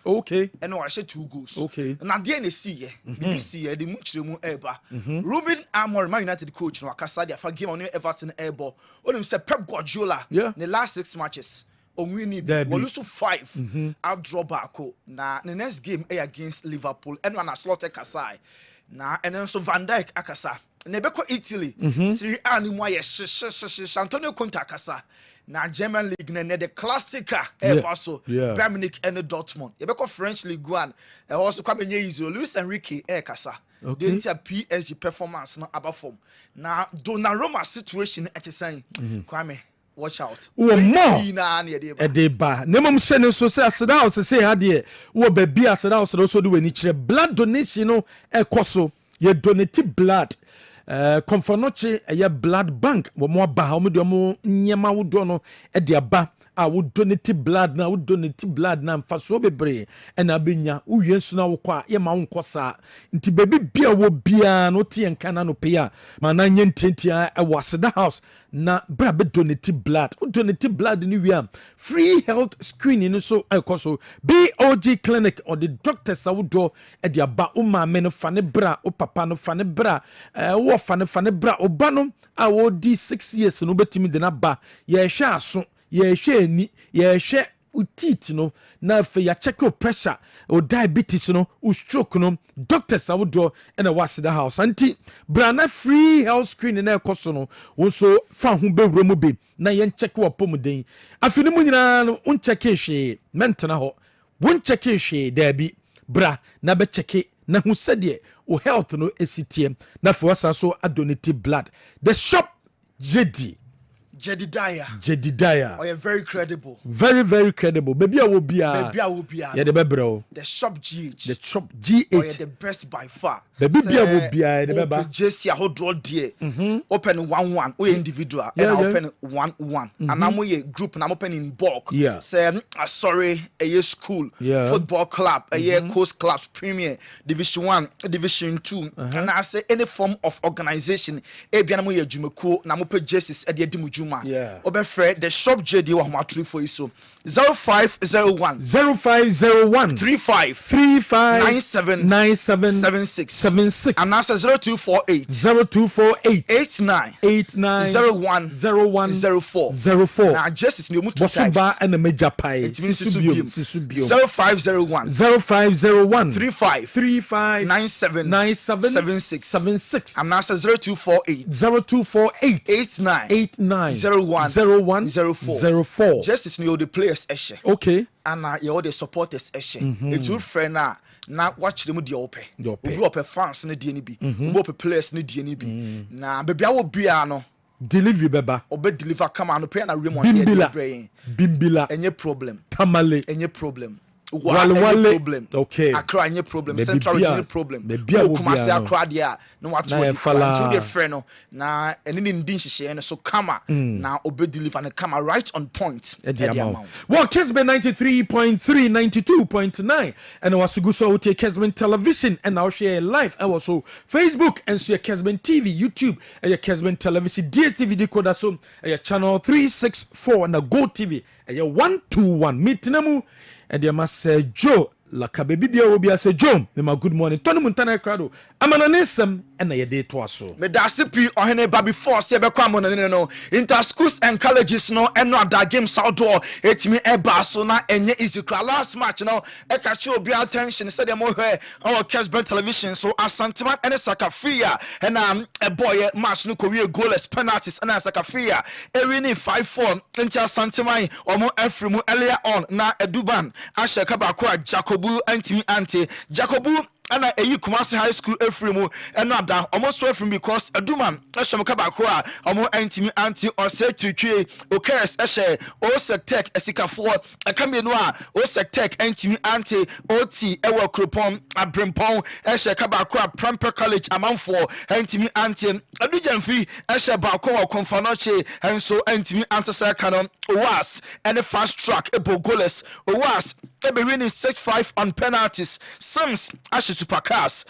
Okay. And I said 2 goals. Okay. Na dey na see ye. Bibi see ye, the muchiremu eba. Ruben Amorim, Man United coach, no akasa dia fa game on Everton ebo. Onim say Pep Guardiola the last 6 matches. Onwini we lose 5 out draw back na the next game against Liverpool and one slot Kasai na and then so Van Dijk akasa na beko Italy Serie A ni mo ye Antonio Conte akasa na German league na the classica so Bayern Munich and Dortmund ye beko French League 1 also come nye easy Luis Enrique kasa they enter PSG performance na abafom na Donnarumma situation at the same Kwame watch out. Wo mo e dey ba. Nemom hye ne so say aseda house say ha de wo ba bi aseda house so do wani kire blood donation no ekoso ye donate blood konfonoche ye blood bank wo mo ba ha wo de mo nyema wo do no e de aba a wo donate blood na mfaso bebre e na benya wo yesu na wo kwa ye ma wo nkosa nti bebi bia wo bia no tie nka na no pe a ma na nye ntentia e waseda house na bra be donate blood wo donate blood ni wi am free health screening so ekoso BOG clinic or the doctors a wo do e de aba wo ma me no fa ne bra wo papa no fa ne bra wo fa ne bra oba no a wo di 6 years no betimi de na ba ye hwe aso ye hwe ni ye hwe utit no na fe ya check your pressure or diabetes no or stroke no doctors a wodo and a was the house anti brana free health screening na ekoso no wo so fa ho bewro mu be na ye check wo pomuden afini mu nyina no un check hwe mentena ho won check hwe da bi bra na be check na hu sede o health no esitie na for wasa so adonate blood the shop Jedidiah. Oh, you're very credible. Very, very credible. Baby, I will be yeah, the bebro. The shop GH. The shop GH. Oh, you're the best by far. Baby, I will be the beba. Jesse, I hold draw dear. Open 1-1. We individual. And I open 1-1. And I'm a group and I'm opening bulk. Yeah. Say, sorry, a year school. Yeah. Football club. A year coast clubs. Premier. Division 1. Division 2. And I say any form of organization. Ebianamu ye jumeko. Na mope Jesse's at the Dimujuma. Yeah. Obefre the shop JD wa matru for you so 0501 35 97 and answer 0248 89 01 now justice new mutu types and the major pie it means 0501 35 97 and answer 0248 89 01 justice new the players eshe okay and you the supporters eshe it will friend na watch them the open obi open fans na die ni bi obi open players na die ni bi na bebia wo bia no delivery beba obe deliver come on pay na Raymond bimbila enye problem tamale enye problem Wale problem. Okay. Accra any problem. Central any problem. Kumasi Accra dia no what to the friend na any ndin hihye so kama na obe deliver na kama right on point. Well, Kessben 93.3 92.9 and wasuguso utie Kessben television and now share live and also Facebook and so Kessben TV, YouTube and Kessben television DSTV decoder so channel 364 na Go TV and 121 mitinamu and you must say Joe la kabebibia will be as a Joe. My good morning. Tony Montana Crado. I'm an anism and a day to us. Me dasipi Oheneba before Sebekamo no inter schools and colleges no and not that game outdoor. It me a Barcelona and ye is last match now. Ekachi obi attention said them our Kessben television so as sentiment and a sakafia and a boy match no career goalless penalties and a sakafia. Ewini 5-4 into sentiment or more Efrimu earlier on na Eduban Asha Kabakwa Jacobu antimi ante Jacobu ana eyi Kumasi High School Efrimu eno da almost Efrim because Eduman ehwem kabako a omo antimi anti ose twetwe okers ehye Osectech esikafo akamienu a Osectech antimi anti oti ewo kropon abrempon ehye kabako a Prempeh College amanfo antimi anti adujamfi ehye bako wa konfanoche enso antimi anti sa kanon owas and fast track ebogoles owas be winning 6-5 on penalties. Sims ashe super cars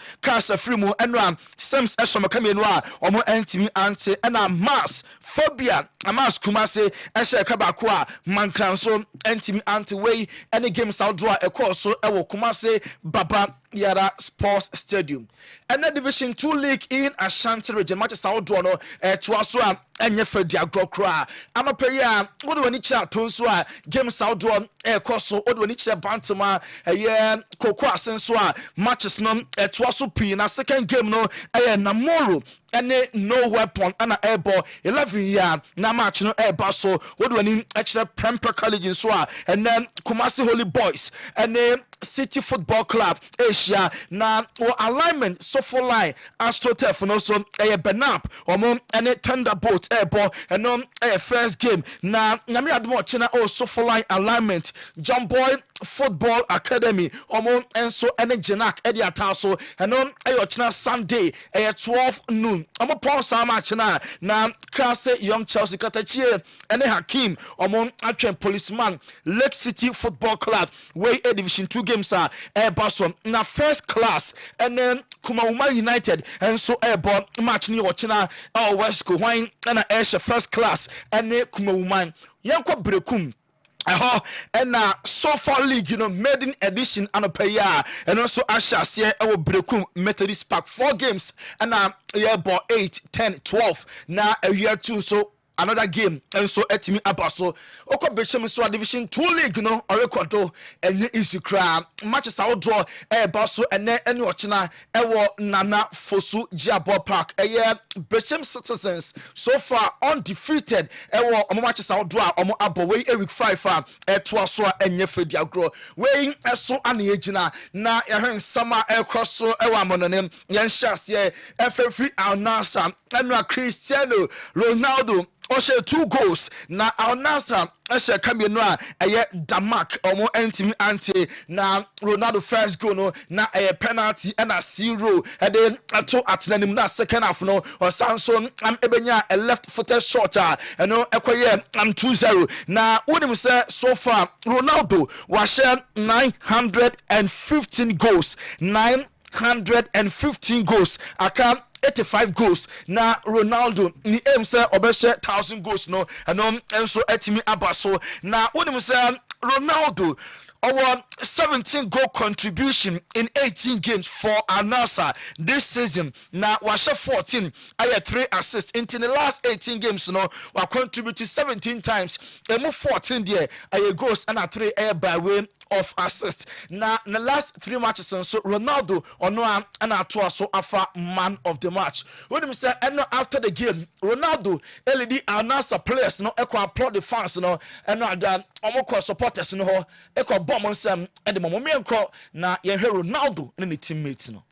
free mu enra Sims eshoma kamenwa omo entimi ante ena mass phobia amas kumase eshe kabako a mankranso entimi ante way any games outdoor ekoso ewo kumase baba Yara Sports Stadium. And the Division 2 League in Ashanti region matches outdoor no to aso enye fedi agrokra amapeya what do we need chat tonso games outdoor ekoso what do we need chat bantama koko asenso matches no to aso pi na second game no namoro ene no weapon ana airball 11 year na match no airba so what do we need actually Prempeh College so and then Kumasi Holy Boys and then City Football Club Asia na alignment so for line AstroTurf no so Benap omo ene Thunderbolt airball and first game na Nyame admo china so for line alignment Jamboy Football Academy omo enso ene Jenak edi ataso and china Sunday 12 noon omo pon sa match na Kase Young Chelsea Katachie ene Hakim omo atwen Policeman Lake City Football Club way a Division 2 games Basom na first class and then Kumauma United and so airborne match ni watchina West Coast wine and Asia first class and then Kumauma Yanko Brekum and so far league maiden edition and paya and also Asha our Brekum Methodist Park 4 games and yeah about 8 10 12 now a year 2 so another game and so etimi abaso oko bechem so Division 2 league no orekodo enye easy cram matches outdoor baso ene ochina ewo Nana Fosu Giabo Park bechem citizens so far undefeated ewo omo matches outdoor omo abo we week 5 to aso enye fedi agro we eso ana ejina na yehen sama ekoso ewo amononem yen hyase efefri Al-Nassr enwa Cristiano Ronaldo Oshe 2 goals na Al-Nassr Oshe kambieno Damak omo entimi ante na Ronaldo first goal no na penalty and a 0 and then ato atlenim na second half no Osanson ebenya a left footed shot and no ekoye 2-0 na wonim say so far Ronaldo was 915 goals 915 goals aka 85 goals na Ronaldo ni aim say obeshe 1000 goals no and so etimi abaso na wonim say Ronaldo our 17 goal contribution in 18 games for Al-Nassr this season. Now, was 14. I had 3 assists. In the last 18 games, we contributed 17 times. And move 14 there. I had goals and 3 air by way of assist. Now, in the last 3 matches, so Ronaldo on one and so afa man of the match. When we say and after the game, Ronaldo, LED Al-Nassr players no echo applaud the fans no and that omoko supporters no echo bomb on some and the moment na ye Ronaldo and the teammates no.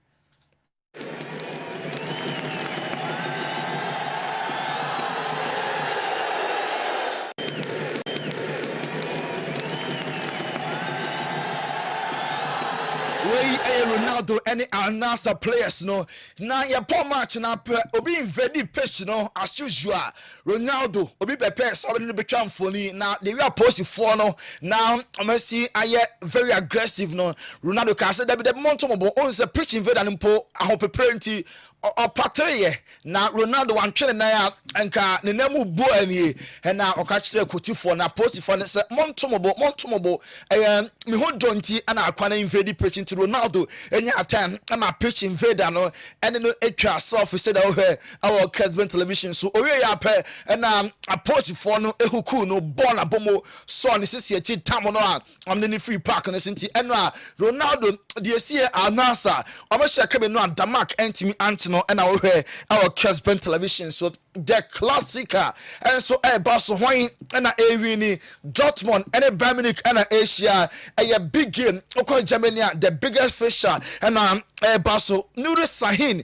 Ronaldo any Al-Nassr players no na your poor match na obi invade pitch no as usual Ronaldo obi prepare somebody no betwam phone na the way post for no now Messi aye very aggressive no Ronaldo can say that the montomo on the pitch invade and mpo ahopeprenty opatreye na Ronaldo wan twene na ya enka ne namu bu ani na okachire kotifo na post for say montomo me ho donti ana akwana invade pitch into Ronaldo enya atam na pitch invader no ene no etwa self said our Kessben television so owe ya pe na a post for no ehuku no ball na bomo so ne sisi echi tam no am ne free park no sinti eno Ronaldo de sie Al-Nassr omo shaka be no Damak entimi antino na our Kessben television so the classica and so Barcelona and Awini Dortmund and Bayern Munich and Asia a big game okay Germany the biggest fixture and Basel Nuri Sahin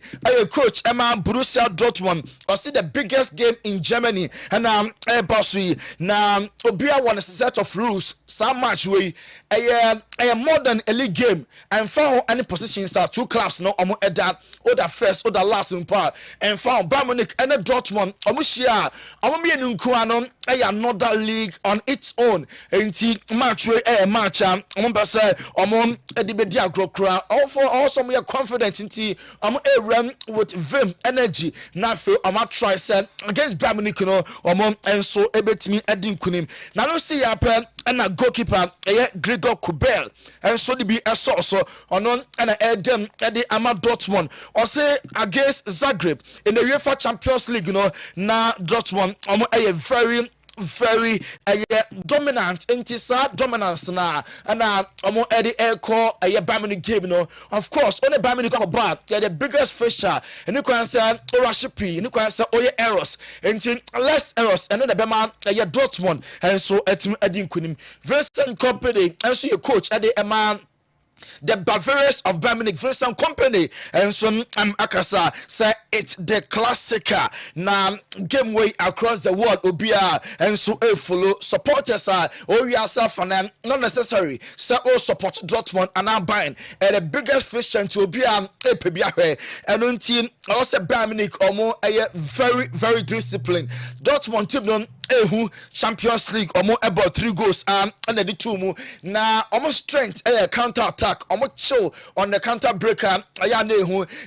coach Emma Borussia Dortmund or see the biggest game in Germany and Basel na obia one set of rules so much way a modern elite game and found any positions are two clubs no omo eda or first or the last in part and found Bayern Munich and Dortmund omo share omo me nku anon another league on its own enti match way match omo be say omo edibedi agrokra also we are confident in run with vim energy na feel try say against Bayern Munich no and so ebetimi edin kunim na no see happen and a goalkeeper Gregor Kubel and so the be a source on and Edem Eddie Ama Dortmund or say against Zagreb in the UEFA Champions League na Dortmund a very dominant intisa dominance na and omo Eddie Echo a Bayern Munich game of course only Bayern Munich go back the biggest fixture and you can say Orashipi you can say oye errors and less errors and then the Bema Dortmund and so etim Eddie Kunim Vincent Company and so your coach Eddie Eman the Bavarians of Bayern Munich Vincent Company and so Akasa say it's the classicer na game way across the world obia and so follow supporters are yourself and not necessary so support Dortmund and now Bayern and the biggest fixture to obia and until also Bayern Munich very disciplined Dortmund team Champions League about 3 goals and the 2 mu na almost strength counter attack chill on the counter breaker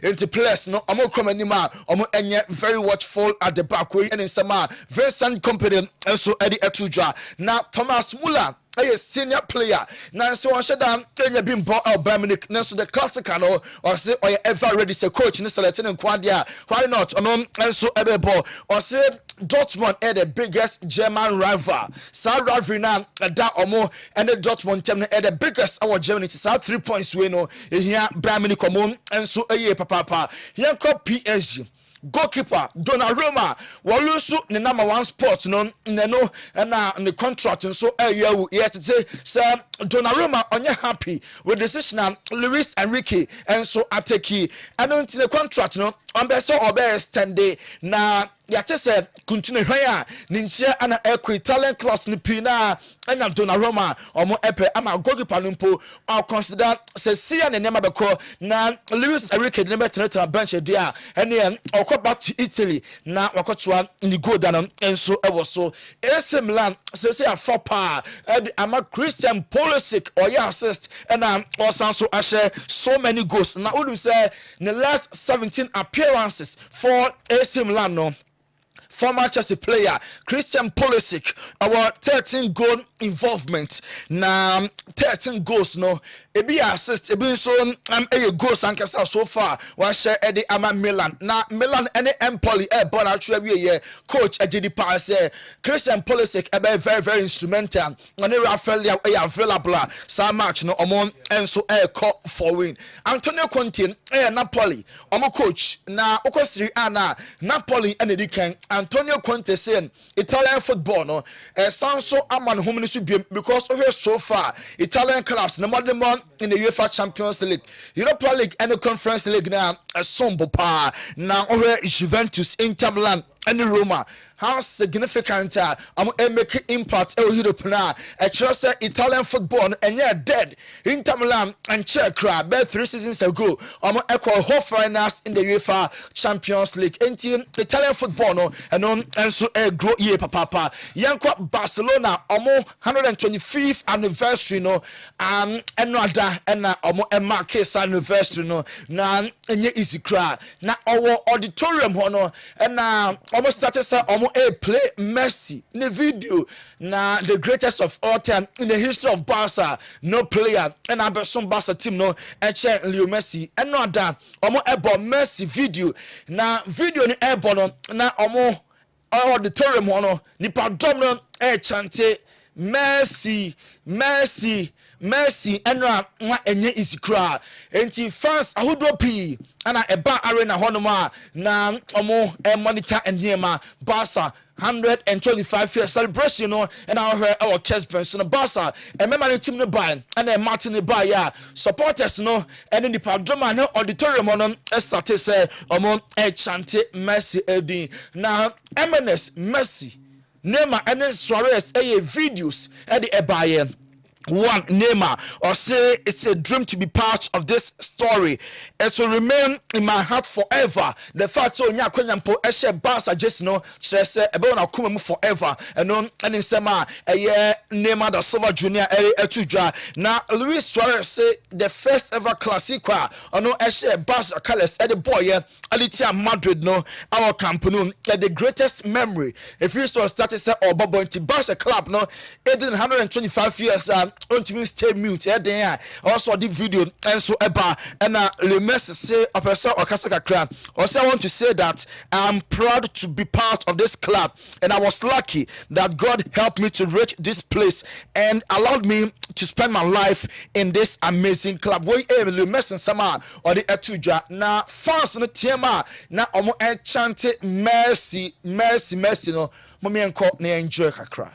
into place no come anima very watchful at the back way and in some Vincent Company and so Eddie Etuja na Thomas Muller a senior player now so on shutdown Kenya been bought out Bayern Munich now so the classic or say or ever ready say coach in selecting in Quadia why not and so ball or say Dortmund the biggest German rival Sa rivalry that omo and the Dortmund team the biggest our Germany is 3 points we know here Bayern Munich and so papa here called PSG goalkeeper Donnarumma walusu the number 1 spot no and the contract and so yet say Donnarumma onye happy with decision Luis Enrique and so ateki and until the contract no on be so extend na yate said continue higher ninchia ana Italian class ni pina and Donnarumma omo epe ama goalkeeper nimpo or consider say see and name beko na Luis Enrique the number bench there and then or come back to Italy na wakotwa ni go down and so was so AC Milan say a four power and ama Christian Pulisic or ya assist and also so share so many goals now would say in the last 17 appearances for AC Milan no former Chelsea player Christian Pulisic our 13 goal involvement na 13 goals no ebi assist ebi so goals and so far we share Eddie Ama Milan na Milan any Empoli born actually we coach Ejidi Pass Christian Pulisic very instrumental and Rafael available so much no omon and so call for win Antonio Conte Napoli omo coach na okosiri ana Napoli and Edikan Antonio Conte saying Italian football no sound so aman home because over so far Italian clubs no more in the UEFA Champions League Europa League and the Conference League now a sombo pa now over Juventus Inter Milan and Roma how significant make impact Europe now a trust Italian football and yeah dead Inter Milan and Czech 3 seasons ago equal whole finals in the UEFA Champions League Italian football no and so grow year papa yanko Barcelona 125th anniversary no and another and Marquez anniversary no na enye easy cry na our auditorium no and almost started say play Messi in the video na the greatest of all time in the history of Barca no player and Barcelona Barca team no Leo Messi and no that about Messi video na video ni no na auditorium no nipa dom no chante Messi enra enye isikra enti fans ahodo pi ana eba arena honoma na monitor endiema Barca 125 years celebration no and our Kessben so no Barca and member team no buy and Martin no buy ya supporters no and in the Padroma no auditorium on start say omo chante Messi edi na MNS Messi Neymar and Suarez videos at the ebaye one Neymar or say it's a dream to be part of this story and so remain in my heart forever. The fact so nya kwanyampo ehye Barca just no say ebe na kuma mu forever and in sema Neymar da Silva Junior etudwa na Luis Suarez say the first ever Clasico ono ehye Barca colors at the boy Alitia Madrid no our campaign the greatest memory if you saw started say or Bobo into Barca club no 125 years ultimate stay mute there also the video and so eba and le message say a person or kasaka crab also I want to say that I'm proud to be part of this club and I was lucky that God helped me to reach this place and allowed me to spend my life in this amazing club we le message sama or the etudwa na fans no tema na omo chante mercy no mommy enko na enjoy kakra.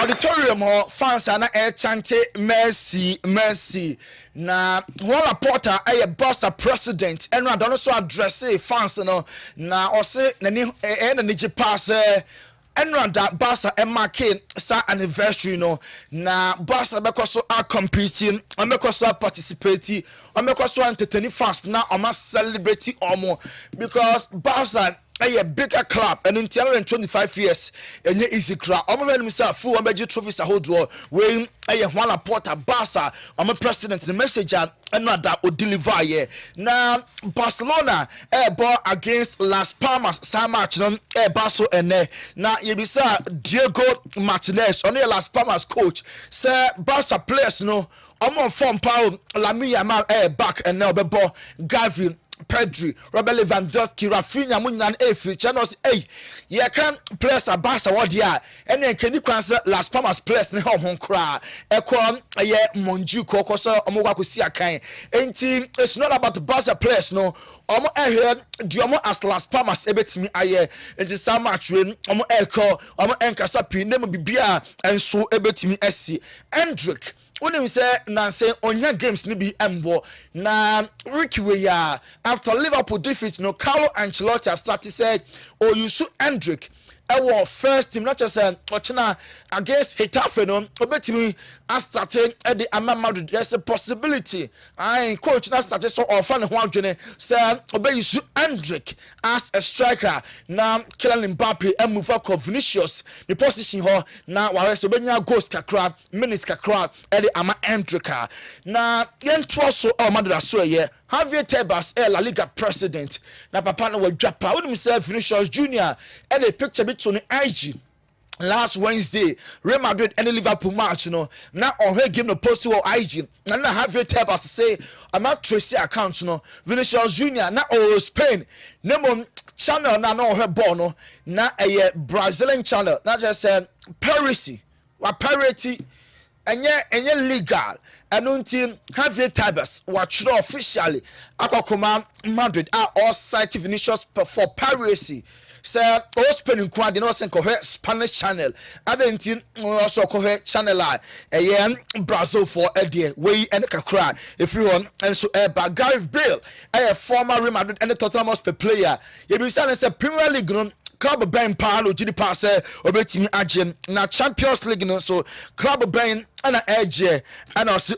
Auditorium fans ana chante mercy na Walla Porter Barca president and I don't so address fans no na or say na ni pass and that Barca and marking sa anniversary no na Barca because so are competing and because so participating and because so entertaining fans now almost celebrating because Barca a bigger club and in 125 years and easy crowd. I'm going to full major trophies a whole draw weighing a Walla Porter Barca. I'm a president the message and that would deliver here. Now Barcelona ball against Las Palmas San Martin Barso and now you be sir Diego Martinez on the Las Palmas coach sir Barca players no I'm on form power Lamia back and now the ball Gavin Pedri, Robert Lewandowski, Rafinha, Munyan, channels, you can place a Barca what ya, and then can you cancel Las Palmas place in home cry? Equan, Monju, Kokosa, Omowakusia kind. It's not about the Barca place, no. I heard Diomo as Las Palmas, ebet me, it is so much when Omo Echo, Omo Encasapi, never be beer, and so ebet me, SC. Hendrick. When we say Nancy on your games ni be embo na Ricky we ya after Liverpool defeat no Carlo Ancelotti have started said oh you should Hendrick our first team not just Ochina against Getafe no obetimi as starting at the Madrid there's a possibility I coach na started so often ho adwene say obey you should Hendrick as a striker now Kylian Mbappe and move for Vinicius the position ho now whereas obenya goals kakra minutes kakra at the Hendrick na yen so Madrid so ye Javier Tebas La Liga president na papa no wadwapa when himself Vinicius Junior and a picture between IG last Wednesday Real Madrid and Liverpool match no na on her game no post to IG na Javier Tebas say I'm not trace account no Vinicius Junior na Spain nemo channel na no her ball no na a Brazilian channel na just Paris wa parity enye legal anunti Javier Tebas watch officially akokoma Madrid are all site Vinicius for piracy say all Spain kwade no sen ko Spanish channel adentin also ko channel Brazil for edie we and kakra if you want and so Gareth Bale a former Real Madrid and Tottenham Hotspur player you be say Premier League no Club Ben Palo Gidi Pass obetimi agem na Champions League no so Club Ben and edge and also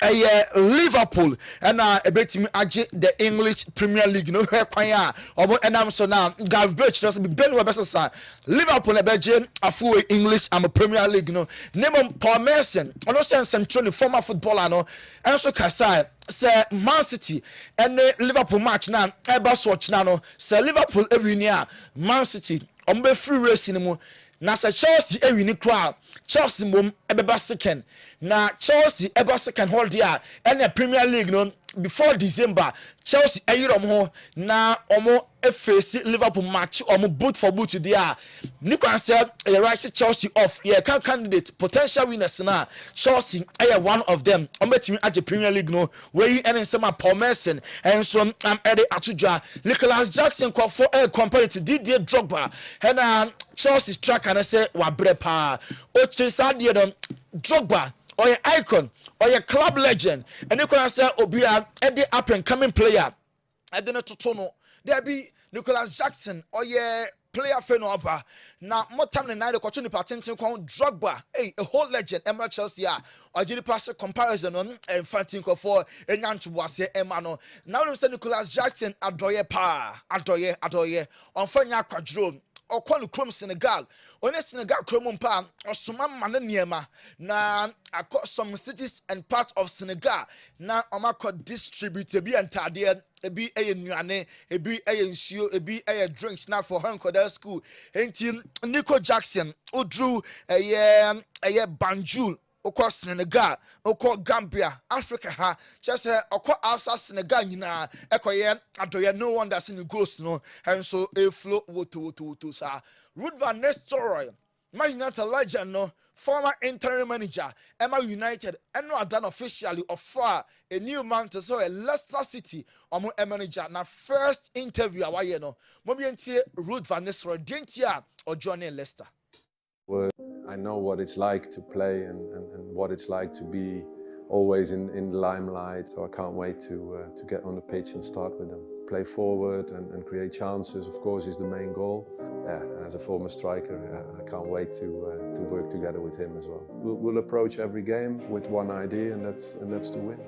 Liverpool and ebetimi age the English Premier League no kwan ya obo enam so now Gareth Bale just be Ben Webesa Liverpool ebeje afu English and Premier League no name Paul Merson ono central former footballer no and so Kasai say Man City and Liverpool match now eba swatch now no say Liverpool ewinia Man City ombe free race ni mu na say Chelsea ewini crowd Chelsea mom ebeba second na Chelsea ever second hold there and the Premier League no before December Chelsea ayiro ho na omo face Liverpool match omo boot for boot there Nico said a right Chelsea off yeah candidate potential winners na Chelsea one of them omo betimi at the Premier League no where he and some Paul Merson and so Eddie Atudwa Nicholas Jackson call for compared to Didier Drogba and Chelsea track and I say wa brepa o chesa dey don Drogba or your icon or your club legend and you can say obia Eddie up and coming player I don't know to tono there be Nicholas Jackson or your player fenoba now more time than night the ni patent to Drogba a whole legend Emma Chelsea or Jiri pass comparison on and fighting for a nyan to was Emano now we say Nicholas Jackson adoye on fanya quadro or Krom Senegal on a Senegal Kromon Pam or Sumam Mananiema na I got some cities and parts of Senegal now Omako distributed be and Tadia a be a Nyame a be a ensure a be a drinks now for Hanko school and Nico Jackson who drew a Banjul Oko Senegal, Oko Gambia, Africa ha, just Oko outside Senegal nyina ekoye adoye no one that's in the ghost no and so a flow woto sa Ruud van Nistelrooy Man United legend no former interim manager Emma United and no done officially offer a new man to so a Leicester City omo manager na first interview awaye no mo bi entie Ruud van Nistelrooy dentia or joining Leicester. I know what it's like to play and what it's like to be always in the limelight. So I can't wait to get on the pitch and start with them. Play forward and create chances, of course, is the main goal. Yeah, as a former striker, I can't wait to work together with him as well. We'll approach every game with one idea, and that's to win.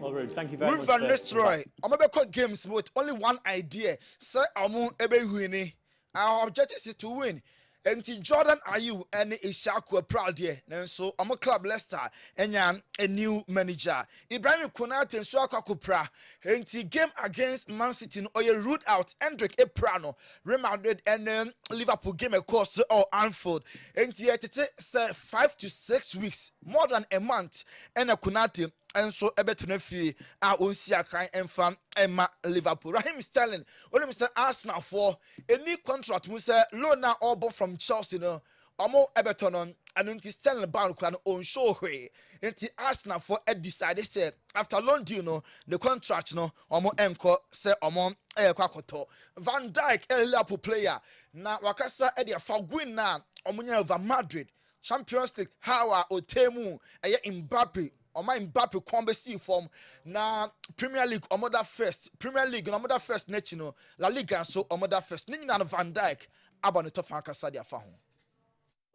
Well, Ruud, thank you very much. Ruud van Nistelrooy, I'm about games with only one idea. Say I'm winning. Our objective is to win. Enti Jordan Ayew and Ishaku proud there. And so I'm a club Leicester and a new manager. Ibrahim Konate and Suaka Kupra. Enti game against Man City or you root out Hendrik Eprano. Real Madrid and Liverpool game of course or Anfield. Enti say 5 to 6 weeks, more than a month. And a Konate. And so ebetene fi a onsia kan enfam emma Liverpool. Raheem Sterling only Mr. Arsenal for any contract we say loan now all from Chelsea no omo ebetonon and until Sterling bound kwan on show way until Arsenal for decided say after loan deal no the contract no omo enko say omo kwakoto Van Dijk a Liverpool player na wakasa e dia fa win na omo nya over Madrid Champions League how Otemu Mbappe Oma Mbappe kwambesi form na Premier League omoda first Premier League no omoda first nechi no La Liga so omoda first ni nyina no Van Dijk aba no tofa kasa dia fa ho.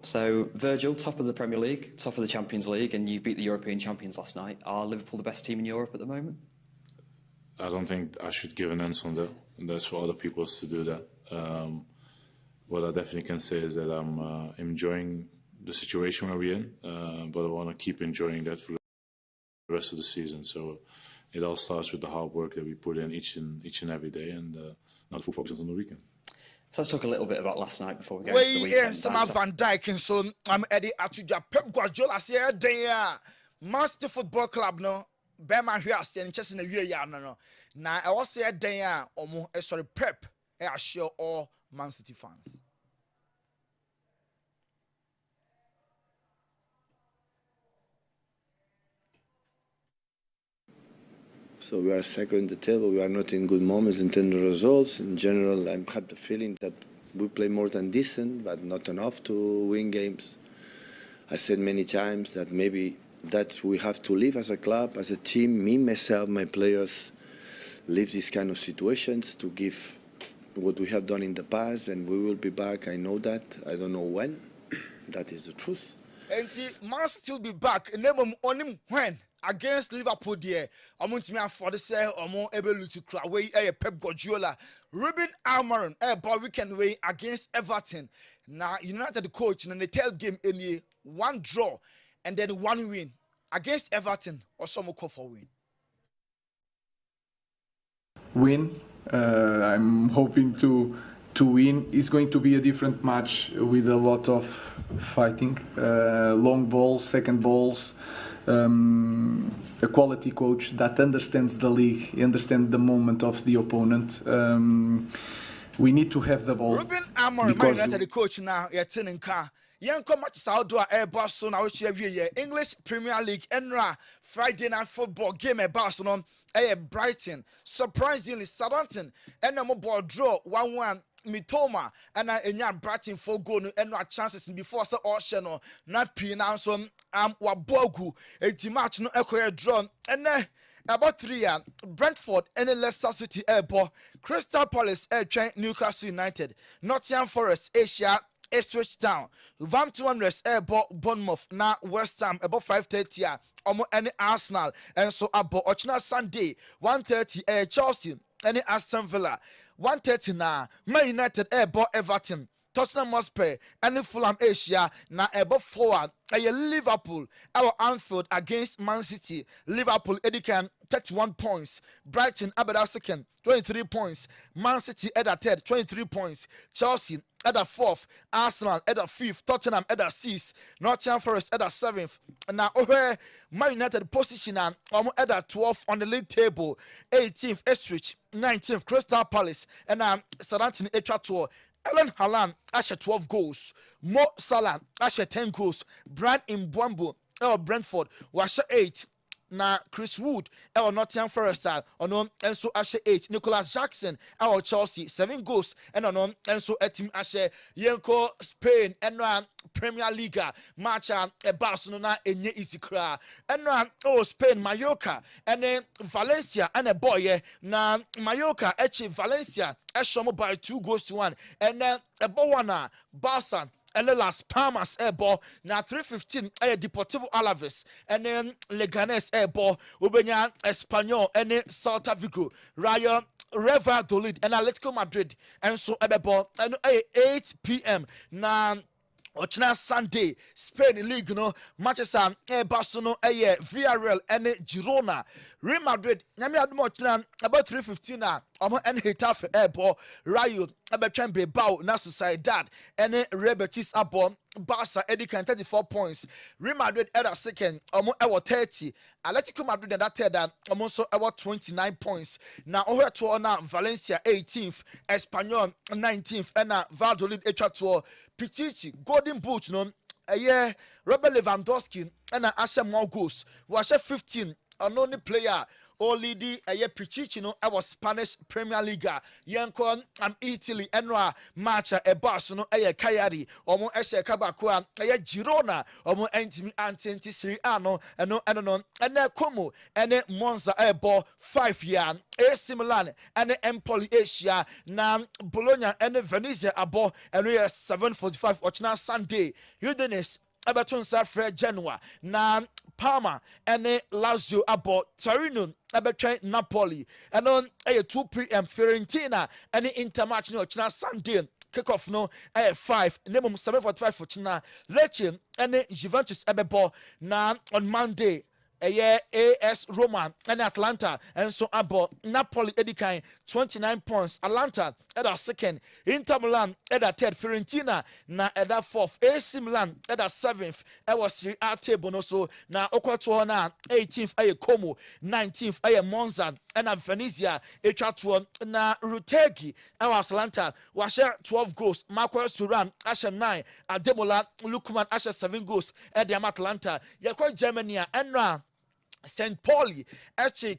So Virgil, top of the Premier League, top of the Champions League, and you beat the European champions last night. Are Liverpool the best team in Europe at the moment? I don't think I should give an answer on that. That's for other people to do that. What I definitely can say is that I'm enjoying the situation where we're in, but I want to keep enjoying that for the rest of the season. So it all starts with the hard work that we put in each and every day, and not full focus on the weekend. So let's talk a little bit about last night before we go into the weekend. Some Van Dijk and so I'm Eddie Atuja. Pep Guardiola said there, Master Football Club no. Bema here and just in a year no. Now I was say there sorry Pep I assure all Man City fans. So we are second in the table. We are not in good moments in terms of results. In general, I have the feeling that we play more than decent, but not enough to win games. I said many times that maybe that we have to live as a club, as a team, me, myself, my players, live these kind of situations to give what we have done in the past, and we will be back. I know that. I don't know when. That is the truth. And he must still be back. Name on him when. Against Liverpool there, I'm going to for the say I'm able to cry away Pep Guardiola, Ruben Amorim, but weekend way against Everton. Now United the coach in the tail game any one draw and then one win against Everton or some call for win. I'm hoping to win. It's going to be a different match with a lot of fighting, long balls, second balls, a quality coach that understands the league, understands the moment of the opponent. We need to have the ball. Ruben Amorim, Man United coach now, you're turning car. Young come match Saudi Barcelona, which you have English Premier League, Enra, Friday night football game at Barcelona, Brighton. Surprisingly, Southampton, and no more draw 1-1. Mitoma and I Brighton for goal and no chances before so option or not pina so wabogu a match no echo draw and about 3 years Brentford and Leicester City airport Crystal Palace air train Newcastle United Nottingham Forest Asia Ipswich Town Wolverhampton airport Bournemouth na West Ham about 5:30 any Arsenal and so about Ochina Sunday 1:30 Chelsea any Aston Villa 1:30 na Man United airport Everton Tottenham Hotspur and Fulham Asia na above 4 Liverpool our Anfield against Man City Liverpool Edikan 31 points Brighton Aberdeen second 23 points Man City at the third 23 points Chelsea at the fourth Arsenal at the fifth Tottenham at the sixth Nottingham Forest at the seventh now over Man United position at the 12th on the league table 18th Ipswich 19th Crystal Palace and Southampton Tour Ellen Haaland Asher 12 goals. Mo Salah Asher 10 goals. Brad Mbwambo Brentford was 8. Na Chris Wood Nottingham Forest and so Asher 8. Nicholas Jackson Chelsea 7 goals and so team Asher Yenko Spain and Premier League match Barcelona enye easy cra and Spain Mallorca and Valencia and a boy na Mallorca Valencia Eshomo by 2 goals to 1 and a Bowana Barca and Las Palmas airball na 3:15 Deportivo Alaves and then Leganes airball Ubenya Espanyol and Celta Vigo Rayo Valladolid and Atletico Madrid and so airball and 8 p.m. na Ochina Sunday, Spain League, no Manchester, Barcelona, Villarreal, and Girona, Real Madrid. Nyame admo about 3:15 na. And Getafe airport, Rayo, Abetran Bilbao, Na Sociedad, and Real Betis abo Barca, Edikan 34 points. Real Madrid at a second, our 30. Atletico Madrid and that third, also our 29 points. Now over to now Valencia 18th, Espanyol 19th, and Valladolid to Pichichi, Golden Boot, no, Robert Lewandowski, and Asher more goals. Was 15, an only player. Only the Pichichi no our Spanish Premier League Yankon Italy enra match Barcelona Kayari omo Eshe Kabakwa Girona omo entimi antenti Serie A no ene Como ene Monza ball 5 year AC Milan ene Empoli Asia na Bologna ene Venezia abo ene 7:45 Ochina Sunday Udinese Everton Safre Genoa na Parma and Lazio abo Torino Everton Napoli and on 2 p.m. Fiorentina and Inter match no China Sunday kick-off no 5 name 7:45 for China Lecce and Juventus ebebo na on Monday AS Roma and Atlanta and so abo Napoli Edikan 29 points Atlanta at a second Inter Milan at a third Fiorentina na at a fourth AC Milan at a 7th was Serie A table no so na okwato na 18th Como 19th Monza and Venezia etwa na Rutegi Atlanta was 12 goals Marcus Thuram Asher 9 Ademola Lukman Asher 7 goals at the Atlanta yakwa Germany and St. Pauli,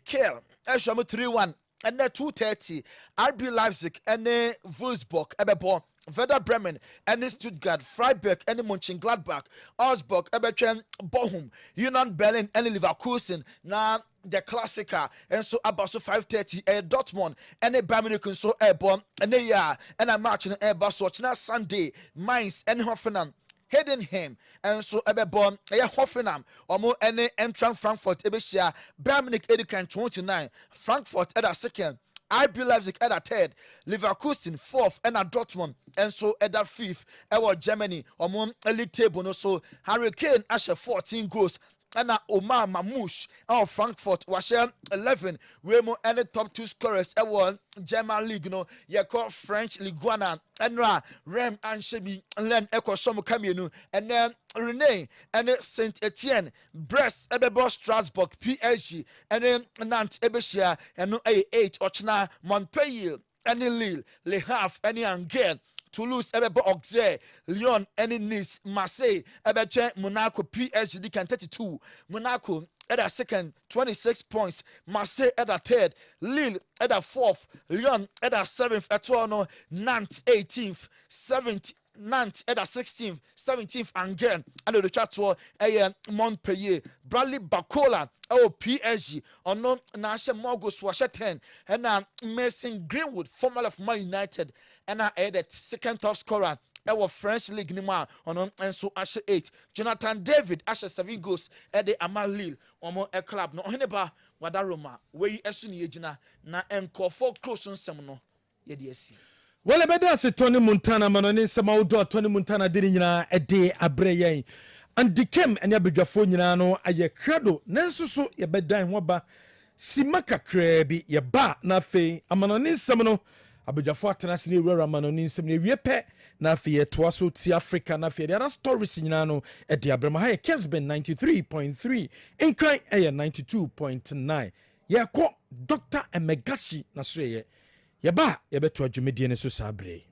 Kiel, 3-1, and 2:30, RB Leipzig, and Wolfsburg, Ebebo, Werder Bremen, and Stuttgart, Freiburg, and Mönchengladbach, Augsburg, Eberchen, Bochum, Union Berlin, and Leverkusen, now the Klassiker, and so about 5:30, Dortmund, and Bayern Munich, so airborne, and a match in Airbus, watching Sunday, Mainz, and Hoffenheim. Heidenheim and so Eberborn, Hoffenheim, Omo any entrant Frankfurt, Ebeshia, Bayern Munich, Edikan 29, Frankfurt at a second, RB Leipzig at a third, Leverkusen 4th, and a Dortmund, and so at a 5th, our Germany, Omo elite table, no so Harry Kane, Asher 14 goals. ana Omar Mamouche of Frankfurt was 11 we mo any top 2 scorers German league no ye call French Ligue 1 enra Rem and Shebi len ekosom kamienu and then Rene and Saint Etienne Brest ebebo Strasbourg PSG and then Nantes ebeshia and 8 Ochna Montpellier and Lille Le Havre and Angers Toulouse ebebo Auxerre Lyon and Nice Marseille ebetwe Monaco PSG can 32 Monaco at a second 26 points Marseille at a third Lille at a fourth Lyon at a seventh Etoile Nantes 18th 17th Nantes at a 16th 17th again and the chat to Montpellier Bradley Bacola PSG on no National Mogos was 10 and Mason Greenwood former of Man United and I added second top scorer our French League Nima on and so Asher 8 Jonathan David Asher 7 goals at the Amal Lille on a club no Oheneba Wadaroma where you esuni ejina na enko for close on semono ye de asi. Well, better say Tony Montana manoni sama udo Tony Montana diri nyina ede abreye and decame and yabedwafo nyina no aye credo nanso so ye bedan ho ba simaka krebi ye ba na fe amanoni semono abedwafo atenase ne wura amanoni sem ne wiepe na fe ye toaso ti Africa na fe there are stories nyina no ede abrema ha Kessben 93.3 incline 92.9 ye ko Dr. Emegashi na so ye Yaba yebeto adwumedie ne so sabre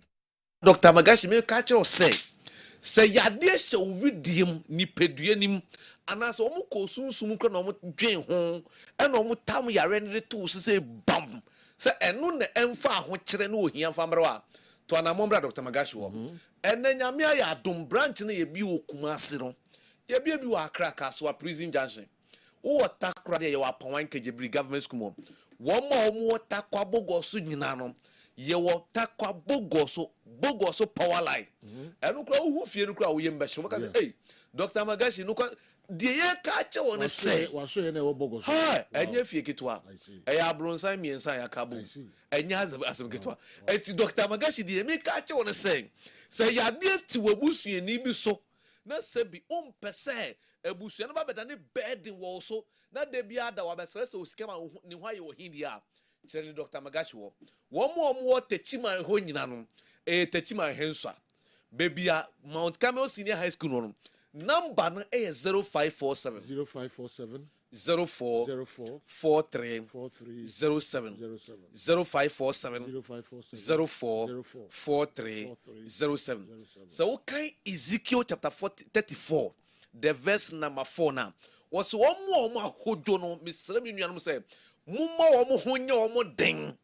Dr. Magashi me ka kire say yade se owidiem ni peduanim anaso omo ko sunsum kro na omo dwen ho e na omo tam yare ne to say bam say eno na emfa ho kire na ohia famrewa to na mombra Dr. Magashi wo ena nyame ya adom branch na ye bi okumase no ye bi wa Accra Kaswa prison junction wo takra de ye wa Pawan Kejebri government school Woma omo takwa bogoso nyina no ye wo takwa bogoso power line enu kra hu fie nu kra wo yem be hye ka say hey Dr. Magashi nu kwa de ye ka che won say waso ye na wo bogoso ha enye fie ketwa eya bronsan miensa ya ka bo enya asem ketwa eti Dr. Magashi de me ka che won say ya de ti wabusue ni bi so na sebi pese ebusue na ba beda ne bed wo so na de bia da wa besere so skema ni hwa ye wo hindia kire ni Dr. Magashi wo mo techima ho nyina no techima hensua bebia Mount Carmel Senior High School no number no 0547 04 43 07 0547 04 43 07 so okay Ezekiel chapter 34 the verse number 4 now was one more hodo no misre mi nuanom say mumma wo ho nya wo den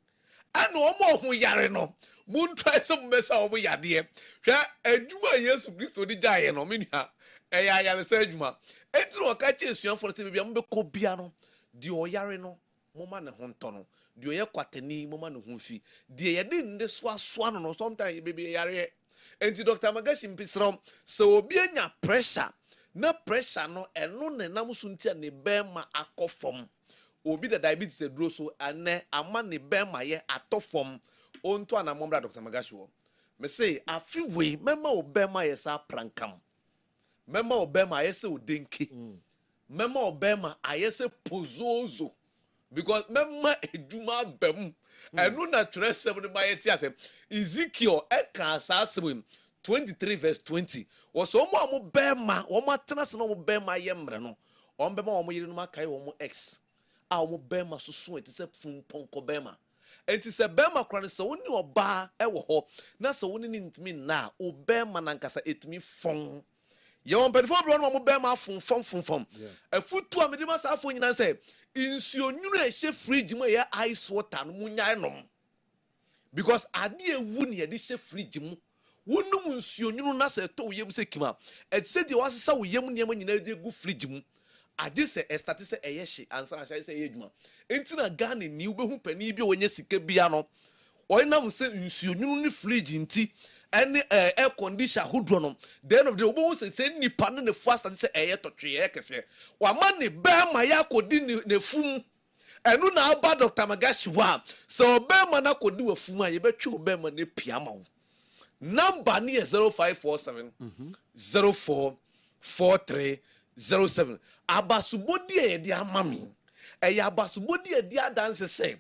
ana wo ho yare no mun try some mesa wo yade hwa adwuma Yesu Kristo di jaye no menua eya yare sa adwuma etro oka che esuanfo se bibia mbeko bia no di o yare no moma ne ho nto no di o ye kwatani moma ne ho fi di ye de nde so aso ano no sometimes baby yare enti Dr. Magashi mpisrom so obi anya pressure na pressure no eno ne nam so ntia ne bema akofom obi da diabetes eduro so ane ama ne bema ye atofom onto anamombra Dr. Magashi wo me say afiwe mema obema ye sa prankam mema obema ye se odenke mema obema ayese pozozo because mema eduma bem enu na tresem ne mayeti asem Ezekiel eka asasem 23 verse 20 was omo bema omo tenase no bema yemre no ombema omo yire no makai omo x a omo bema susu etise funponko bema entise bema kra ne se woni oba ewo ho na se woni ntimi na obema na nkasa etimi fon ye won pedifo bro no omo bema fon afutu amede ma sa afon nyina se insuo nwuru ehye fridge mo ye ice water no munyai nom because ade ewu ne ye de hye fridge mu wonum nsuo nwunu na se to yem se kima etse de wasesa wo yem niam nyina de gu fridge mu ade se estati se eyehye ansa na se eyedwuma entina Ghana ni wo behu pani bi wonye sika bia no oinam se nsuo nwunu ni fridge nti ene air conditioner hodro no the end of the wo se nipa ne ne fast se eye totwe eye kese wa ma ne ba ma ya kodi ne fum enu na aba Dr. Magashi wa so ba ma na kodi wa fum a ye betwe ba ma ne piama wo number near 0547 04 43 07 abasubodi e di amami eya abasubodi e di adanse se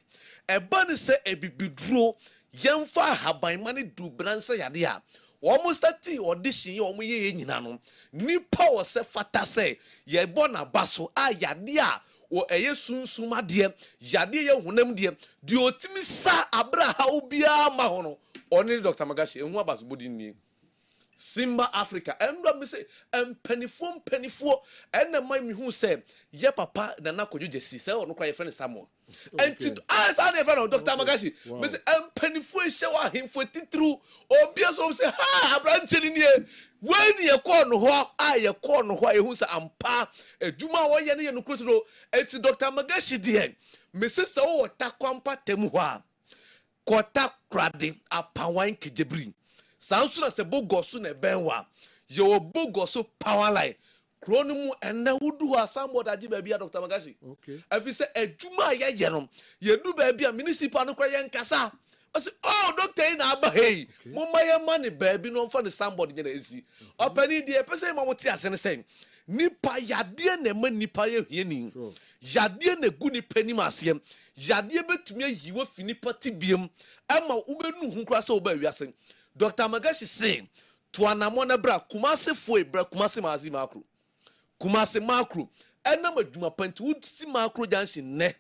eba ne se ebibiduro yemfa haban mane du bransa yade a wo stati audition ye wo ye nyina no nipa wo se fata se ye bo na baso a yade a wo eye sunsuma de yade ye hunam de di otimi sa abraha obia ma ho no oni Dr. Magashi enhu abasubodi ni Simba Africa endo me say empanifo ena mai mi hu say ye papa na na kojo jesi say ono kwa ye friend Samuel enti sa dey friend Dr. Magashi me say empanifo e she wa himfo titru obi so say ha abrante ni when ye call no ho ye call no ho e hu say ampa adwuma wo ye ne ye no krotro enti Dr. Magashi dey me say so wo takwampa temu ho a kota krade apawan kijebri Sansuna se bogosu ne benwa. Yo bogosu power line. Kronimu ene wudu ha somebody aji baby Dr. Magashi. Okay. If you say ejuma ya yenom, ye do baby municipal no kwa yankasa. I say, oh, doctor ina aba hey. Mumma ye money baby no for the somebody nyina ezi. Opani de pese ma moti asene sen. Nipa yade ne ma nipa ye hwani. Yade ne gu nipa ni masem. Yade betumi yiwo fini pati biem. Ama ubenu hu kra se oba wiase. Dr. Magashi say to anamona bra kumase foi bra kumase mazi makro kumase makro ena madwuma panti wuti makro jansi ne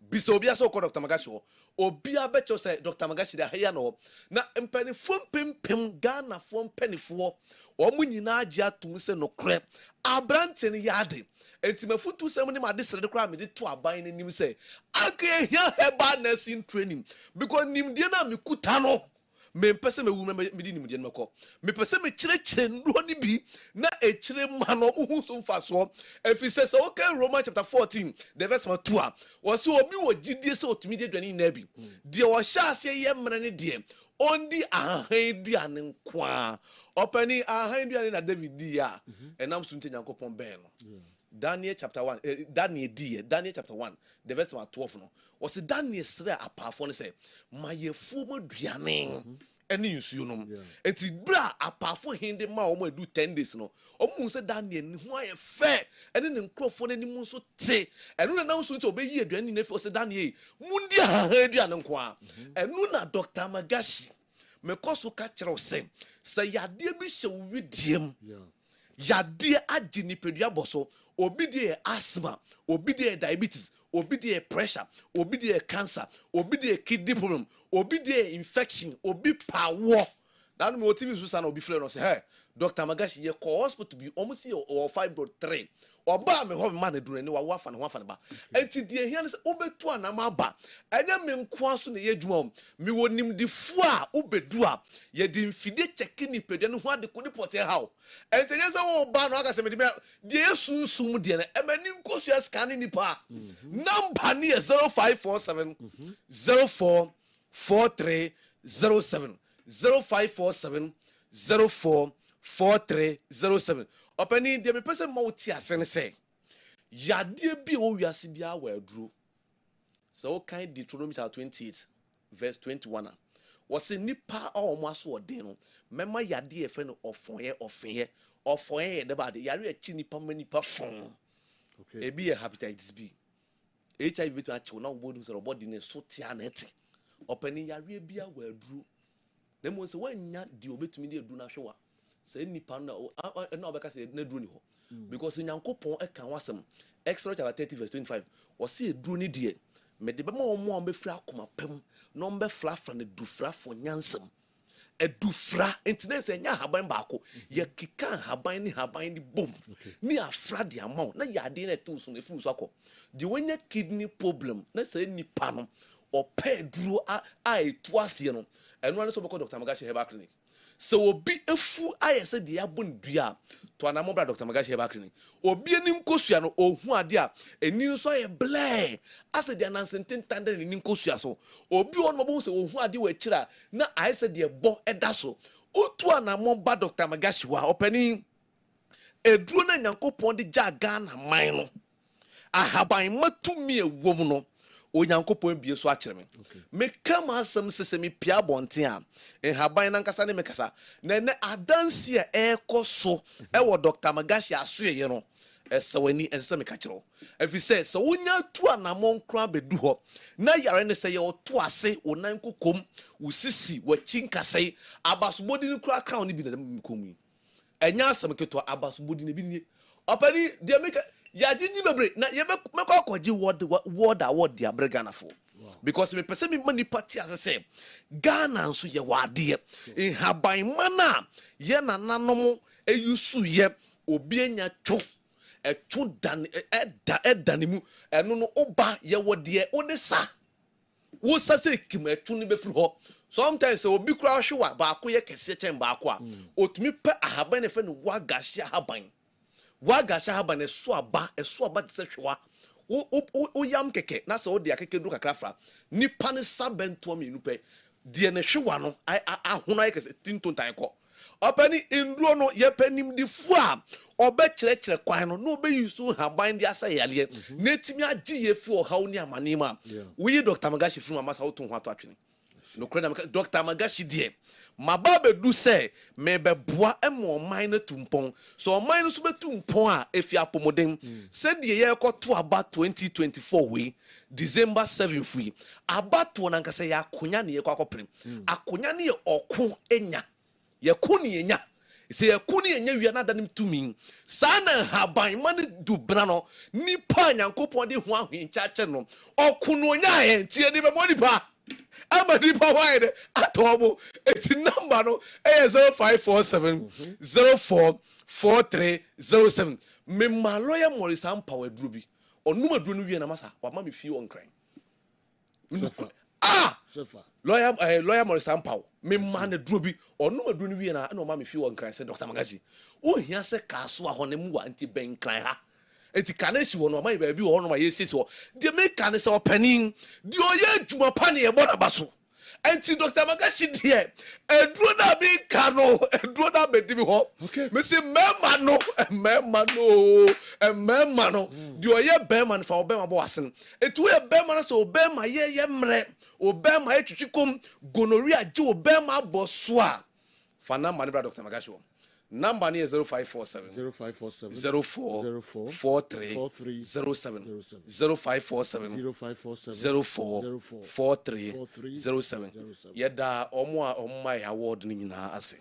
bisa obi aso ko Dr. Magashi ho obi abecho say Dr. Magashi da haya no na mpanifo pempem Ghana fo mpanifo omu nyina age atum se no kre abrante ne yade entimafutu sem ne made sere kra me de to aban ne nim say aka hia heba nursing training because nim de na me kuta no me pese me wu me di nim de meko me pese me kire ndo ni bi na e kire ma no hu so mfa so efise se okay Romans chapter 14 the verse 2 a wo se obi wo gidie se otumi de dwani na bi de wo sha ase ye mre ne de ondi ahan duane nkwa opani ahan duane na David dia enam so nte Nyankopon ben no Daniel chapter 1 Daniel chapter 1 the verse 12 no was Daniel sre apafo no say mayefu maduane eni nsuo no enti bra apafo hinde ma o ma do 10 days no o mu say Daniel ni hu aye fe eni ne nkrofo ni mu so te enu na nam so nti obeyi aduane na fi o say Daniel mundi ha aduane nko a enu na Dr. Magashi me koso ka kire o say yade bi hye wo widiem yade agi ni pedua boso obi de asthma obi de diabetes obi de pressure obi de cancer obi de kidney problem obi de infection obi power that me otimi susa na obi flare no say hey Dr. Magashi ye call hospital bi almost or fibroid 3 oba me ho man duru ni wa wafa ne ho afa ne ba enti de hia ne se obetu anama ba enya me nko aso ne ye dwuma me wonim di fu a obedu a ye di mfide cheki ni pedua ne ho ade ko ni pote hawo enti ye se wo ba no aka se me de yesunsum de na emani nkosu scan ni pa number ni 0547 044307 0547 044307 opani de me pese mouti asene say yade bi o wiase bia wa aduro so o kan Deuteronomy 28 verse 21 was nipa a o mo aso odin no mema yade e fe no ofenye de ba de yare achi nipa manipa fon okay ebi hepatitis B HIV betu achi na obodu so body ne so tia na eti opani yare bia wa aduro na mo se wanya di obetumi de aduro na hwewa say nipa na obeka say na duro ni ho because Nyankopon e kan wasem Exodus chapter 30 verse 25 was say duro ni de me de be ma omo be fra akoma pam no be fra ne dufra fo nyansem edufra entine se nya haban baako ye kika haban ni bom ni afra de amount na ya de na tuso na firu so akọ de wanya kidney problem na say nipa no opa duro a etu ase no eno na so be Dr. Magashi Herbal Clinic so obi efu ayese de abon dua to anamo bra Dr. Magashi Herbal Clinic obi enim kosua no ohu ade a eni so ye bleh ase de anansenten tande ni nkosua so obi on mo so ohu ade wa kira na ayese de bo eda so otu anamo ba Dr. Magashi wa opani eduro na Nyankopon de jaga na man no ahaban matumi ewom no Onyankopon bie so akire me kama asem sese me pia bonten a haban na nkasa ne me kasa na ne adanse e ekoso e wo Dr. Magashi aso ye no esawani ense me ka kire if you say so wonya tu anamon kra bedu ho na yare ne say ye to ase onan kokom usisi wachi nkasai abasobodi ni kra crown ni bi na komi enya asem keto abasobodi ne bi ni opani de make ya jiji bebre na ye meko akoji word award dia bregana for because me pese me mani party as say Ghana nso ye wade in haban mana ye nananom eyusu ye obi enya twu etwu dan edanimu eno no oba ye wode ode sa wo sa se kim etwu ne befiri ho sometimes obi kura hwewa ba ko ye kese chen ba ko a otumi pe ahaban ne fe no wagashi ahaban eso aba tse hwewa o yam keke na so de akeke du kakra fra nipa ne sabento mi nu pe de ne hwewa no ahono ayeke tintontan ko opani indro no ye panim di fu a obe kire kwan no obe yusu haban di asa yale netimi agi ye fi o haw ni amanima we Dr. Magashi from amasa wo to ho ato atwene no krena Dr. Magashi die mababe du say me be boa emo man na tumpon so man no so be tumpon a efi apomodem said ye to aba 2024 we December 7 free abato na nkasa ya akonya ne ye kwakoprim akonya ne ye oko enya ye kuni enya se ye kuni enya wi na danim tumi sana haban man du bra no nipa nyankopon de ho ahwenchache no oko no nya ye tie ni be moni pa amadi pa wide atomo eti number no 0547 044307 me ma lawyer Morris ampa waduru bi onuma duru no wie na masa wa ma me fie on kran lawyer Morris ampa me ma na duru bi onuma duru no wie na o ma me fie on kran say Dr. Magashi o hia se kaso a honem wa anti ben kran ha eti kanesi wono ma ba bi wo no ma yesisi wo de me kanesi opanin de oye djuma pane e bona baso enti Dr. Magashi de eduro na bi kano eduro na be dibi ho me say mema no de oye bema fa obema bo asen eti we bema na so obema ye mre obema ye twitwikom gonorrhea je obema boso a fana mani bra Dr. Magashi wo number is 0547 044307 0547 yeda omo my award ni nyina ase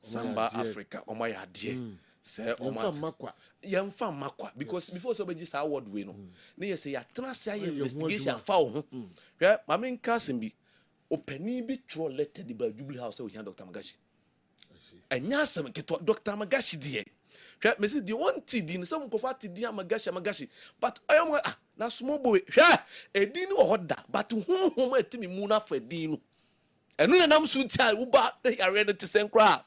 Samba Africa omo ya de say omo yemfa makwa because before so be say award we no na ye say ya trase aye investigation fa ho hwe mama nka sembi opani bi tro letter di ba Jubilee House o hia Dr. Magashi enya asem keto Dr. Magashi die hwe me say the one ti di some ko fati di Magashi but ayom na small boy hwe edin wo hoda but honhom atimi mu na fa din no enu na nam so ti u ba yare no te senkra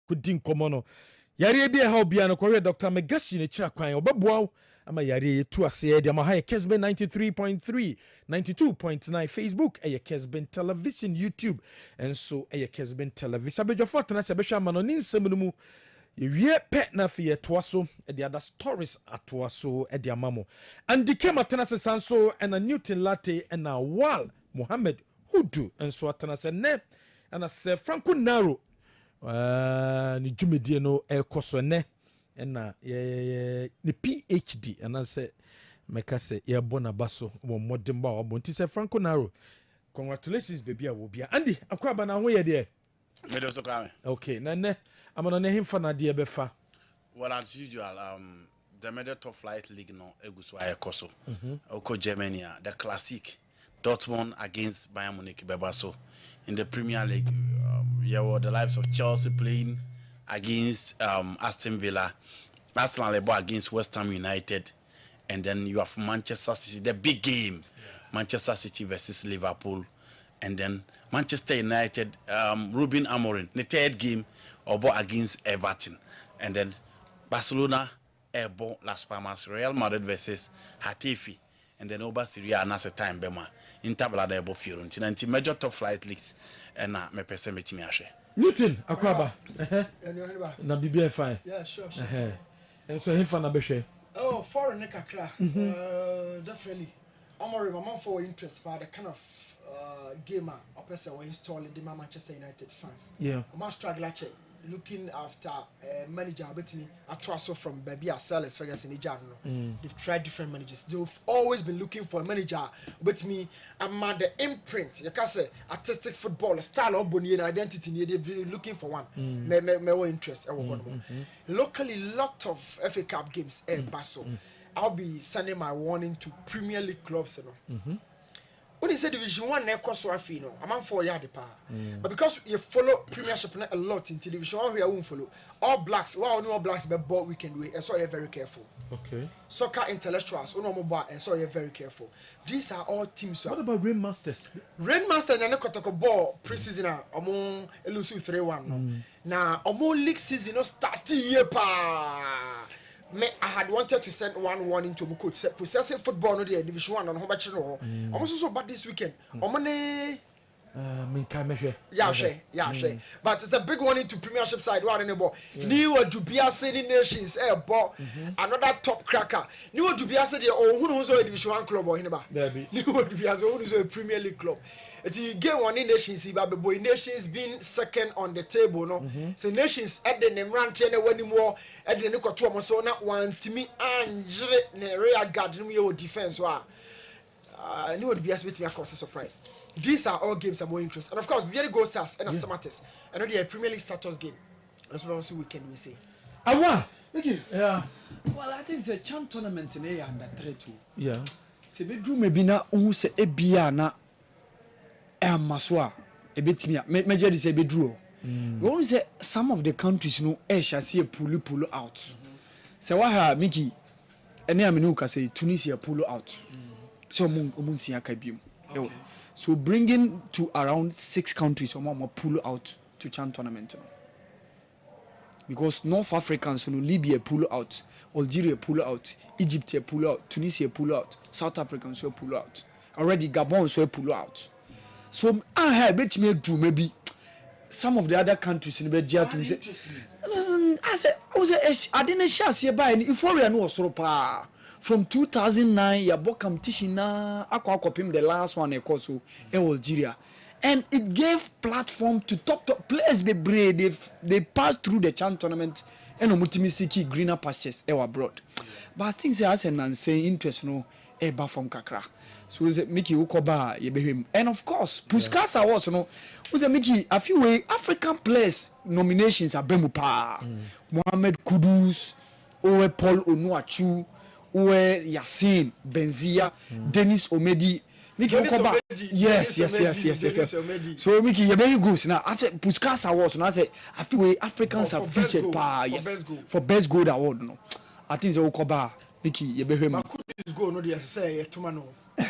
kudin komono yare bi ha obia no ko Dr. Magashi ne kira kwan obeboa ama yare tu ase de ama ha Kessben 93.3 92.9 Facebook Kessben television YouTube and so Kessben television abejofo tena se behwa ama no ni nsem no mu yewie pe na fe yetoa so the other stories atoa so de amamo and the came atena se sanso and a Newton Latte and a Wal Mohammed Hudu and so atena se ne and a se Franco Naro ni jumedie no ekoso ne na ni PhD and I say meka say ye bona baso wo modern ba wo nti say Franco Naro congratulations baby a wo bia Andy akwaba na ho ye de me do so ka me okay na ne amana ne himfa na de be fa well as usual the Media Top Flight League no eguso ayekoso oko Germany the classic Dortmund against Bayern Munich bebaso in the Premier League were the lives of Chelsea playing against Aston Villa, Arsenal against West Ham United, and then you have Manchester City, the big game, Manchester City versus Liverpool, and then Manchester United, Ruben Amorim, the third game, against Everton, and then Barcelona, Las Palmas, Real Madrid versus Hatafe, and then over Syria another time Bema, Inter Ebo Fiorentina, and Major Top Flight Leagues, and me person metimi ahwe. Newton akwaba na bibia fine yeah sure and so him fan abehwe foreign kakra definitely Amorim for interest for the kind of game a person will install the Manchester United fans. Yeah. I'm struggle actually looking after manager betting a transfer from Baby Sellers Ferguson in Jarno. They've tried different managers. They've always been looking for a manager. But me, I'm the imprint. You can say artistic football, style of Bonnie and identity. They've been looking for one. Me interest. Locally, lot of FA Cup games. Basel. I'll be sending my warning to Premier League clubs. When he said Division 1 never so afino, I'm on 4 yard pa. But because you follow Premiership a lot in Division 1, we won't follow. All Blacks, all Blacks, but ball weekend way, and so you're very careful. Okay. Soccer intellectuals, and so you're very careful. These are all teams. What about Rainmasters? Rainmasters and Kotoko ball preseason among Elusu 3-1. Now, among league season start year pa. I had wanted to send one warning to Muko. Possessing football no the Division 1 on how much no. Almost so bad this weekend. Yeah. But it's a big warning to Premiership side. What anymore? New Dubia City Nations another top cracker. New Dubia City who knows a Division 1 club or Oheneba. New Dubia who knows a Premier League club. It's game one in nations, but boy nations being second on the table, no. So nations at the name run ten when more at the Nico to so not one to me and rear guard your defense. New would be a bit me a cause surprise. These are all games I'm more interested. And of course, we had go stars and Samates. I know the Premier League status game. That's what also weekend we say. Awa! Yeah. Well, I think it's a champ tournament in a under 3-2. Yeah. Se bedroom maybe na se ebia na maswa ebetimia major dis ebedru we say some of the countries no shall see a pull out so wa Mickey ene amenu ka say Tunisia pull out so omunsia ka biom so bringing to around 6 countries or pull out to CHAN tournament because North Africans no Libya pull out, Algeria pull out, Egypt pull out, Tunisia pull out, South Africans pull out, already Gabon pull out. So I have bet me do maybe some of the other countries in the Belgium to say I didn't share see by if we no so pa from 2009 ya book competition na akwa kopim the last one so Algeria and it gave platform to top players they passed through the CHAN tournament and omutimisi greener pastures abroad but I think say as an say interest no eba from kakra. So is it Mickey Ukoba yebehim and of course Puskas Awards no was Mickey a few way African players nominations are Bemupa Mohamed Kudus Owe Paul Onuachu Owe Yassine Benzia Dennis Omedi Mickey Ukoba yes so Mickey yebehim goes now after Puskas Awards no I say a few way Africans are featured for best goal award no I think the Ukoba Mickey yebehim Kudus go no dey say tomano.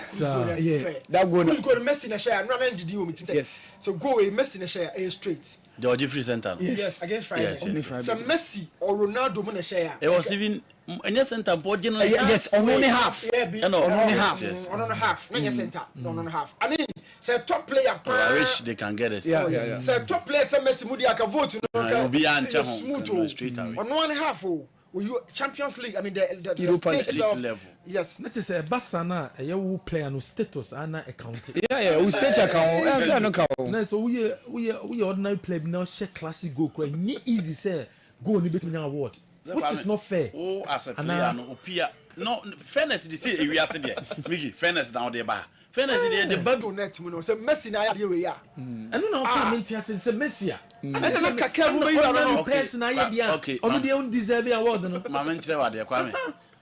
So yeah, that go to Messi in a share. I'm not going to deal with it. Yes. So go away, Messi in a share straight. George Free Center. Yes, against Friday. Yes. So Messi or Ronaldo in a share. It was even any center for general. Yes, only half. Yeah, only half. Yes. On half. Not your center. On half. I mean, say top player. I wish they can get us. Yeah. Say top player. Say Messi Mudi I can vote. No, be answer smooth straight away. On 1.5. Will you Champions League? I mean the Europa League level. Yes. That is a Basana. A you player no status and account. Yeah. We stage account. Answer no account. No, so we ordinary play now share classic goal. Quite easy say go ni bet me award, which is not fair. Oh, as a player no opia. No fairness. They say area say there. Migi fairness down there ba. Fairness there the bad net mu no say Messi na ya we ya. And no comment here say Messi. And no kaka wo you are person na ya dia. Onu dey un deserve award no. Mama ntire wa dey kwa me.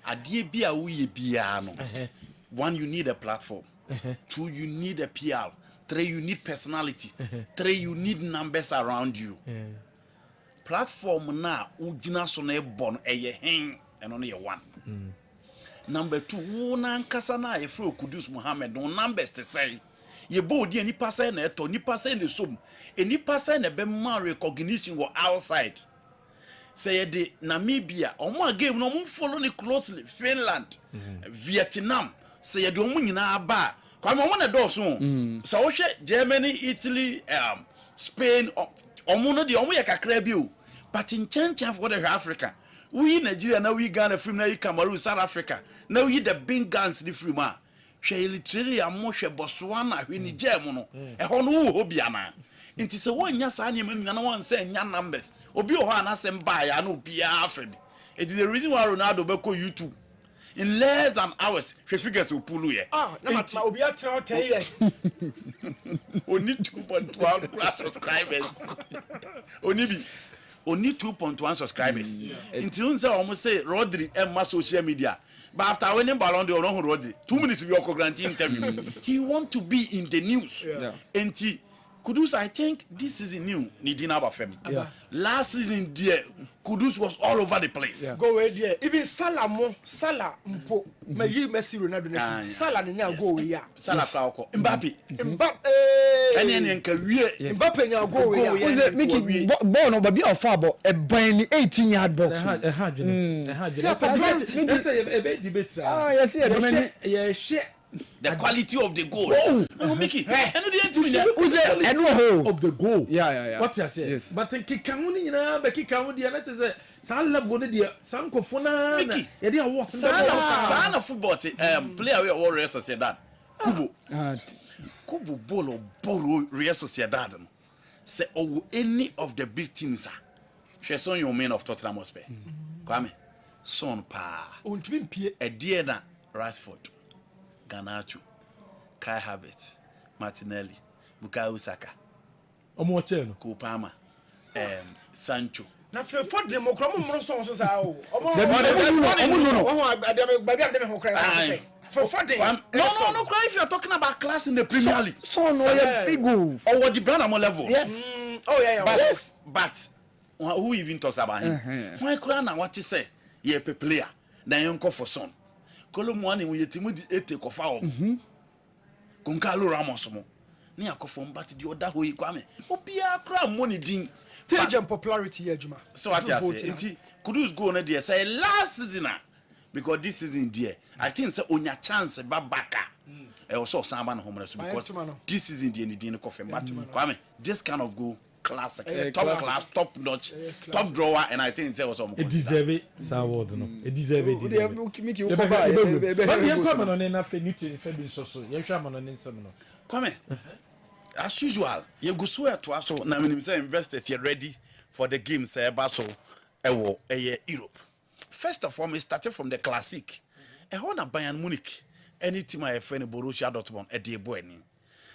Adie bia wo ye bia no. 1 you need a platform. 2 you need a PR. 3 you need personality. 3 you need numbers around you. Platform na ugina so na e bon eye hen eno no ye 1. Number 2 wo na nkasa na e fro Kudus Mohammed no numbers te say ye body any passer na eto ni passer na som any passer na be man recognition wo outside say the Namibia omo game no mo follow ni closely Finland Vietnam say the omo nyina aba kwa mo na do so so wo hwe Germany Italy Spain omo no de omo ye kakra bi o but in change for the Africa we Nigeria now we Ghana from now Cameroon South Africa now we the big guns the free man hwe Eritrea mo hwe Botswana hwe Niger mo no ho no wo bia na nti se wonya saa ne manu na won say nya numbers obi ho anasem ba ya na obi afa bi it is the reason why Ronaldo be ko YouTube in less than hours hwe figures opulu ye na obi atra 10 years only 2.1 subscribers only 2.1 subscribers nti unse o say Rodri emma social media but after winning Ballon d'Or on Rodri 2 minutes we go grant interview he want to be in the news nti Kudus, I think this season new Nidina Bafem. Last season, dear Kudus was all over the place. Go away, dear. Even Salah Mpo, Messi Ronaldo, Salah now go away. Salah Kauko, Mbappe, and career, Mbappe now go away. Mickey, born over be a fabo, a buying 18-yard box. Yes, the quality of the goal. Oh, Mickey, of the goal. Yeah. What I say? Yes. But in Kikamuni, Kikamuni, let's say, Salah Bonedia, Sanko Fona, Edia was Sana football player we all Real Sociedad. Kubo Bolo Real Sociedad. Say, oh, any of the big teams are. She saw your man of Tottenham Hotspur. Kwame, son pa. A dear na Rashford. Garnacho, Kai Havertz, Martinelli, Bukayo Saka, Omocheno, Kupama, Sancho. Na for them okromo so so sa o. For them. No, cry if you are talking about class in the Premier League. So no big goal. Or what the brand level. Yes. But who even talks about him? Why cry now what he say? Ye a player. Then you call for son. Kolomwani we yetimu di ete kofa o. Goncalo Ramos mo. Ni akofo mbati di oda hoyi kwame. Obia kra money din stage and popularity ejuma. So what you say? Nti Kudus go na there say last season because this season there I think say onya chance babaka. Also samba na homeless because this season there ni din kofa mbati. Kwame this kind of goal classic, top class, top notch, top drawer, and I think it was almost. It deserve it. Award no. It deserve it. Come as usual, you go swear to us. So now investors are ready for the games. Europe. First of all, we started from the classic. Bayern Munich. Any team I have Borussia Dortmund at the Boeni.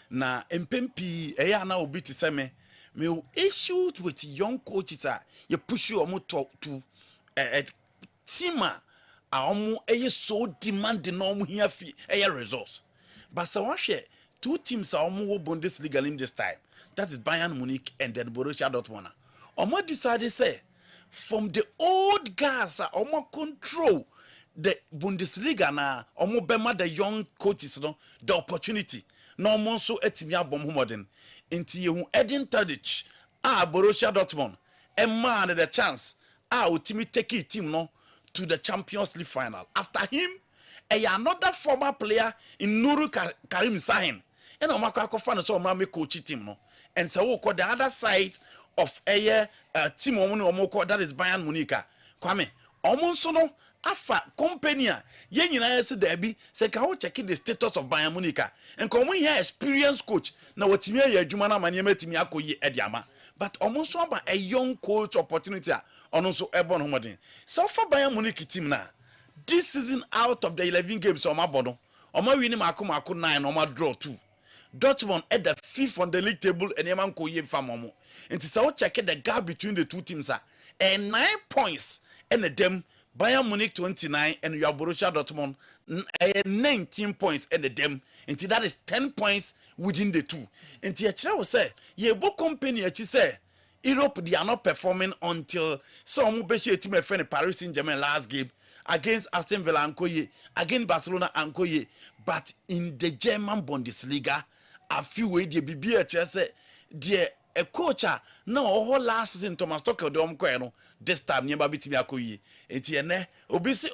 Na MPP na obi ti seme me issues with young coaches you push you to team so demanding no here results. But so two teams are Bundesliga in this time. That is Bayern Munich and then Borussia Dortmund. Omo decided say from the old guys control the Bundesliga na bema the young coaches no the opportunity no more so etimi abom modern inti yehu Edin Tadic Borussia Dortmund man the chance ultimate take team no to the Champions League final. After him another former player in Nuru Karim Sahin and omakwa fan so make coach team no and so we call the other side of team that is Bayern Munich. Kwame omonso no afa company ye nyina yesi debi se ka ho check the status of Bayern Munich and come here experienced coach na watimi ya adwuma na manye matimi akoyi ediama but omonso aba a young coach opportunity onso ebon homodin so for Bayern Munich team na this season out of the 11 games on my bono win mako 9 on draw 2 Dortmund at the 5th on the league table and Eman Koye Famomo. And so check the gap between the two teams and 9 points and them Bayern Munich 29 and your Borussia Dortmund 19 points and them. And that is 10 points within the two. And the say, ye book company say Europe they are not performing until some Beshi team friend Paris Saint-Germain last game against Aston Villa and Koye, against Barcelona and Koye. But in the German Bundesliga, a few way the BBH say a coach no whole last season Thomas Tuchel dom ko this time never beat me akoyi enti ene obisi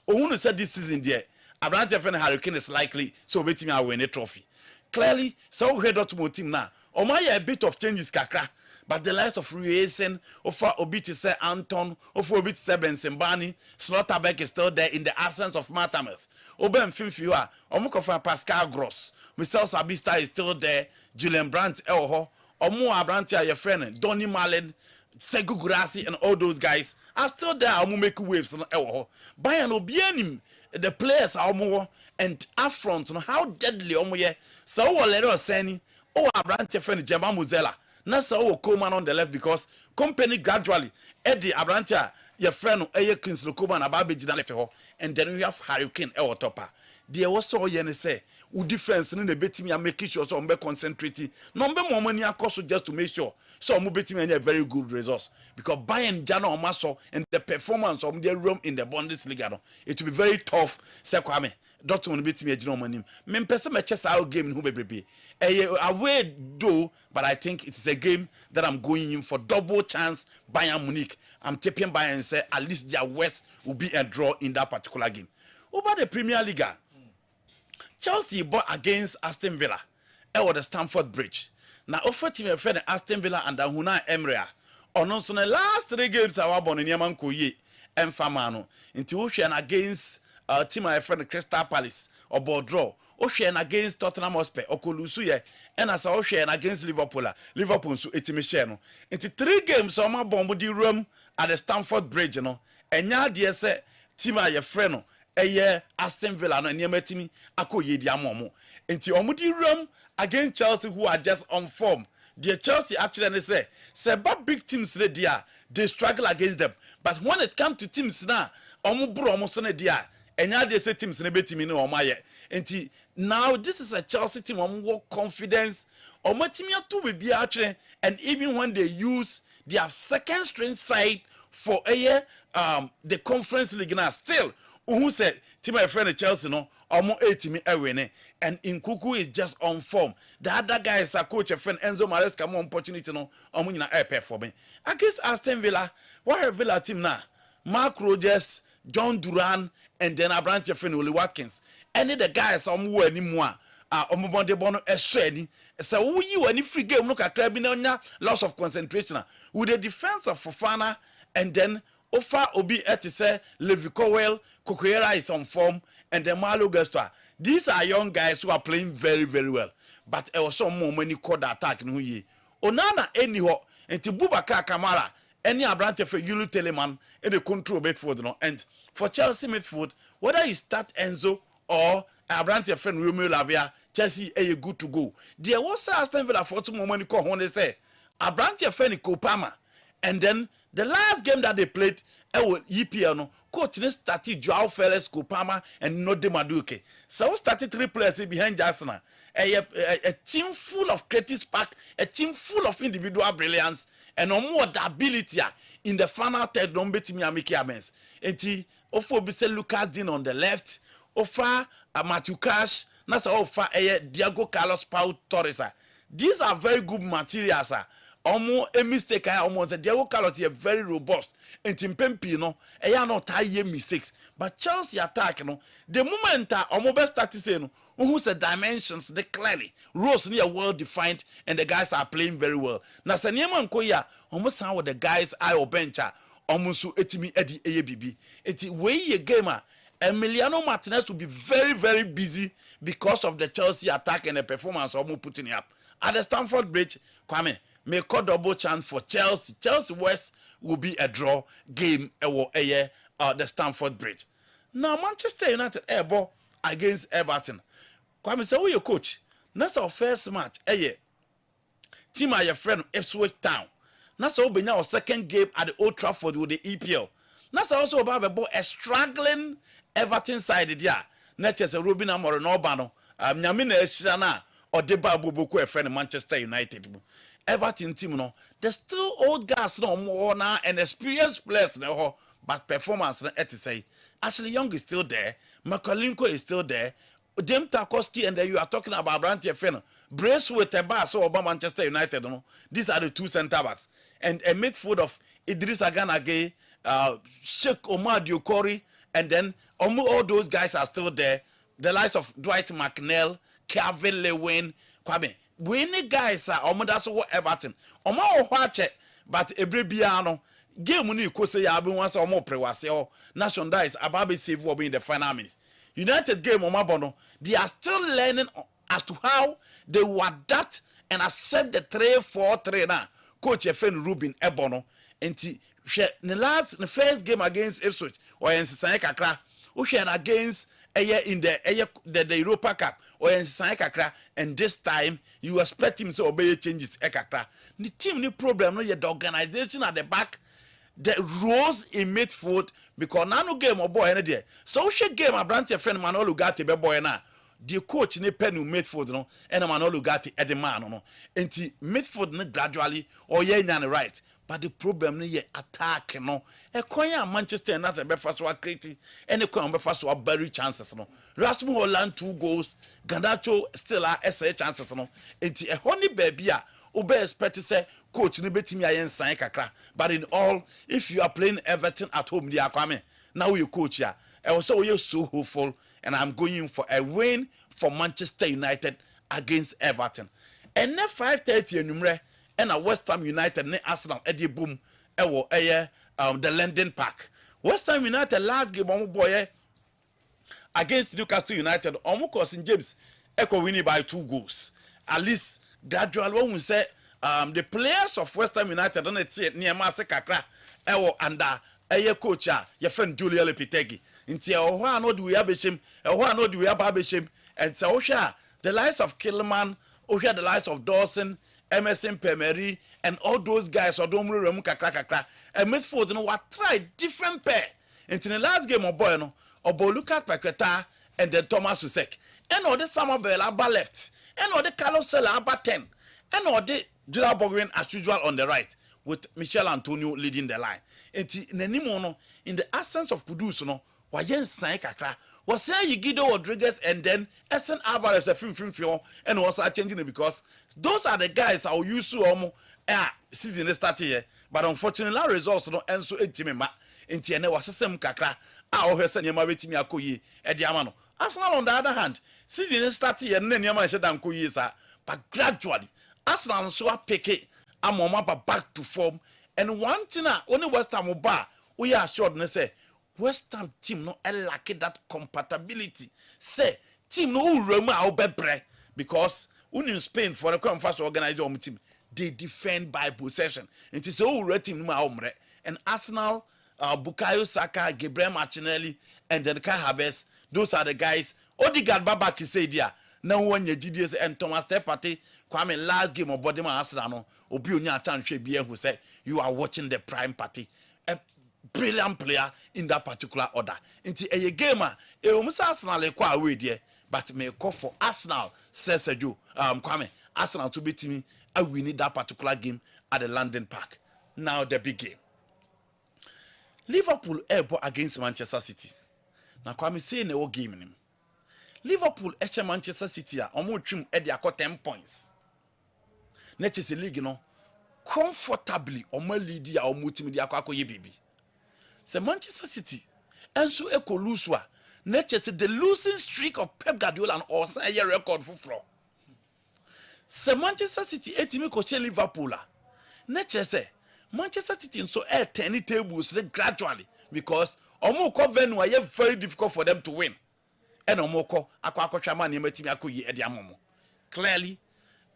who said this season there Abrante Fen Harry Kane is likely so beat me win a trophy clearly so head out to team now o my a bit of changes kakra But the likes of Riesen, Ofa Obiti say Anton, Ofa Obiti say Bensimbani, Slotterbeck is still there in the absence of Matamas. Oben Fimfiwa, Omukofa Pascal Gross, Michel Sabista is still there, Julian Brandt Elho, Omu Abrantia, your friend, Donny Malen, Segu Grassi, and all those guys are still there. Omu make waves on Elho. Bayern Obianim, the players are more and up front, how deadly Omuye. So what let us say, oh, Abrantia friend, Jema Muzela. Na so Coleman on the left because company gradually Eddie Abrantia your friend Eye Kingsley Coleman ababe left ho and then we have Hurricane e topper. There was so yen say who difference in the betting me make sure so be concentrating no be more money cost just to make sure so mo betting me very good results because Bayern Jano Omaso and the performance of their room in the Bundesliga no it will be very tough say Kwame Dortmund beat me agino manim me pese me chess out game who be away though, but I think it's a game that I'm going in for double chance Bayern Munich. I'm taking Bayern and say at least their West will be a draw in that particular game. Over the Premier League, Chelsea bought against Aston Villa or the Stamford Bridge. Now offer team a friend Aston Villa and Huna Emrea. On also the last 3 games I was in Yaman Koye and Famano into Ocean against team a friend Crystal Palace or Bordeaux. Ocean against Tottenham Hotspur Okolusuye and as Ocean against Liverpool so etimisheno into 3 games so ma bomb di room at the Stamford Bridge no enya de say team a ye frɛ no eye Aston Villa no enya matimi akoye di amomo into omudi room against Chelsea who are just on form. The Chelsea actually say bad big teams they struggle against them, but when it comes to teams now omu so ne dia enya de say teams ne betimi no omaye enti now this is a Chelsea team more confidence and even when they use their second string side for the Conference League now still who said team my friend Chelsea no omo 8 winning and Nkuku is just on form. The other guys are coach a friend Enzo Maresca more opportunity no omo nyina performing against Aston Villa. What Villa team now? Mark Rogers, John Duran, and then Abrantia friend Oli Watkins. Any the guys who anymore omobonde bono esweni so who you any free game look at club loss of concentration with the defense of Fofana and then Ofa Obi say Levi Cowell Kokoera is on form and then Malo Gestua. These are young guys who are playing very very well, but also more many called attack no ye Onana anyhow and to Boubacar Kamara any Abrante for Yulu Telemann and the control midfield no and for Chelsea midfield whether you start Enzo or Abrante friend Romeo Lavia, Chelsea are good to go. There was Aston Villa for 2 moments call when they say Abrante friend Kopama, and then the last game that they played, EPL no coach started Joao Felix, Kopama, and Node Maduke. So started 3 players behind Jasna. A team full of creative spark, a team full of individual brilliance, and no more the ability in the final third. Don't bet me Amiki Amens. And Ofo Bise Lucas Dean on the left. Ofa Matthew Cash, Nasa Ofa Diego Carlos Pau Torres. These are very good materials. Almost a mistake. Almost Diego Carlos is very robust. And Timpempi, no, not high mistakes. But Chelsea attack, the moment almost started saying, who's the dimensions, they clearly roles near well defined, and the guys are playing very well. Now, Sanyama Koya, almost how the guys I or bencher, almost so etimi Eddie ABB. It's way a gamer. Emiliano Martinez will be very, very busy because of the Chelsea attack and the performance of putting it up. At the Stamford Bridge, Kwame, may call double chance for Chelsea. Chelsea West will be a draw game the Stamford Bridge. Now, Manchester United ball against Everton. Kwame, say, who your coach? That's our first match. Team are your friend Ipswich Town. That's all been our second game at the Old Trafford with the EPL. That's also about a struggling Everton side there. Not just a Ruben Amorim Obano. Nyame na Eshana or Deba Boboku a friend of Manchester United. Everton team no. There's still old guys no more now and experienced players no, but performance no say. Ashley Young is still there. Makalinko is still there. James Tarkowski and then you are talking about Brandt Fenner. Braithwaite Eba so about Manchester United no. These are the 2 centre backs and a midfield of Idris Aganage, Sheikh Omar Diokori, and then all those guys are still there. The likes of Dwight McNeil, Calvin Lewin, Kwame. When the guys are that's what Everton. Oma o ho ache but ebre bia no game ni ko say ya be wan say omo prewase o Nation Dice ababe save obo in the final minute. United game Oma bono they are still learning as to how they will adapt and accept the 3-4-3 na coach Efen Ruben Ebono enti the first game against Ipswich or Ensisan kakra Ushan against in the Europa Cup or Ensisan kakra and this time you expect him to obey changes kakra. The team ni problem no yet the organization at the back the roles in midfield because nano game or boy any there. So she game a branch friend Manolo Gatti be boy na the coach ni pen midfield no and Manolo Gatti at the man no enti midfield no gradually or ye nyan right. But the problem is attack, no. A coin Manchester and not a breakfast or creating any coin breakfast or bury chances, no. Rasmus Holland 2 goals, Ganacho still are SA chances, no. It's a honey baby, Obe expect to say, coach, ni beti me ayen sign kakra. But in all, if you are playing Everton at home, they are coming. Now you coach ya. I was so hopeful, and I'm going for a win for Manchester United against Everton. And then 5:30 numre. And a West Ham United ne Arsenal Eddie Boom ewo the London Park. West Ham United last game omo boy against Newcastle United omo Cousin James echo winning by 2 goals. At least gradually when we say the players of West Ham United don't see near Mase kakra ewo under coach your friend Julia Lepitegi. Inti ho anod we abeshim ho anod we abeshim and so the likes of Killman, the likes of Dawson, MSN Pemeri and all those guys or don't remember kakra and midfield no what try different pair into the last game of boy no or Lucas Paqueta and then Thomas Susek and all the Samuel Abba left and all the Carlos Sela Abba 10 and all the Gerald Bogren as usual on the right with Michel Antonio leading the line in the absence of Kudus no wayen sign kakra was say Guido Rodriguez and then SN Alvarez a film and was changing it because those are the guys I used to season start here. But unfortunately, results no and so team in was some kakra. Our Hessan Yamabiti Akoyi at Yamano. Arsenal on the other hand, season start here and then Yama said Koyi, but gradually Arsenal so pick it back to form. And one thing only West Ham bar we are sure say West Ham team no lack that compatibility. Say team no Roma or bebre because in Spain for the come first organized team they defend by possession. It is all team and Arsenal, Bukayo Saka, Gabriel Martinelli, and then Kai Havertz. Those are the guys. Odegaard Babaki said there. Now when you GDS and Thomas Tepati, Kwame last game of Bodima Arsenal, Obiunya Tanshe who said you are watching the prime party. Brilliant player in that particular order. Into a gamer, Arsenal away there, but may call for Arsenal, says Joe, Kwame, Arsenal to beat me, and we need that particular game at the London Park. Now the big game. Liverpool airport against Manchester City. Now Kwame say in the game him. Liverpool Manchester City omo trim e dia 10 points. Next league no comfortably omo lead ya omo team dia akoye bibi. Se Manchester City enso ekoluswa next the losing streak of Pep Guardiola and also a record for floor. Se Manchester City etimi ko che Liverpool next say Manchester City nso 10 tables gradually because omo ko venue are very difficult for them to win. And omo ko akwa man yematimi akoyi e dia momo. Clearly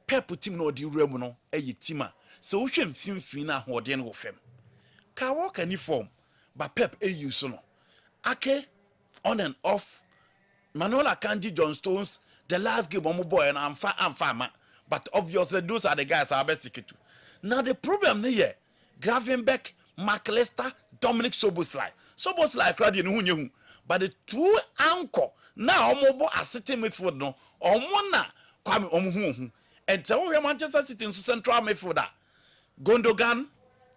Pep team no di remu no e team a so wo hwem finfin na hode no fem. Ka work any form but Pep use no. Ake on and off. Manuel Akanji, John Stones, the last game omo boy and I'm fine, but obviously those are the guys I best ticket to. Now the problem here, Gravenberch, McAllister, Dominic Soboslai crowd in who but the two anchor now omo are sitting midfield no omo na Kwame omo and so we Manchester City in central midfielder Gundogan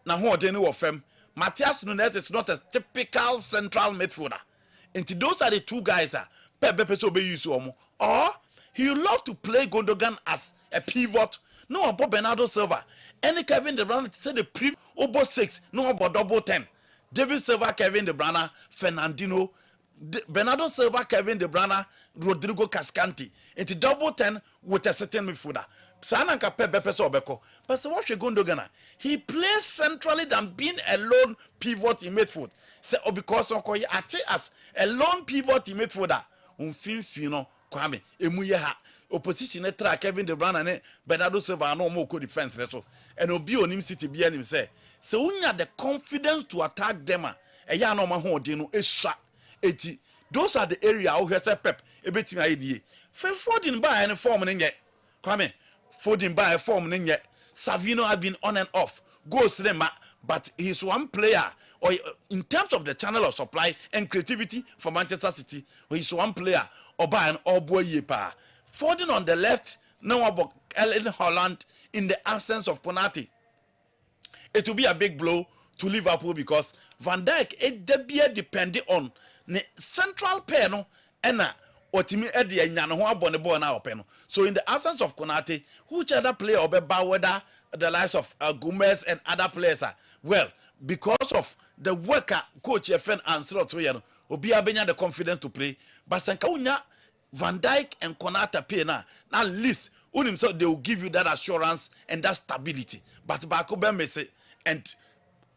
na ho de no fem. Matthias Nunes is not a typical central midfielder. And those are the two guys Pepe so be use omo. Or he would love to play Gundogan as a pivot. No about Bernardo Silva. Any Kevin De Bruyne say the pre over 6. No about double 10. David Silva, Kevin De Bruyne, Fernandinho, Bernardo Silva, Kevin De Bruyne, Rodrigo Cascante. Into double 10 with a certain midfielder. Sananka Pepe so obeko. But so what Gundogan, he plays centrally than being a lone pivot in midfield. So because of ate as a lone pivot in midfielder. Fino Kwame emuye ha opposition tra Kevin De Bruyne and Bernardo Silva no more defense so and obi onim City bia nim say so unya the confidence to attack them e ya no ma ho de no esua eti those are the area wo hwese Pep ebetimi ayedie Foden by any form ne nye Kwame Foden by form ne nye Savino has been on and off goes them but he's one player or in terms of the channel of supply and creativity for Manchester City, he's one player or by an all boy yepa. Foden on the left, now about Erling Haaland in the absence of Konate. It will be a big blow to Liverpool because Van Dijk it depending on the central pair no and Otimi Eddie and Yano Bonne now open. So in the absence of Konate, which other player or whether the likes of Gomez and other players are well because of the worker coach FN and slot we obi abenya the confidence to play but sanka unya Van Dijk and Konata pay na at least unim so they will give you that assurance and that stability but Bakobe Messi and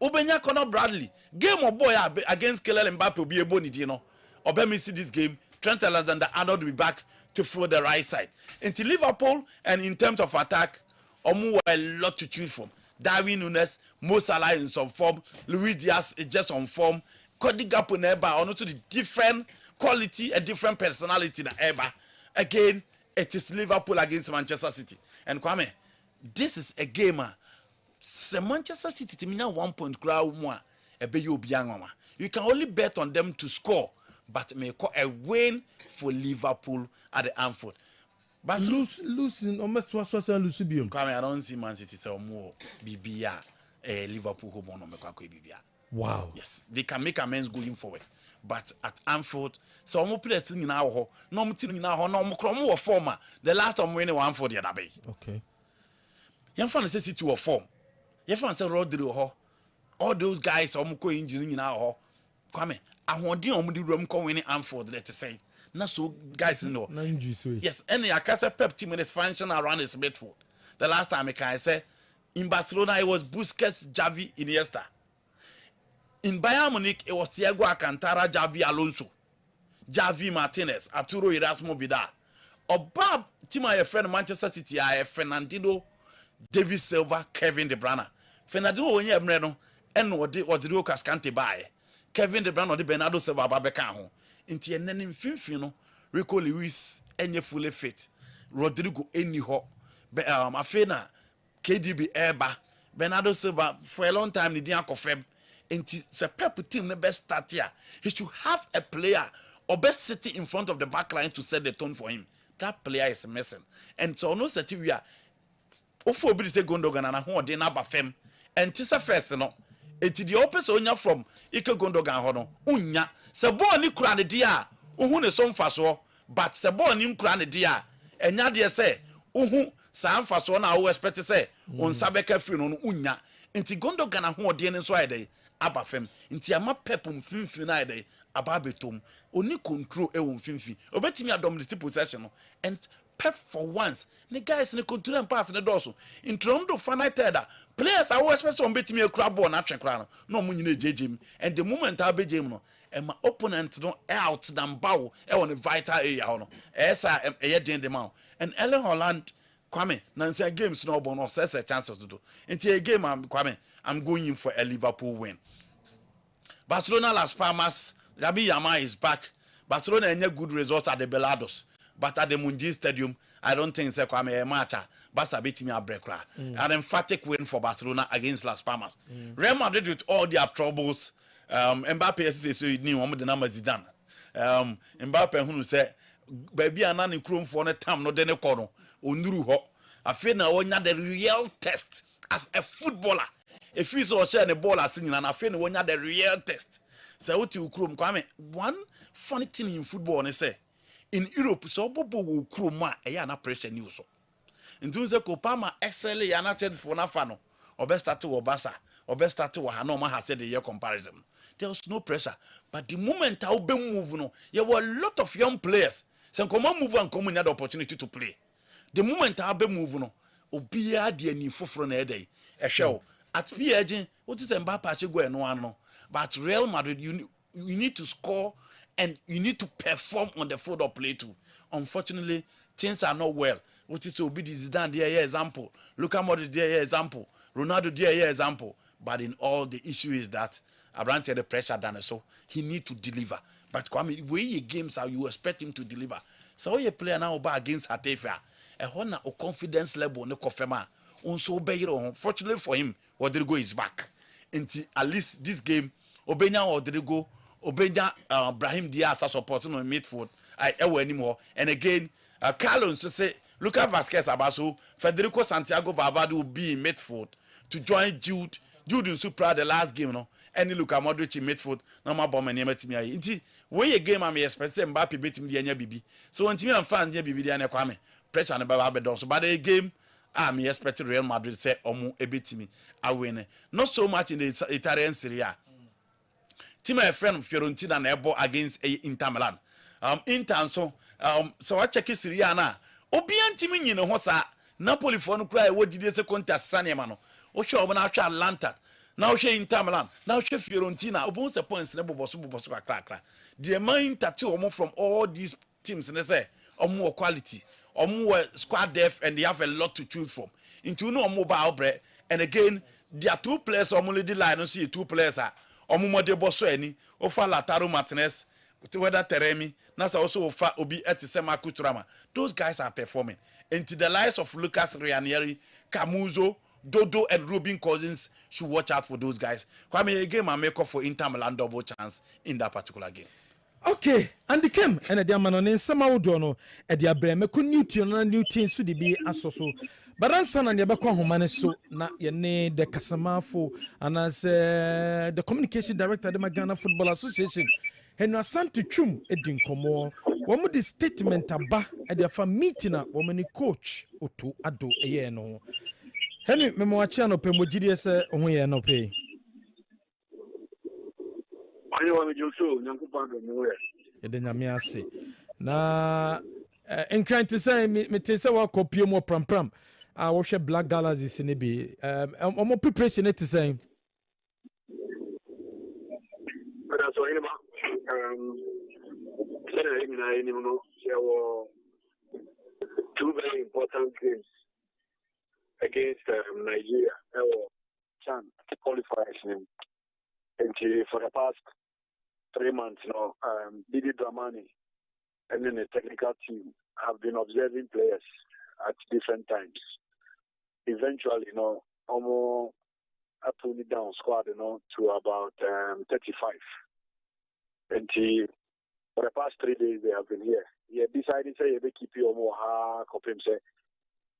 Obenya Conor Bradley game of boy against Kylian Mbappe will be able to know Obama see this game Trent Alexander-Arnold will be back to fill the right side into Liverpool and in terms of attack Omu a lot to choose from. Darwin Nunes, Mo Salah in some form, Luis Diaz is just on form, Cody Gakpo Neba, or not to the different quality and different personality in Eba. Again, it is Liverpool against Manchester City. And Kwame, this is a game. Manchester City to me now 1 point crowd more. You can only bet on them to score, but may call a win for Liverpool at the Anfield. But losing almost lose biom. I don't see Man City say more BBA Liverpool home on BBA. Wow. Yes, they can make amends going forward. But at Anfield, so I'm players in our home. No team in our home. No more former. The last time we won Anfield the other day. Okay. Young fan say City or form. Young fan say Rodri ho. All those guys are injuring in our home. Kwame, I want the only room winning Anfield. Let's say. Not so guys know. Yes, and I can say Pep team is function around his midfield. The last time I can say in Barcelona it was Busquets, Xavi, Iniesta. In Bayern Munich it was Thiago Alcantara, Xavi Alonso, Xavi Martinez, Arturo Erasmo Vidal. Above team I friend Manchester City I have Fernandinho, David Silva, Kevin De Bruyne. Fernandinho when you know and what the Cascante by Kevin De Bruyne or the Bernardo Silva Babeka. Inti enene mfimfini no Rico Lewis enye fully fit Rodrigo eni ho afena KDB eba Bernardo Silva for a long time ni dia kofem inti se Pep team ne best start here he should have a player or best sitting in front of the back line to set the tone for him. That player is missing and so no set we are ofo obi say Gundogan na ho de na ba fem and tisa first no enti the opposite onya from Ike Gundogan ho no unya se ball ni kura ne dia uhu ne so mfaso but se ball ni kura ne dia enya de se uhu sa mfaso na wo expect say on sabeka free no unya enti Gundogan ho de ne so ayde abafem enti ama Pep mfimfini na ayde ababetom oni control e wo mfimfini obetimi adominate possession no and Pep for once the guys in the control and pass in the dorsal in Toronto United players are always supposed to bet me a crab ball na twekra no mo nyina jejim and the moment I be jim no and my opponent no out than bow on the vital area no esa e den de ma and Erling Haaland Kwame Nancy games no bon no say chances to do into a game I'm going in for a Liverpool win. Barcelona Las Palmas Lamine Yamal is back. Barcelona any good results at the Belados. But at the Mundial Stadium, I don't think it's a match. Barca beat me a break. An emphatic win for Barcelona against Las Palmas. Real Madrid with all their troubles. Mbappe says so knew the number Zidane. Mbappe who say, baby, I'm not in room for a time, no dene kono. Unduru ho. I feel now when the real test as a footballer. If he's all sharing a ball as singing, and I feel when the real test. So what you chrome Kwame, one funny thing in football, and say. In Europe, so bobo will kroma na pressure news so. In terms of Kopama excel ya na chance for na fano. Or best start to Obasa, or best start to Hanoma has said the year comparison. There was no pressure. But the moment I be move no, there were a lot of young players. Some come move and come in the opportunity to play. The moment I be move no, obia de ani foforo na edey ehwe at PSG what is Mbappe ache go eno ano but Real Madrid you need to score and you need to perform on the field of play too. Unfortunately things are not well. What is to be Zidane there example, Luka Modric there example, Ronaldo there example, but in all the issue is that Abrante the pressure done so he need to deliver. But Kwame, where your games are you expect him to deliver? So you play now against Hatefa. And when a confidence level no confirma. Also fortunately for him, Rodrigo is back. Until at least this game, Obenya Rodrigo, Obenya Brahim Diaz are supporting on midfield. I ever anymore. And again, Carlos say Lucas Vasquez Abaso, Federico Santiago Barbado will be in midfield to join Jude. Jude in Supra the last game, no. Any Luka Modric in midfield, no more bomb and Yemetimi. Inti, when you game, I'm expecting Mbappe beat him the BB. So until I'm fans, BB the Kwame, pressure on the Baba so but the game, I'm expecting Real Madrid say, Omu, a bit me, I win. Not so much in the Italian Serie A. Team my friend Fiorentina and Ebo against Inter Milan. Inter so I check Serie A na. Obian team in the Hosa, Napoli for no cry, what did you say contest Saniamano? O show when I Atlanta. Now she Inter Milan. Now she Fiorentina. Obonse points never bosu crack. The main tattoo from all these teams and they say more quality, more squad depth, and they have a lot to choose from. Into no mobile bread. And again, there are two players only the line. Don't see two players are more de bosso any Ofa Lataro Martinez, whether Teremi, Nasa also Ofa Obi Etisema Kuturama. Those guys are performing. Into the likes of Lucas Ranieri, Camuso, Dodo and Ruben Cousins should watch out for those guys. Kwame game and make up for Inter Milan double chance in that particular game. Okay, and the came and the man in some outdoor at the abreme could new team so the be asoso. But answer and the back home so na ye the Casamafo and as the communication director of the Ghana Football Association. Henry Santi Chum Edin Komo. One of the statement aba at the meeting a woman coach Otu Ado no. Henry Memoachano Pemojidi se onwe no pay. Yede nyame ase. Na enkran te say me te say wa kopie mo pram a wo hwe Black Galaxies ne bi. Omo preparation te say. That's Oheneba. There were two very important games against Nigeria. Chan qualifiers and for the past 3 months now, Didi Dramani and then the technical team have been observing players at different times. Eventually, almost I put it down squad, to about 35. And for the past 3 days they have been here. He decided to say, keep you more copim say,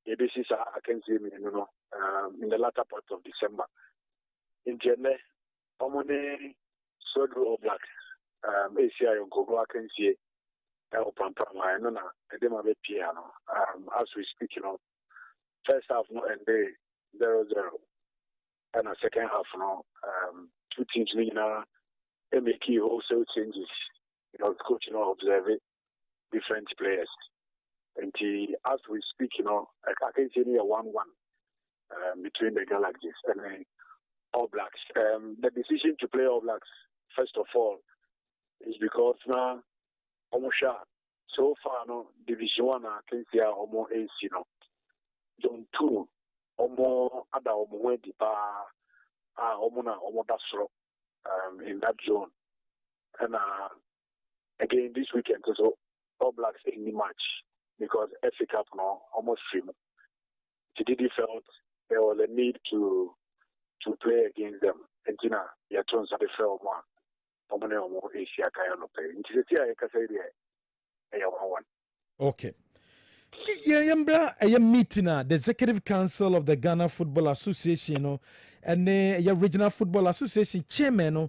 I can see me, in the latter part of December. In January, Omone Sodro All Blacks, ACI on Gogo, I can see El Pampama, and Edema Piano. As we speak, first half no end day 0-0, and a second half two teams make also changes. The coach observe it, different players. And as we speak, I can see a 1-1 between the Galaxies and All Blacks. The decision to play All Blacks, first of all, is because now, so far, Division 1, I can see almost AC, Zone 2, almost other almost in that zone. And again, this weekend, so All Blacks in the match because FA Cup now almost free. Didi felt there was a need to play against them. And your turns at the fell one. Okay. A meeting the Executive Council of the Ghana Football Association, and the Regional Football Association chairman,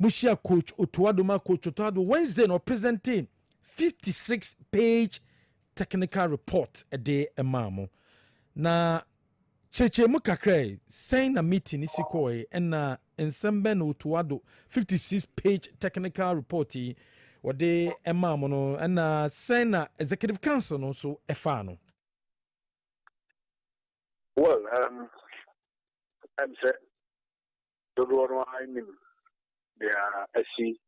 Mushia coach Otuadoma coach Otuado Wednesday no presenting 56-page technical report a day a mamo. Na cheche mukakre saying a meeting is equal and ensemble Otuado 56-page technical report or day a mamo and saying executive council no so efano. Well, I'm saying the one I mean they are SC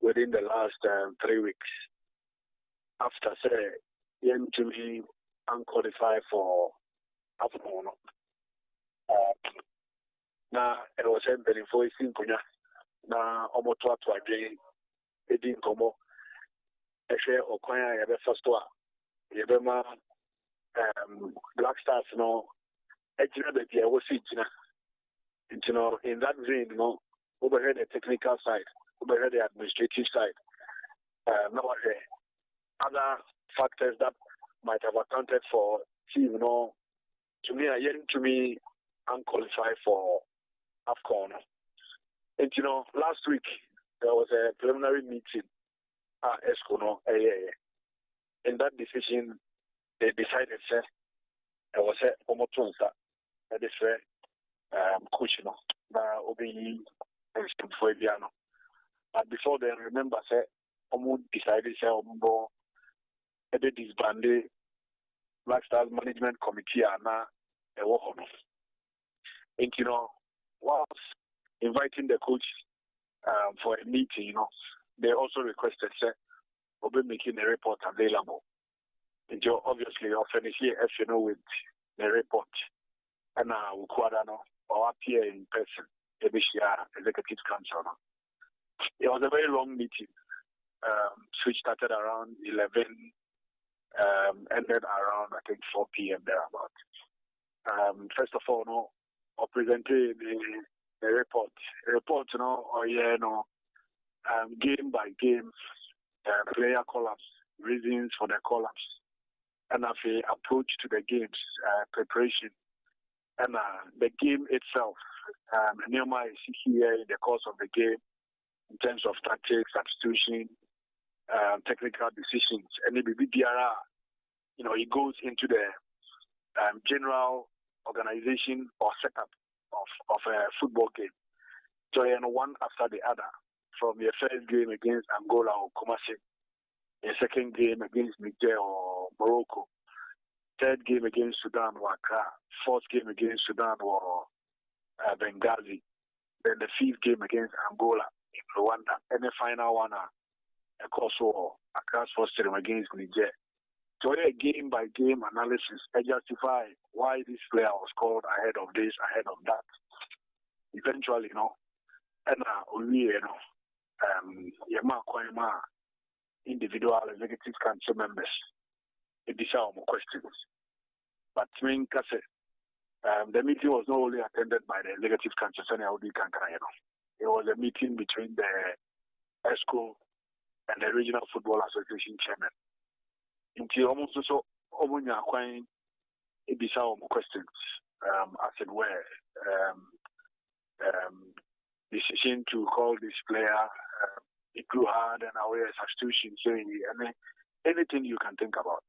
within the last 3 weeks after say yen to me unqualified for AFCON. Now it was happening for Sinkonya. Now almost what to again. It didn't come up. Actually, Okoya have first one. Yebema Black Stars no. Actually, the year was it. You know, in that vein, you know, overhead the technical side, overhead the administrative side. Now, other factors that might have accounted for, you know, to me, unqualified for AFCON. And you know, last week there was a preliminary meeting at ESCO, no, in that decision, they decided, sir, there was a Omotonsa, that is fair, coach, no, now Obi and Fabiano. But before then, remember, sir, Omo decided, sir, Omo, they disbanded Black Stars Management Committee, and now a walk on. And you know, whilst inviting the coach for a meeting, you know, they also requested, sir, we'll be making a report available. And you obviously often here, as you know, with the report, and we'll or appear in person, executive council. It was a very long meeting, which started around 11, ended around, I think, 4 p.m. thereabout. First of all, no, I presented the report. Report, you know, or yeah, no, game by game, player collapse, reasons for the collapse, and the approach to the games, preparation, and the game itself. Nyame is here in the course of the game in terms of tactics, substitution, technical decisions, and maybe BDR, you know, it goes into the general organization or setup of a football game. So, you know, one after the other, from your first game against Angola or Kumasi, your second game against Niger or Morocco, third game against Sudan or Accra, fourth game against Sudan or Benghazi, then the fifth game against Angola in Rwanda, and the final one, Kosovo, Accra's first game against Niger. So a game by game analysis, I justify why this player was called ahead of this, ahead of that. Eventually, you know, and we, you know, individual executive council members, it is our questions. But the meeting was not only attended by the executive council, it was a meeting between the ESCO and the Regional Football Association chairman. Into almost so Omunya Quine, it is our questions, as it were, decision to call this player, it grew hard and aware substitution, saying, I mean, anything you can think about.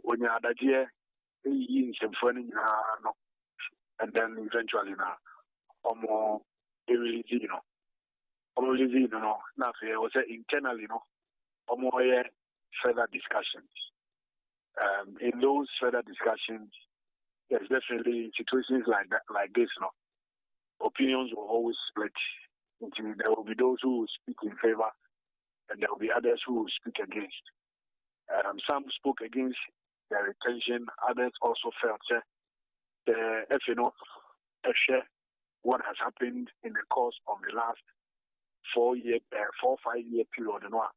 When you had a year, in some funny, and then eventually now, Omo, you know, now it was internally, you know, Omo, further discussions. In those further discussions, there's definitely situations like that, like this, you know. Opinions will always split. There will be those who will speak in favor, and there will be others who will speak against. Some spoke against the retention. Others also felt if you know, what has happened in the course of the last 4-5 year period, you know,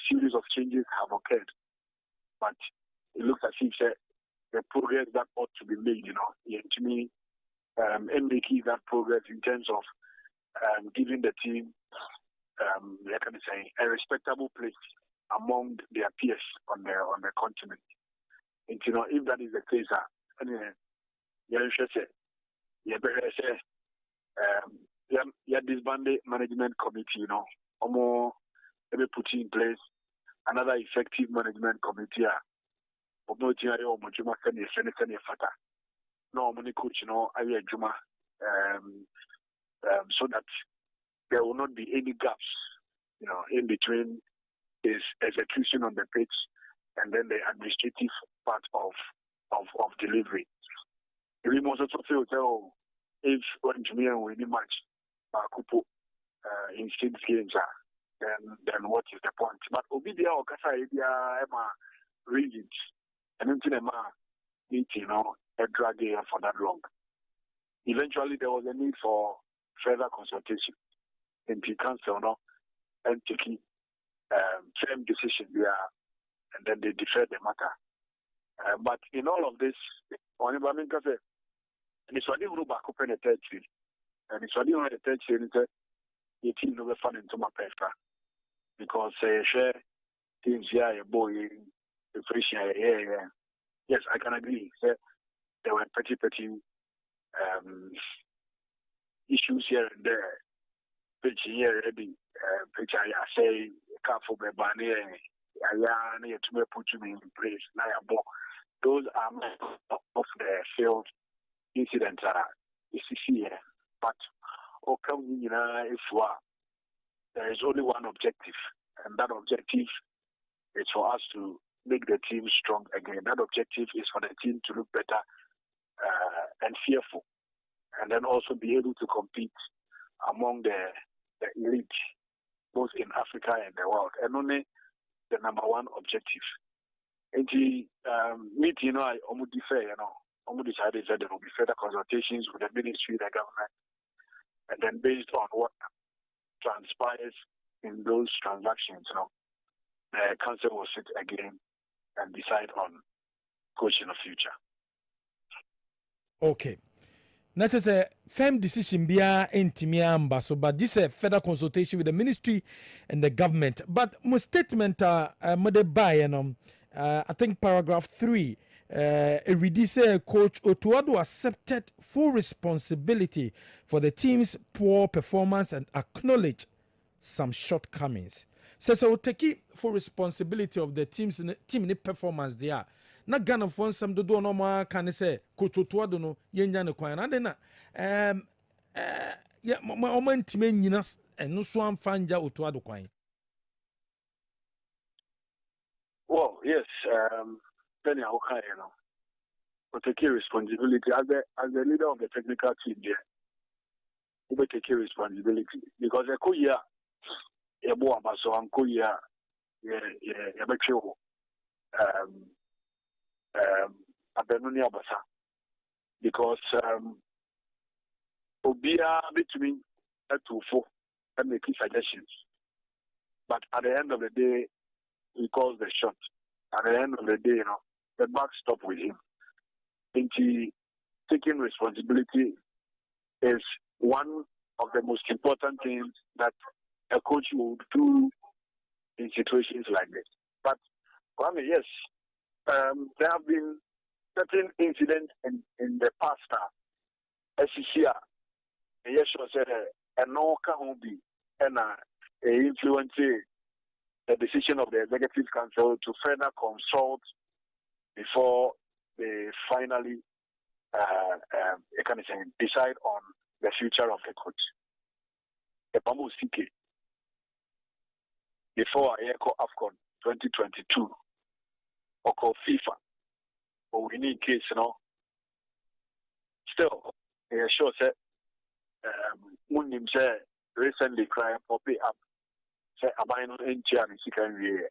series of changes have occurred, but it looks as if the progress that ought to be made, you know, to me, and making that progress in terms of giving the team, a respectable place among their peers on the continent. And you know, if that is the case, disbanded management committee, you know, or more put in place another effective management committee. No money coach, you know, Juma, so that there will not be any gaps, you know, in between his execution on the pitch and then the administrative part of of delivery. We must also feel if when Jimmy win the match, in 6 games, then what is the point? But Obidia or Kasa Emma reasons and into the a drag here for that long. Eventually, there was a need for further consultation in the council, and taking firm decision there, and then they deferred the matter. But in all of this, Oheneba said, and it's what they will back open a third field, and it's what they want a third field. The team never found into my paper because share teams here, a boy, the fresh here. Yes, I can agree. There were petty issues here and there. Pitch here, ready. Pitch I say, can't for the banner. I need to put you in place. Those are of the field incidents. Here, but if there is only one objective, and that objective is for us to make the team strong again. That objective is for the team to look better and fearful, and then also be able to compete among the elite, both in Africa and the world, and only the number one objective. And the meeting, I almost defer, almost decided that there will be further consultations with the ministry, the government, and then based on what transpires in those transactions, the council will sit again and decide on coaching of future. Okay. Not as a firm decision bia intimia ambaso, but this is a further consultation with the ministry and the government. But my statement I think paragraph 3 it reads Coach Otuado accepted full responsibility for the team's poor performance and acknowledged some shortcomings. So take full responsibility of the team performance there. Na Ghana for some do no more can say Coach Otuado no yenya ne kwan na de na ya o man time nyina eno so amfanja Otuado kwan. Well, yes, then okay, but take responsibility as the leader of the technical team there. You better take responsibility because a koya a boa baso an koya ya becho abenuni abasa because obia between to four and make suggestions, but at the end of the day he calls the shot. At the end of the day, the buck stop with him. Taking responsibility is one of the most important things that a coach would do in situations like this. But, yes, there have been certain incidents in the past. As you see, yes, and no can be and influence the decision of the executive council to further consult before they finally decide on the future of the coach. Before I echo AFCON 2022 or call FIFA or we need case, still, sure said, Munim said recently crying for pay up. Say abino entia ni sika nwie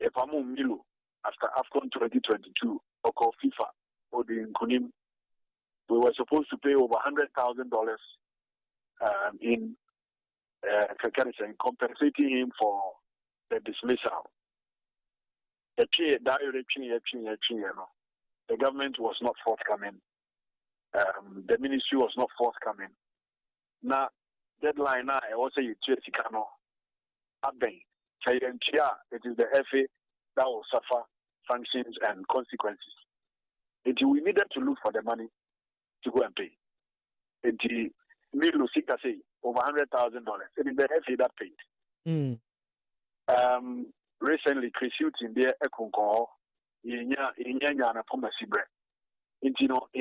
e pamu milu after AFCON 2022 or FIFA or the Nkunim, we were supposed to pay over $100,000 in compensating him for the dismissal. The government was not forthcoming. The ministry was not forthcoming. Now deadline now I also you Chesicano Abbey. It is the FA that will suffer sanctions and consequences. We needed to look for the money to go and pay. Middle Sika say over $100,000. It is the FA that paid. Recently Chris in there Ekunko in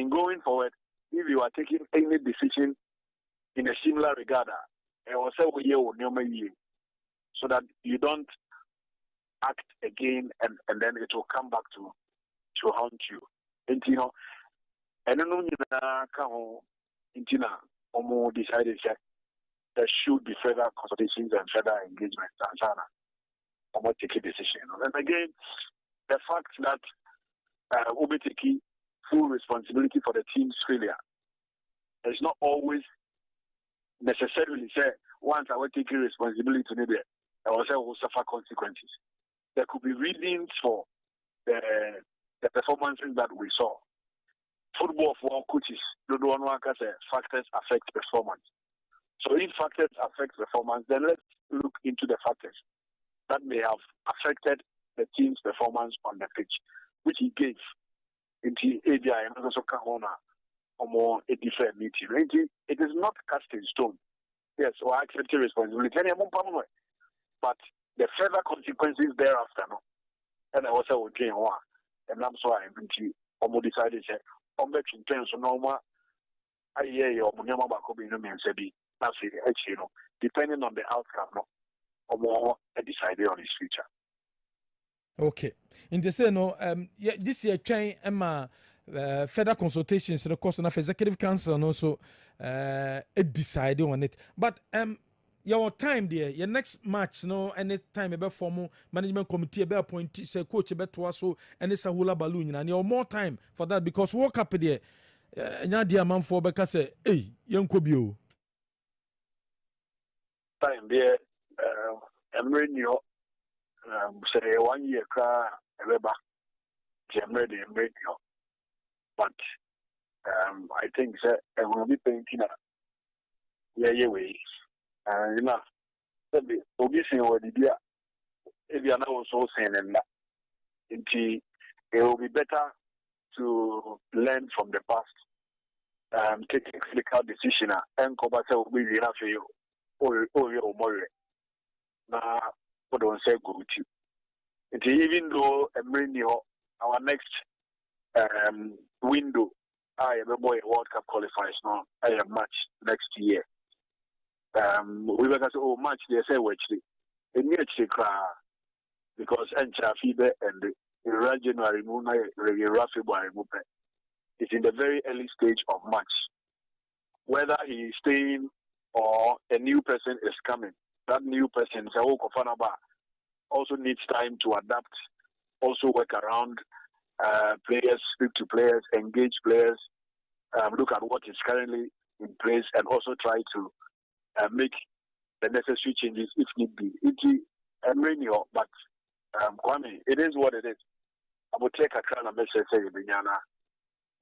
going forward, if you are taking any decision in a similar regard, so that you don't act again and then it will come back to to haunt you. And you know, and no Omo decided that there should be further consultations and further engagement and Sana. Omo take a decision. And again, the fact that Obi take full responsibility for the team's failure is not always necessarily say once I will take responsibility to maybe I will suffer consequences. There could be reasons for the performances that we saw. Football for coaches, don't want to say factors affect performance. So if factors affect performance, then let's look into the factors that may have affected the team's performance on the pitch, which he gave into ABI and also Kahona or more a different meeting. It is not cast in stone. Yes, or I accept responsibility. But the further consequences thereafter, no. And I was okay, and I'm sorry, I'm almost decided to in terms of normal. I hear you, depending on the outcome, no, or more decided on his future. Okay. In the say no, this year trying further consultations in the course of executive council and also decided on it. But your time there, your next match, no, any time about formal management committee about appoint say coach about to us so and it's a hula balloon and you more time for that because World Cup there. Nya dia man for beka say hey yenko bio time there emre ni ho say 1 year ka ebeba emre ni ho but I think that will be painting yeah way you know obi sin what the dia if you are now also saying that it will be better to learn from the past, take a critical decision, and come back to be enough for you, or more. Now, what don't say go with you. Even though our next window, I am a boy World Cup qualifiers now. I have match next year. We were going to match they say which the near because Enchafibe and January it's in the very early stage of match. Whether he is staying or a new person is coming, that new person also needs time to adapt, also work around players, speak to players, engage players, look at what is currently in place, and also try to make the necessary changes if need be. But Kwame, it is what it is. I will take a crown and message say Binyana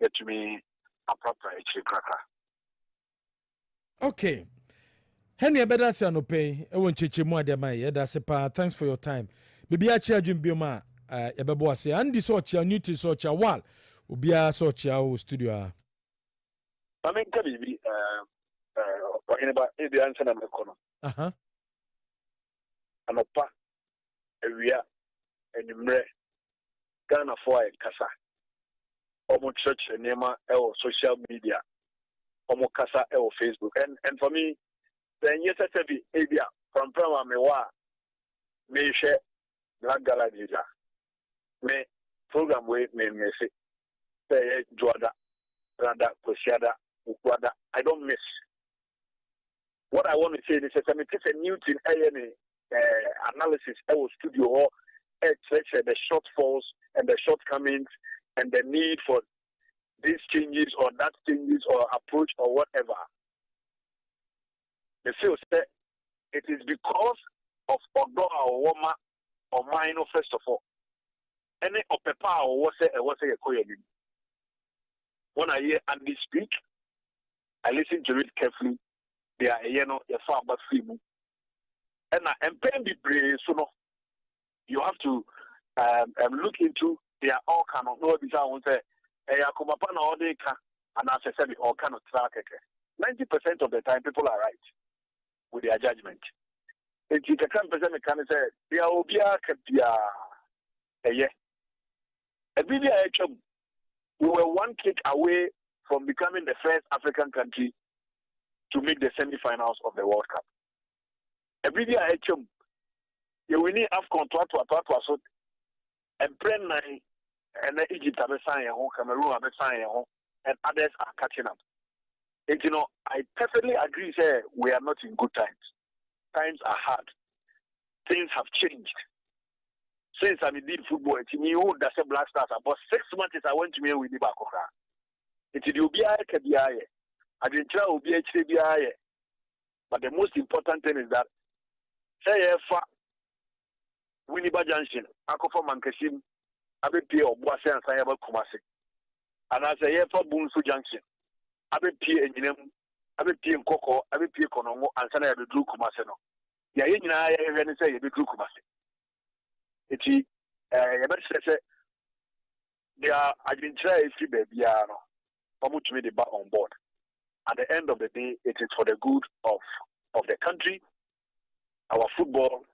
get to me appropriate cracker. Okay. Henny better say no pay. I won't check more than my that's a part. Thanks for your time. Maybe I charge him Bioma Ebebo say and this sort your new to sort your wall will be a sort your studio. I mean can be Oheneba the answer na mekono. Anopa ewia enumre Ghana for kasa omo church nema social media omo kasa Facebook and for me then yes I be ebia from me wa me share Black Gala Visa me program we me say Joada Rada Kosiada Ukwada I don't miss. What I want to say is that it's a new thing analysis studio or the shortfalls and the shortcomings and the need for these changes or that changes or approach or whatever. The feel that it is because of Odo or Woma or minor first of all. Any of the power was a coyote. When I hear Andy speak, I listen to it carefully. They are far but free. And pen be brave so no. You have to look into their all kind of no I won't say all they can and as I said all kind of track 90% of the time people are right with their judgment. 10% can say they are obia we were one kick away from becoming the first African country to make the semi-finals of the World Cup. You will need AFCON to and and Egypt are signing home, Cameroon are signing home, and others are catching up. And you know, I perfectly agree. Say we are not in good times. Times are hard. Things have changed. Since I did football, it's me who does a Black Stars. About 6 months I went to me with the back of her. It's the OBI KBI. I didn't try OBI KBI. But the most important thing is that say if Winneba Junction, Akofa Mankesim, Abe P or Boise and Sayaba Kumasi. And I say for Bunsu Junction, Abe P Engineer, Abe P Koko, Abe P Konomo, and Sana Drew Kumaseno. Ya yin na ya even say you be Drew Kumasi. Iti they are I didn't try if you baby no to me the back on board. At the end of the day, it is for the good of the country, our football,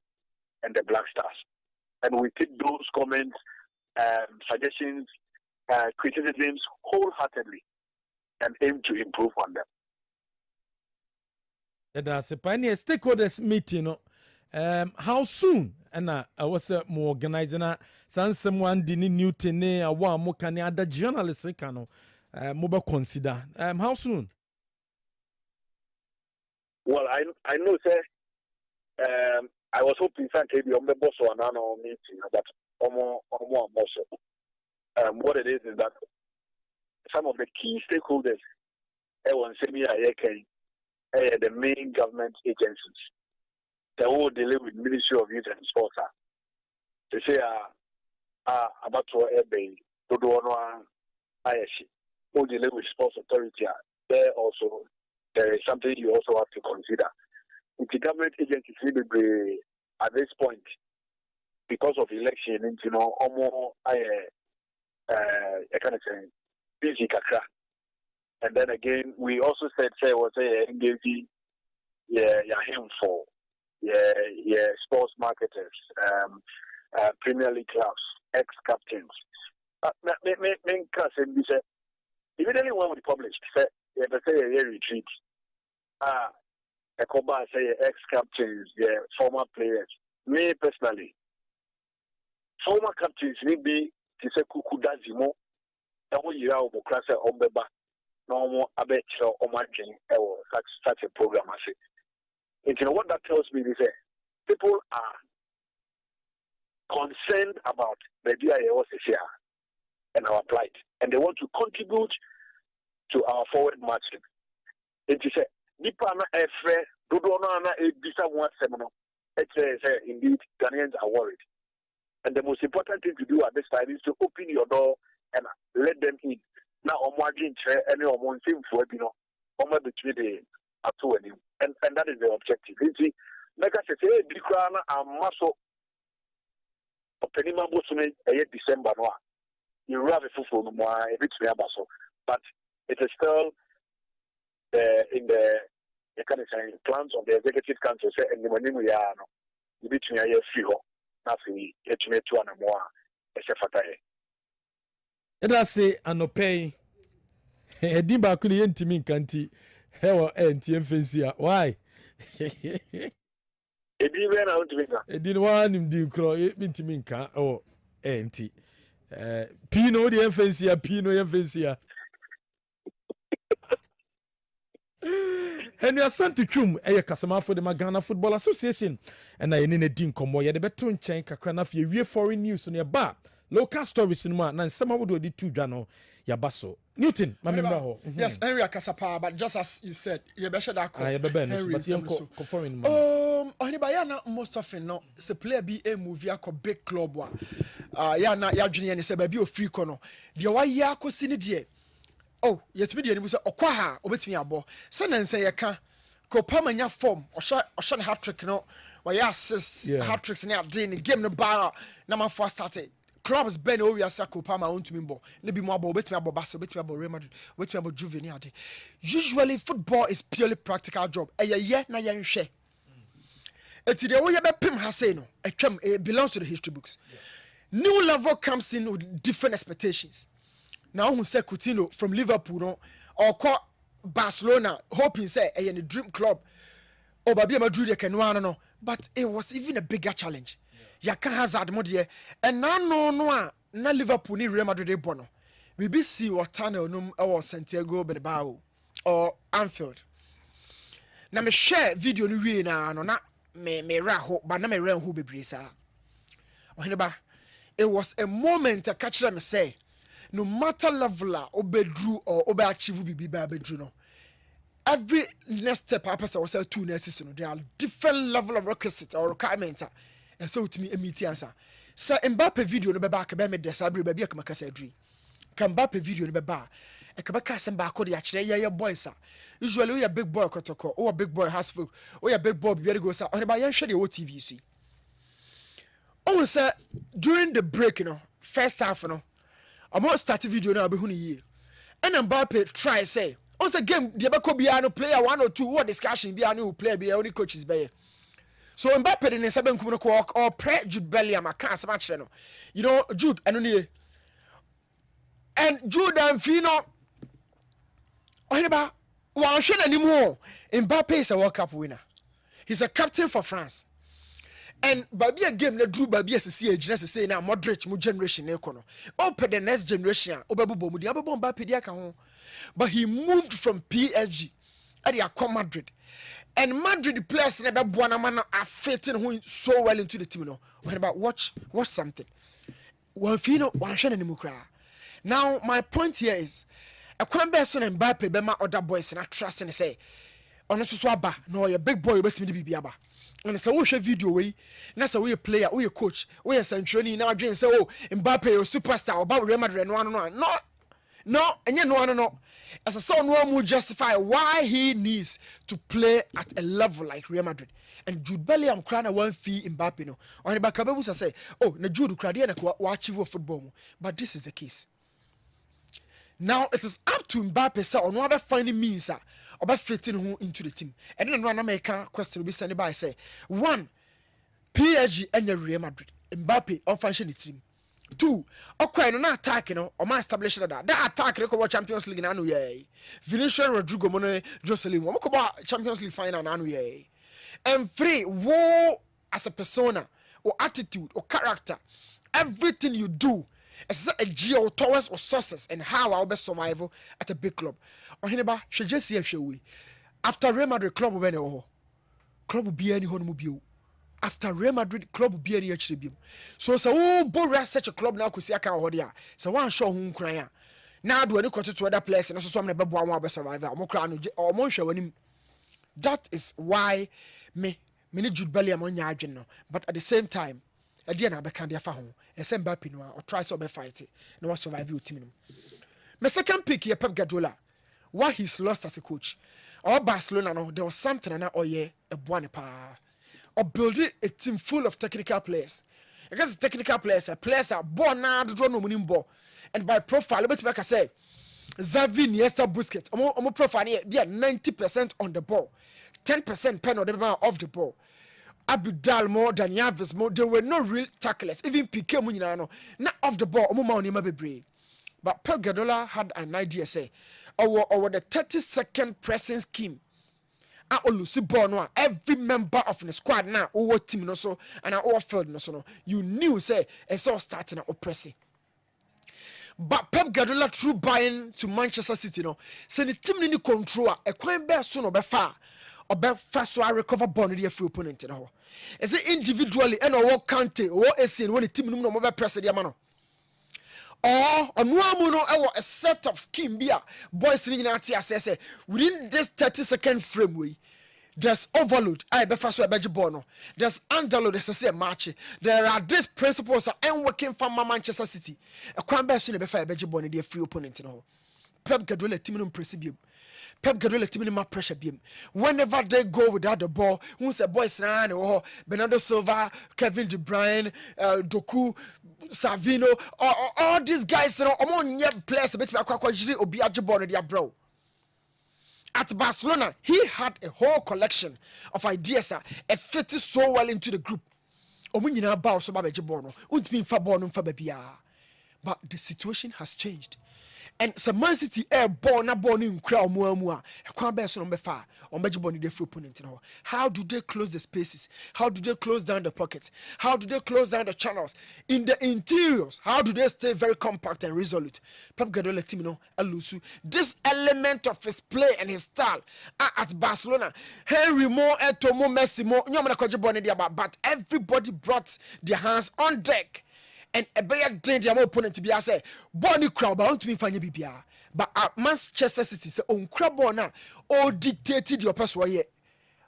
and the Black Stars. And we take those comments, suggestions, criticisms wholeheartedly and aim to improve on them. That's a pioneer stakeholders meeting. How soon? And I was more organizing someone didn't Newton a one more can other journalists can mobile consider. How soon? Well, I know, sir. I was hoping that maybe on the boss or another meeting, but what it is that some of the key stakeholders, the main government agencies, they all deal with Ministry of Youth and Sports. They say, about to Ebe, Dodono, Ayashi, who deal with Sports Authority. There also, there is something you also have to consider. If the government agencies will be at this point, because of election, you know, almost I kind of say busy kakra. And then again, we also said was engaging him for sports marketers, Premier League clubs, ex-captains. Immediately when we published, say a retreat. Ekoba say ex-captains, former players. Me personally, former captains maybe to say Kukuda Zimo, Yira Obokrasa Ombeba, no more Abecho or Margin or such a program as it. And you know what that tells me is that people are concerned about the DIOs here and our plight, and they want to contribute to our forward marching. It is a Nipana Efre, Dodona, Bisa one seminar. Indeed, Ghanaians are worried. And the most important thing to do at this time is to open your door and let them in. Now, on margin chair, any of one thing for you know, between the two and that is the objective. You see, like I say, Bikrana and Maso Penima Bosune, December, you have a full more, a bit so, but it is still in the kind of plans of the executive council, and the money we are between a year free, nothing, it's me to an more, as a fatay. Let us say, Anopay, a dimba could intimate canty, hell, and TFNC. Why? It didn't want him to cry, intimate or anti. Pino, the FNC, Pino, FNC. And you are sent to Chum, a customer for the Magana Football Association, and I need a din come where the better chain Kakranaf, you foreign news on your bar, local stories in one, and some would do the two Jano, Yabaso. Newton, my member. Yes, Henry Akasapa, but just as you said, you better that I have a benefit, but you're conforming. Oheneba, most often, no, it's a player be a movie, a big club one. Yana, Yajuni, and a baby of free corner. The Wayako Sinidia. Oh, yet media was okwaha obetimi abo se na nse yeka ko pamanya form osha hat trick no why assist hat tricks na ade ni game no ba na man for started clubs ben o wiasa ko pama ontumi mbo ne bi mo abo obetimi abo Barca obetimi abo Real Madrid obetimi abo Juve ni ade. Usually football is purely practical job ye na ye nhwe eti de wo ye be pim ha say no atwam it belongs to the history books. New level comes in with different expectations. Now who say Coutinho from Liverpool no or call Barcelona hoping say a dream club or Babi Madrid can no, but it was even a bigger challenge. Ya can hazard more and now no na Liverpool ni Real Madrid bono BBC or tunnel num or Santiago Bernabeu or Anfield na me share video no wie na no na me ra ho ba na me ran ho bebre sa Oheneba it was a moment to catch them say no matter level obedru or obe achieve bibi ba bedru no every next step I person was two nurses no there are different level of requisite or requirement and so to me immediate answer so Mbappe video no be back be me desabre ba bi akama say adri kan Mbappe video no be ba e ka baka sem ba ko de akire ye boys usually we are big boy kotoko or big boy has folk or big boy be go say on ba yan hwe de o TV see on say during the break you know first half you know I'm start video now be hu ye and Mbappe try say on say game the be bia no player 1 or 2 what discussion bia no player bia only coaches be so Mbappe de nsa benkum no ko or pre Jude Bellingham aka asema kire no you know Jude eno ne and Jude and Fino Oheneba wan hwe nanimo Mbappe is a World Cup winner. He's a captain for France. And baby a game na drew baby asisi ejina sese na Modric mu generation na ekono. Open the next generation obebubo mu di abebo Mbappe di aka ho. But he moved from PSG at the Madrid. And Madrid players na be boa na man are fitting who so well into the team no. Oheneba watch something. Wan Fino wan hwe nanimo kra. Now my point here is a kwambe so na Mbappe be ma other boys na trust and say ono so aba no your big boy betimi di bibia aba and say wo hwe video we na say we player we coach we centrally na adwen say oh Mbappe you superstar oba Real Madrid no enye no as a son no mu justify why he needs to play at a level like Real Madrid and Jude Bellingham kra na one fee Mbappe no on ba ka bebu say oh na Jude kra de na wa achieve football but this is the case. Now it is up to Mbappe say on other finding means about fitting who into the team. And then one American question will be sent by say 1 PSG and Real Madrid Mbappe on function the team. 2 okay no attack no or man establish that attack record Champions League na no ye Vinicius Rodrigo Mono Jocelyn we ko Champions League final na no ye and 3 wo as a persona or attitude or character everything you do as a geo towards or sources and how I'll be survival at a big club. Oheneba she just see we after Real Madrid club when club be any home bio after Real Madrid club be any HDB. So oh Boria such a club now could see aka hodia. So one show who cry now do any quarter to other place and also some never be survival or more show him. That is why me need Jude Bellingham on your no but at the same time Adiana be kan dia fa ho esem Mbappe no or try so be fight no was survive your team. My second pick here Pep Guardiola why he's lost as a coach or Barcelona no there was something na oye e boane pa or building a team full of technical players because technical players are born na do no munim ball and by profile bet make say Xavi Iniesta Busquets omo profile be 90% on the ball 10% pen on the ball off the ball. Abidal more than Yavis more there were no real tacklers even Piqué munyina no not off the ball omo ma onima bebre but Pep Guardiola had an idea say or the 30-second pressing scheme a olusi ball no every member of the squad now our team no so and our field no so no you knew say and so starting at pressing but Pep Guardiola through buying to Manchester City no say the team ni control e kwan be so no be far obe first one recover ball no dey free opponent no ho is it individually and or Kante or SN when the team no be press dey ma no or onu amu no e a set of scheme bia boys ni na tia say within this 30-second frame way there's overload I be first so e ball no there's underload say match there are these principles are working for Manchester City e kwan be so na be fa e ball no dey free opponent no ho Pep Guardiola team no press bi Pep Guardiola team in my pressure beam. Whenever they go without the ball, who's a boys ran or Bernardo Silva, Kevin De Bruyne, Doku, Savino, all these guys, you know, among players a bit like Obiaji bro. At Barcelona, he had a whole collection of ideas that fit so well into the group. But the situation has changed. and some Man City born in crowd more. A crown best on far on Majiboni de free opponent. How do they close the spaces? How do they close down the pockets? How do they close down the channels? In the interiors, how do they stay very compact and resolute? Pep Guardiola team, Alusu. This element of his play and his style at Barcelona, Henry Moore, Etomo, Messi Moore, but everybody brought their hands on deck. And a better thing their opponent to be say Bonnie crowd but to me find bibia but at Manchester City say on crowd bona all dictated your person here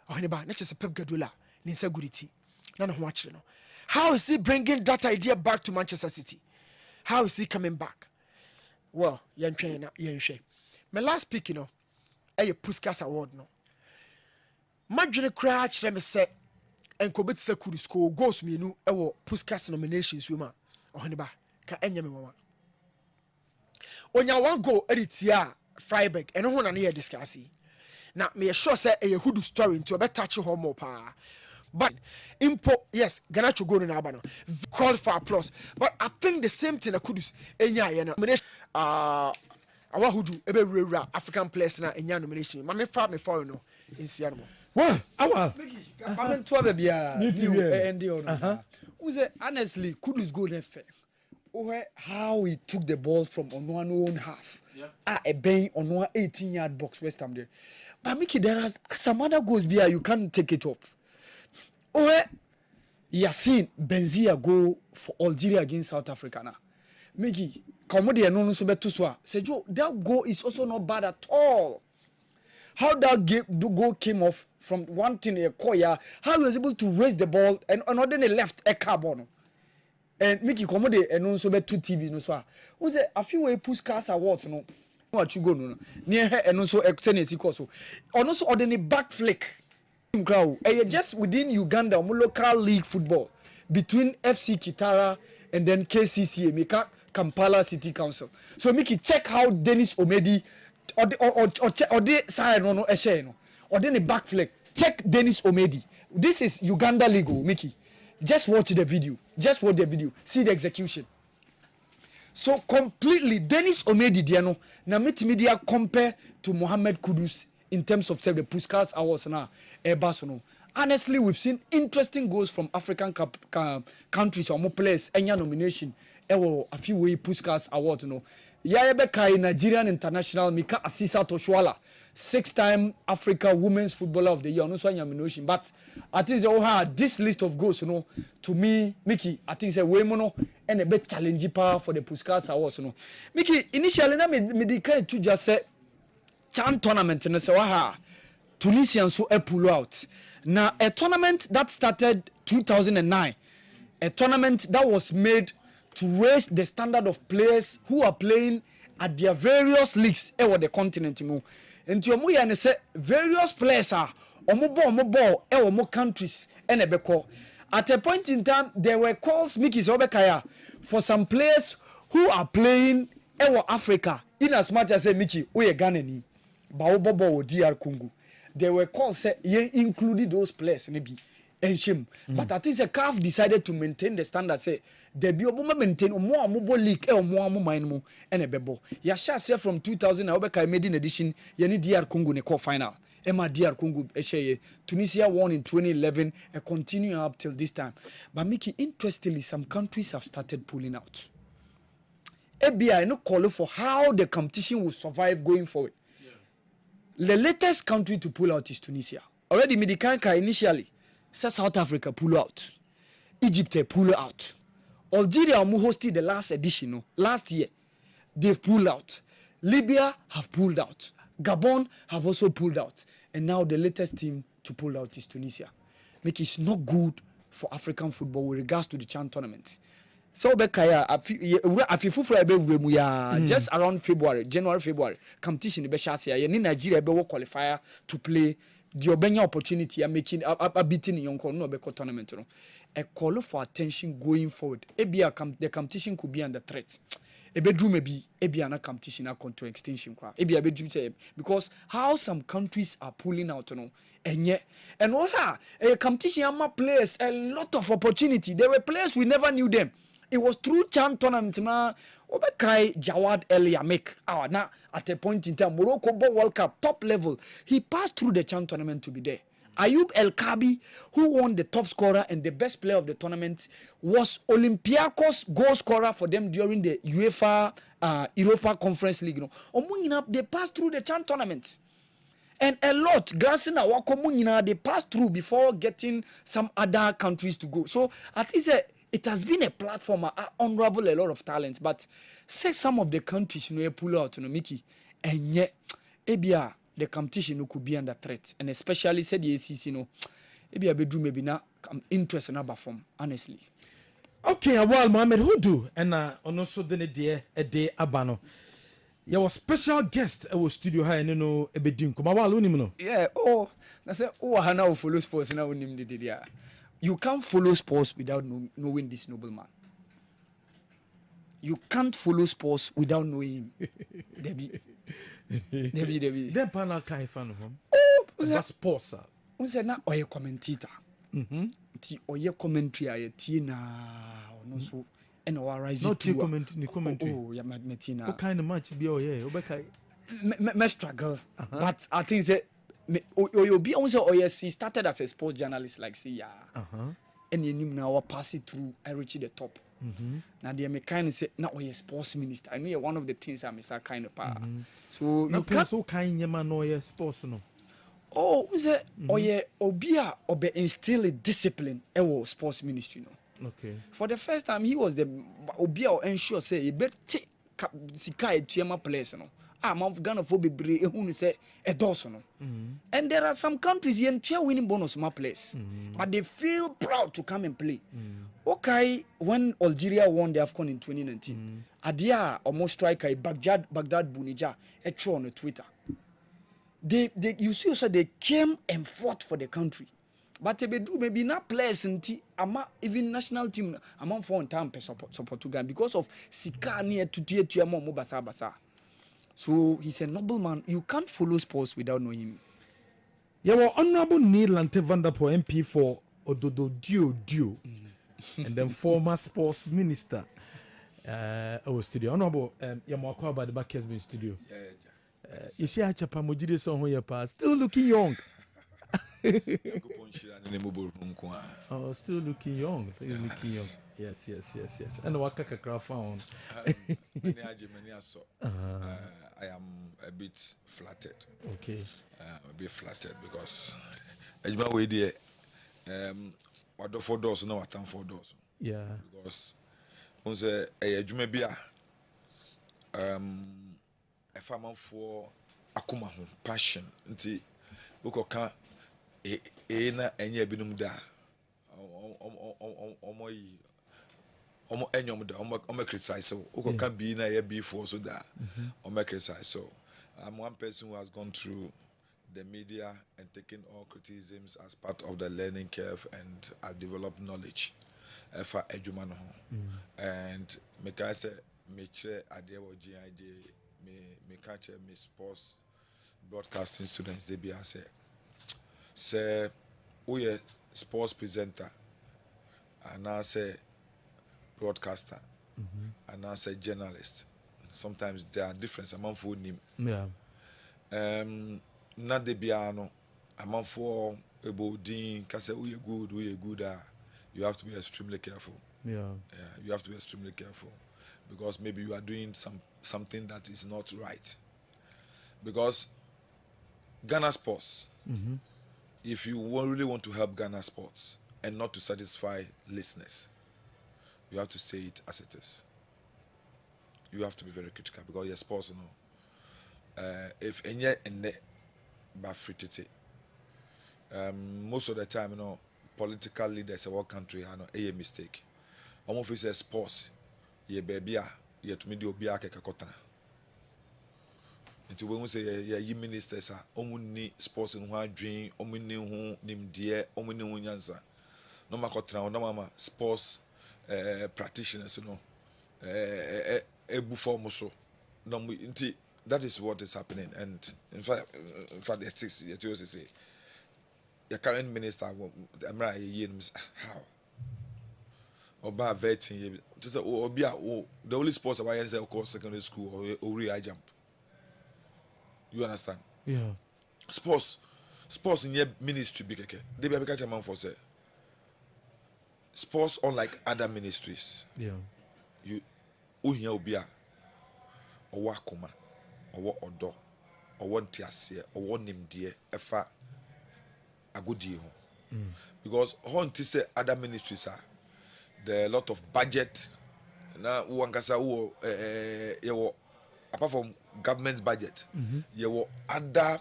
Oheneba not just Pep Guardiola ninsa guriti na no watch no. How is he bringing that idea back to Manchester City? How is he coming back? Well, yan share my last pick, you know, a Puskas award no madwene kra kire me say enkobet se could score goals me no e Puskas nominations we ma Oheneba ka enya me mama onya one goal editia Freiburg eno ho na na discuss na me sure say a hudu story into be touch ho more pa but impo yes Ganacho go na aba no call for applause but I think the same thing Kudus enya ye na awa hudu ebe rewura African players na enya nomination ma me fa me for no insia no well awa comment to bia ndi ono Uze honestly Kudus go there fair. How he took the ball from on one own half. A bang on one 18-yard box West Ham there. But Mickey, there are some other goals here you can't take it off. Yassine Benzia go for Algeria against South Africa now. Mickey, Komodi and Nono Sobetuswa. Sejo, that goal is also not bad at all. How that goal came off from one thing a Koya, how he was able to raise the ball and another left a carbon. And Mickey Komode and also be 2 TV no so. Who say a few way Puskas awards no. What you go no. Near her and also extended also. Also ordinary back flick. Crowd. Just within Uganda, local league football between FC Kitara and then KCCA, Mika Kampala City Council. So Mickey check how Dennis Omedi or the side no no or then a back flick. Check Dennis Omedi. This is Uganda league, Mickey. Just watch the video. Just watch the video. See the execution. So completely, Dennis Omedi Diano, na media compare to Mohamed Kudus in terms of the Puskas Awards now. Barcelona. Honestly, we've seen interesting goals from African countries or more players. Any nomination, a few way Puskas Awards. No, Yayebe Nigerian international Mika Asisa Toshwala. 6-time Africa Women's Footballer of the Year. No so nomination, but I think this list of goals, you know, to me, Mickey, I think it's a way more and a bit challenging power for the Puskas Awards. You know, Mickey, initially, me decide to just say, Chan tournament, and say, Tunisians so pull out. Now, a tournament that started 2009, a tournament that was made to raise the standard of players who are playing at their various leagues over the continent. And to you and say various players are or more countries and a beko. At a point in time, there were calls Mickey Zobekaya for some players who are playing in Africa in as much as a Mickey we Ghanaian, Baobobo or DR Congo. There were calls included those players maybe and shame. But I think the CAF decided to maintain the standard. Say there be maintain more mobile league or more mine and a bebo. Yasha said from 2000 I made in edition yani DR Congo ne quarter final. Emma DR Congo Esheye Tunisia won in 2011 and continue up till this time. But Mickey, interestingly, some countries have started pulling out. FBI no call for how the competition will survive going forward. The latest country to pull out is Tunisia. Already Midikanka initially South Africa pull out. Egypt pull out. Algeria who hosted the last edition last year. They've pulled out. Libya have pulled out. Gabon have also pulled out. And now the latest team to pull out is Tunisia. Make it not good for African football with regards to the CHAN tournament. So Bekaya just around January, February, competition in Beshasia, in Nigeria be qualifier to play the Obenya opportunity and making a beating in Yonko Beko tournament. A call for attention going forward. The competition could be under threat. A bedroom may be a competition to extinction. Because how some countries are pulling out, and yet, and a competition players a lot of opportunity. There were players we never knew them. It was through Chan tournament na Obekai Jawad El Yamek. Now at a point in time, Morocco World Cup top level. He passed through the Chan tournament to be there. Ayub El Kabi, who won the top scorer and the best player of the tournament, was Olympiacos goal scorer for them during the UEFA Europa Conference League. They passed through the Chan tournament. And a lot, Grassina, Wakomunina, they passed through before getting some other countries to go. So at least it has been a platform unravel a lot of talents. But say some of the countries pull out, Mickey, and yet, ebia the competition could be under threat. And especially said the ACC, ebia bedroom maybe not interest in other form, honestly. Okay, well, Mohammed, who do? And also the day a day abano. Your special guest at studio high and no ebedin kuma wa lonim no. Yeah, na say hana follow sports na onim de. You can't follow sports without knowing this nobleman. You can't follow sports without knowing him. Debbie. Then panel kai fan home. That's sports. Unse na oye commentator. Ti oye commentary aye tie na no so and our rising. Not your commentary. Oh, yeah, Metina. What kind of match be Me struggle. But I think that you be also he started as a sports journalist like say and you now pass it through I reach the top. Now the me kind of say now a sports minister. I know one of the things I'm a kind of power. So you can't so kind of man no sports no. Oh, say obia obe instill discipline sports ministry no. Okay. For the first time, he was the Obia ensure say he better Sika Tiama place no. Man Ghana for be who say a dozen no. And there are some countries in winning bonus my place, but they feel proud to come and play. Okay, when Algeria won the AFCON in 2019, Adia almost striker Baghdad Bunija a throw on Twitter. They you see also they came and fought for the country. But maybe not players ama even national team among for time support to Ghana because of Sika near to basa. So he's a noble man. You can't follow sports without knowing him. Yeah, well, Honorable Neil Lante Vanderpoel MP for Ododo Dio, and then former sports minister. Our studio. Honorable Yamwakwa by the back Kessben studio. You see, Chapa Mojide song where you pass, still looking young. Oh, still looking young. Yes. And what Kaka found. I am a bit flattered. Okay. A bit flattered because as my way there, what the 4 doors no what 4 doors. Yeah. Because on say a jumebia a farmer for akuma passion nti ukoka na enye binum da omo enyom da omo criticize so ukoka bi na ye be for so da omo criticize so I'm one person who has gone through the media and taken all criticisms as part of the learning curve and I've developed knowledge for eduma no and me can say me chere ade wo GIJ me catch me sports broadcasting students they be say we a sports presenter and I say broadcaster and I say journalist. Sometimes there are differences among for name. Yeah. Not the piano among for about din can say we are good you have to be extremely careful. Yeah, you have to be extremely careful because maybe you are doing something that is not right. Because Ghana sports, if you really want to help Ghana sports and not to satisfy listeners, you have to say it as it is. You have to be very critical because your sports, if any most of the time, political leaders of our country are a mistake. Almost if it's sports, ye baby, ye to me do be a kekakota. Until when we say ye ministers are omuni sports in one dream, omuni who nim dear, omuni unyansa. No makotra, no mama sports practitioners, so. No, that is what is happening, and in fact, the 6 years say the current minister, how Oba vetting. Just the only sports I say of course secondary school or high jump. You understand? Yeah. Sports in your ministry big okay. They be catch a man for say. Sports unlike other ministries. Yeah. You uhia obia owo akoma owo odo owo ntiase owo nimdie efa agodi ho. Because hunt say other ministries are there are a lot of budget na uankasa apart from government's budget you will other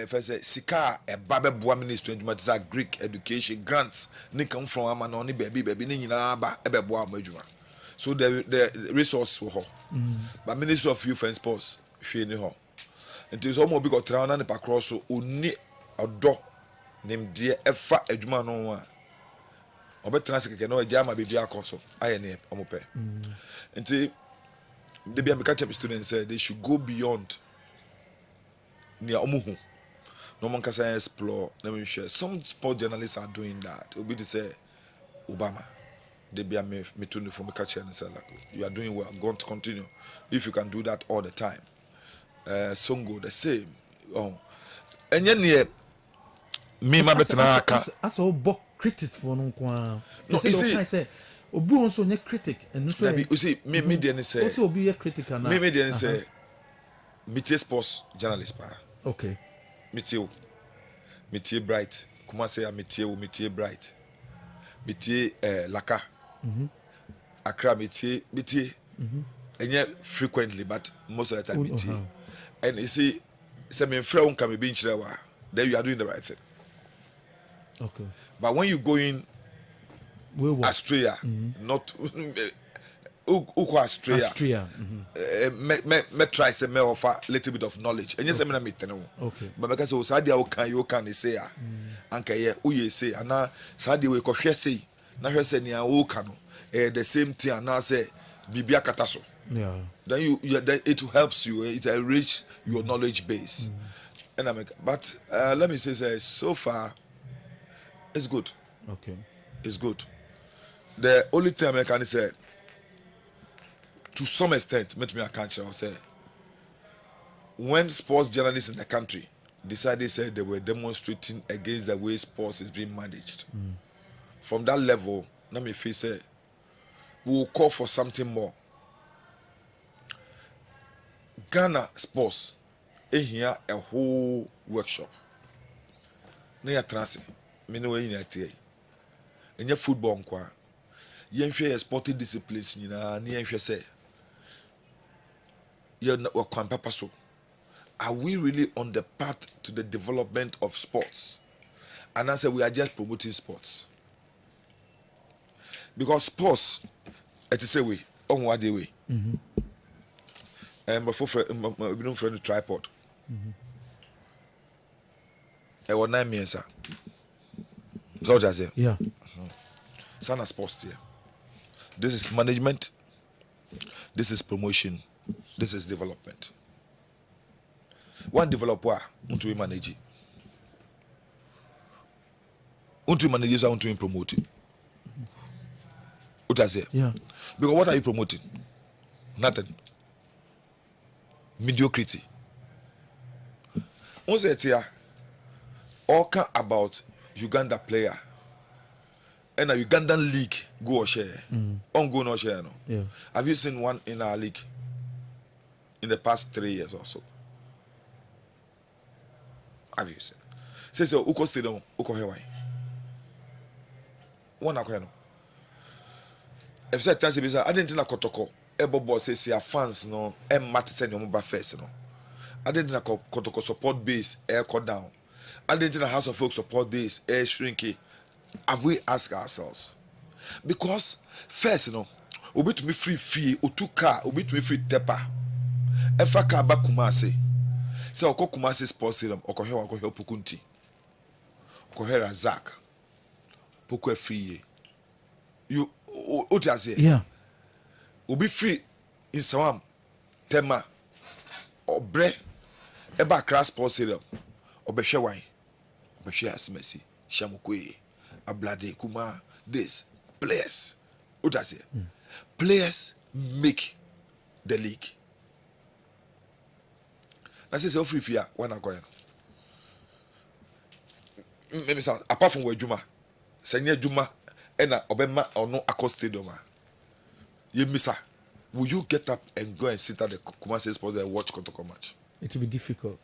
first sika babe boa ministry adwuma Greek education grants ni come from amano ni baby ni nyina ba ebe boa adwuma. So the resource ho but Ministry of Youth and Sports hwe ni ho nti so mo bi ko tra na ne pa cross so oni odo nimdie efa adwuma no a obetra sekeke no agya ma bibia akoso aye ne omope nti they be catch up students say they should go beyond near omuhu no man can say explore let me share some sport journalists are doing that obi to say Obama they be me to from the catch and say like you are doing well, go to continue if you can do that all the time. Songo the same. And yet me ma betena aka as a book critics for no kwa. No, you see, I say obi also nye critic and so you see me dey say also obi a critic and me dey say metie sports journalist pa. Okay. Metie bright kuma say metie bright metie laka Accra metie enye frequently but most of the time metie and you see say me frɛ won ka me be nkyerɛ wa then you are doing the right thing. Okay. But when you go in Australia, not Australia, me try say me offer little bit of knowledge. And yes, I mean okay. But because so sadia you can say anka ye uye say ana sadia we kohwe say na hwe say nia wo ka no the same thing and say bibia kataso. Yeah. Then then it helps you, it enrich your knowledge base. And I but let me say so far it's good. Okay. It's good. The only thing I can say, to some extent, make me a country, I'll say, when sports journalists in the country decided say they were demonstrating against the way sports is being managed. From that level, let me feel say, we will call for something more. Ghana sports, here a whole workshop. Near transit, meanwhile in a in your football nkwa yenhwe sporting disciplines nyina na yenhwe say you kwan papa so are we really on the path to the development of sports and I say we are just promoting sports because sports it is a way on what day way before we don't friend tripod I want 9 years sir so just say yeah. Sana sports here. This is management. This is promotion. This is development. One developer want to manage it. Want to manage it, want to promote it. What I say? Yeah. Because what are you promoting? Nothing. Mediocrity. On say here, all about Uganda player. And a Ugandan league go or share. On go no share no. Yeah. Have you seen one in our league in the past 3 years or so? Have you seen? Say so uko stadium uko hewai. One akoya no. If say tell say I didn't na kotoko ebobo say say fans no e mat say no ba first no. I didn't na kotoko support base air cut down. I didn't na House of Folk support this air shrinky. Have we asked ourselves? Because first, you know, obi to me free fee, otu car, obi to me free tepa. Efa car ba Kumasi. Say oko Kumasi sports stadium, oko he Pukunti. Oko he Razak. Poku free. You otiase. Yeah. Obi free in Sawam, Tema, Obre, Eba Crash Sports Stadium, Obeshe Wine, Obeshe Asimesi, Shamukwe. Ablade, Kuma, this. Players. What I say? Players make the league. That's it, so free fear. When I go in. Maybe apart from where Juma, Senior Juma, and Obama or no Akos Stadium. You miss her. Will you get up and go and sit at the Kumasi Sports and watch Kotoko match? It will be difficult.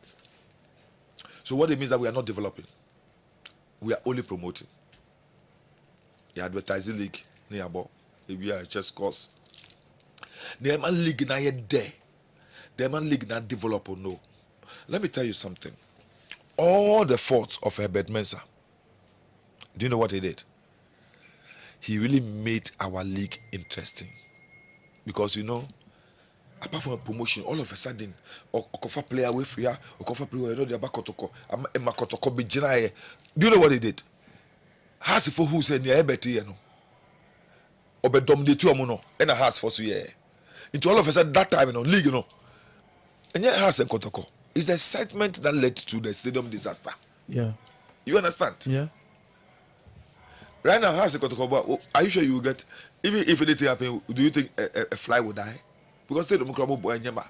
So what it means that we are not developing. We are only promoting. The advertising league, nearby, we are just course. The man league na yet there. The man league na develop or no. Let me tell you something. All the faults of Herbert Mensah. Do you know what he did? He really made our league interesting. Because apart from a promotion, all of a sudden, Okofa player away free, Okofa player away the back Kotoko, Kotoko be Jinaye. Do you know what he did? Has for who said near Ebeti, Obedom de Tuamuno, and a house for so into all of a sudden that time, league, and yet has a Kotoko. It's the excitement that led to the stadium disaster. Yeah. You understand? Yeah. Right now, has a Kotoko, but are you sure you will get, even if anything happens, do you think a fly will die? Because stadium crumble boy and Yama.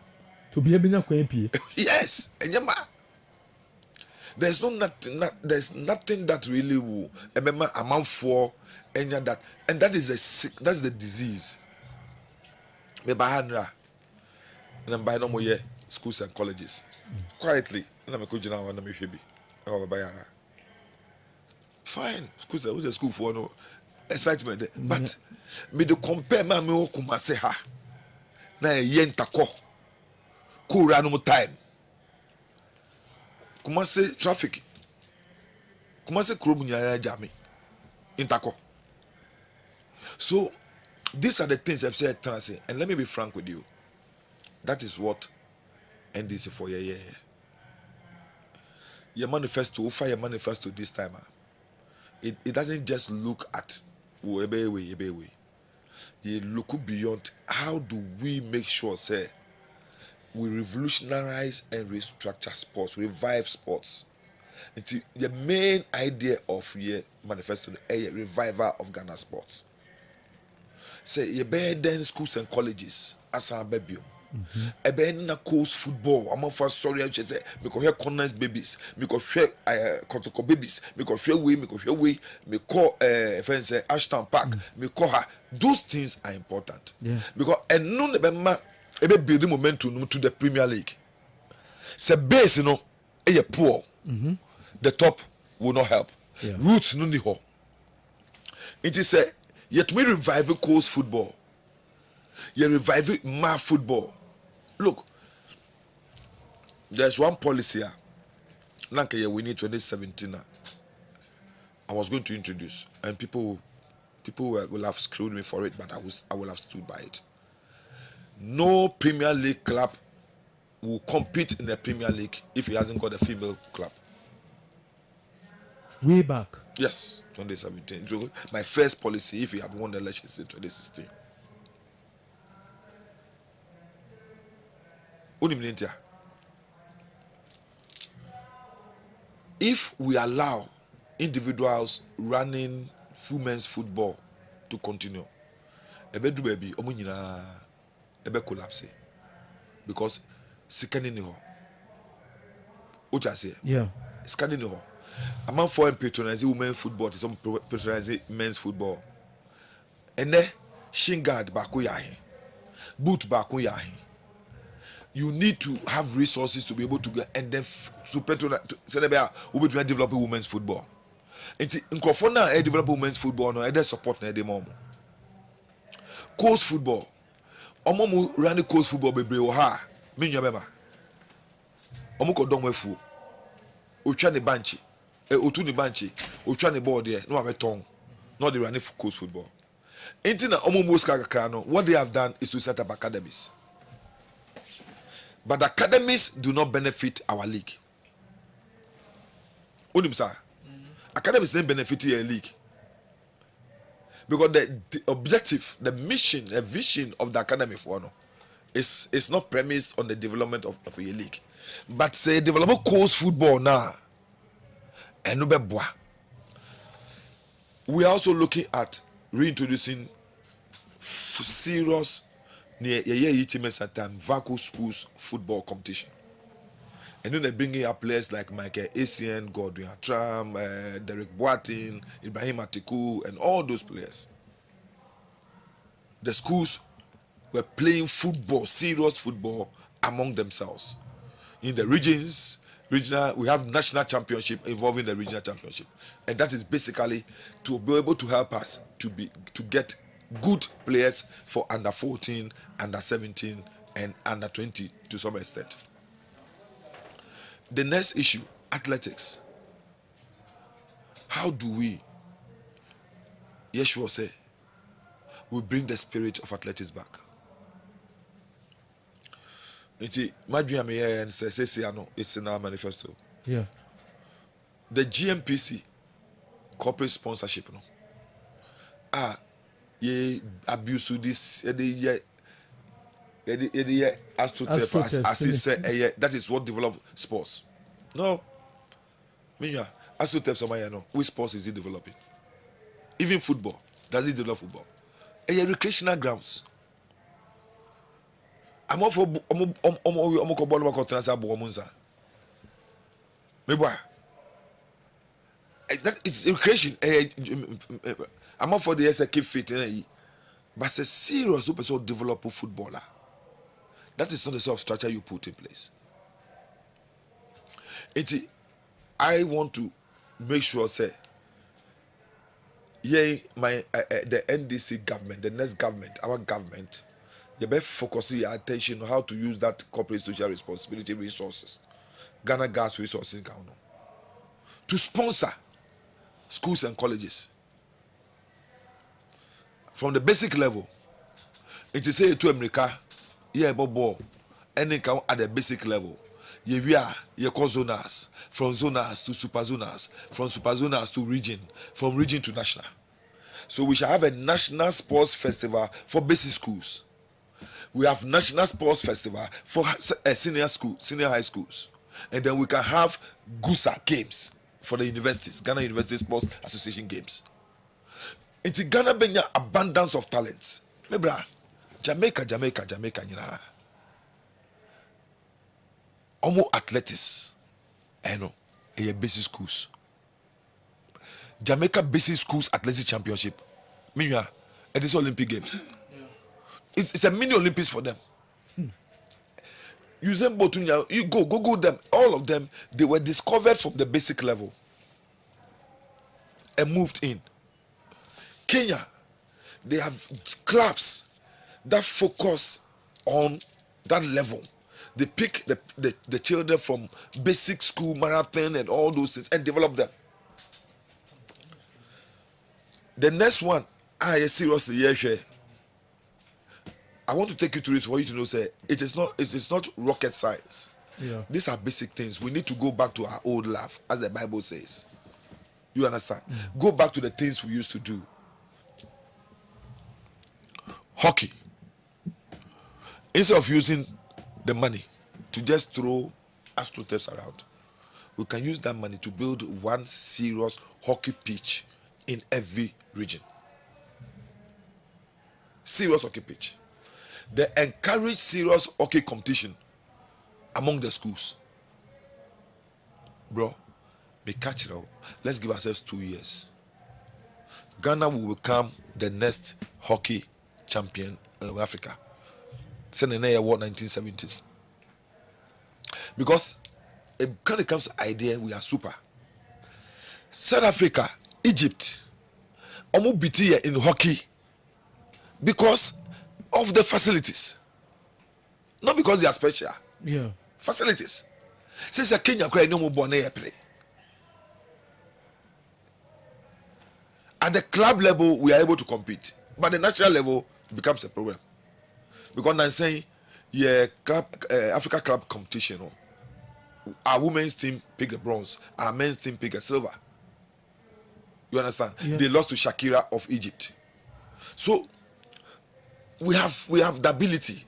To be able to yes, and Yama. There's there's nothing that really will remember amount for any that, and that is that's the disease. Me bahanra, and I'm buying no more schools and colleges quietly. And I'm going now and I'm fine. Schools are school for no excitement, but me to compare my me okumaseha na yentako kura no time. Kumase traffic. Kumase krumunya jami. Intako. So these are the things I've said, and let me be frank with you. That is what NDC for your manifesto, fire your manifesto this time. It doesn't just look at way. You look beyond how do we make sure, say, we revolutionize and restructure sports, revive sports. It's the main idea of your manifesto, a revival of Ghana sports. Say you better schools and colleges as a baby. A better coast football. I'm for sorry, I say because here corners babies, because share Kotoko babies, because share we, me call friends Ashton Park, me call her. Those things are important. Yeah. Because and none of them building momentum to the Premier League. Say base, poor. The top will not help. Yeah. Roots no ni ho. It is yet we revive coast football. You revive ma football. Look, there's one policy here. Like we need 2017. I was going to introduce, and people will have screwed me for it, but I will have stood by it. No Premier League club will compete in the Premier League if he hasn't got a female club. Way back. Yes, 2017. So my first policy, if he had won the elections in 2016. If we allow individuals running women's football to continue, ebe omunyina ebe collapse because scanning ho. What I say? Yeah. Scanning ho. Among foreign patronizing women's football, some patronizing men's football. And then shingard baku yahi, boot baku yahi. You need to have resources to be able to get and then to patronize to develop women's football. It's in Crofona develop women's football no either support na dem omo. Coast football. Omo mu run coast football bebre o ha. Me nwa bema. Omo ko don wefu. Otwa ne banchi. Otu ne banchi. Otwa ne board there. No abeton. Not the running coast football. Anything that omo mu ska kakra no, what they have done is to set up academies. But academies do not benefit our league. Academies don't benefit your league. Because the objective, the mission, the vision of the academy for no is not premised on the development of your league. But say develop coast football now. And no be boa. we are also looking at reintroducing serious near Vaco schools football competition. And then they're bringing up players like Michael Essien, Godwin Atram, Derek Boatin, Ibrahim Atiku, and all those players. The schools were playing football, serious football among themselves. In the regions, regional, we have national championship involving the regional championship. And that is basically to be able to help us to get good players for under 14, under 17, and under 20 to some extent. The next issue, athletics. How do we, Yeshua say, we bring the spirit of athletics back? It's in our manifesto. Yeah. The GMPC corporate sponsorship, ye abuse this AstroTurf as if say that is what develop sports. No. AstroTurf somewhere no. Which sports is it developing? Even football. Does it develop football? Recreational grounds. I'm all for that is recreation. I'm all for the keep fit, but it's a serious super develop a footballer. That is not the sort of structure you put in place. I want to make sure, say, the NDC government, the next government, our government, you better focus your attention on how to use that corporate social responsibility resources, Ghana gas resources, to sponsor schools and colleges from the basic level. It is say to America, ball, any count at the basic level. You call zonals, from zonals to super zonals, from super zonals to region, from region to national. So we shall have a national sports festival for basic schools. We have national sports festival for senior high schools, and then we can have GUSA games for the universities, Ghana University Sports Association games. It's Ghana benya abundance of talents. Mebra, Jamaica, you know. Omo athletics, basic schools. Jamaica Basic Schools Athletics Championship. It is Olympic Games. It's a mini Olympics for them. Using Botunya, you go them. All of them, they were discovered from the basic level and moved in. Kenya, they have clubs that focus on that level. They pick the children from basic school, marathon, and all those things and develop them. The next one, seriously, I want to take you through it for you to know, say, it is not rocket science. Yeah. These are basic things. We need to go back to our old life, as the Bible says. You understand? Go back to the things we used to do. Hockey. Instead of using the money to just throw AstroTurfs around, we can use that money to build one serious hockey pitch in every region. Serious hockey pitch. They encourage serious hockey competition among the schools. Bro, me catch it out. Let's give ourselves 2 years. Ghana will become the next hockey champion of Africa. Send an year what 1970s. Because it kind of comes to idea we are super. South Africa, Egypt, almost beat here in hockey because of the facilities, not because they are special. Yeah, facilities. Since a Kenya cry no more born play. At the club level, we are able to compete, but the national level becomes a problem because I'm saying, Africa club competition. Our women's team pick the bronze, our men's team pick a silver. You understand? Yeah. They lost to Shakira of Egypt. So we have the ability,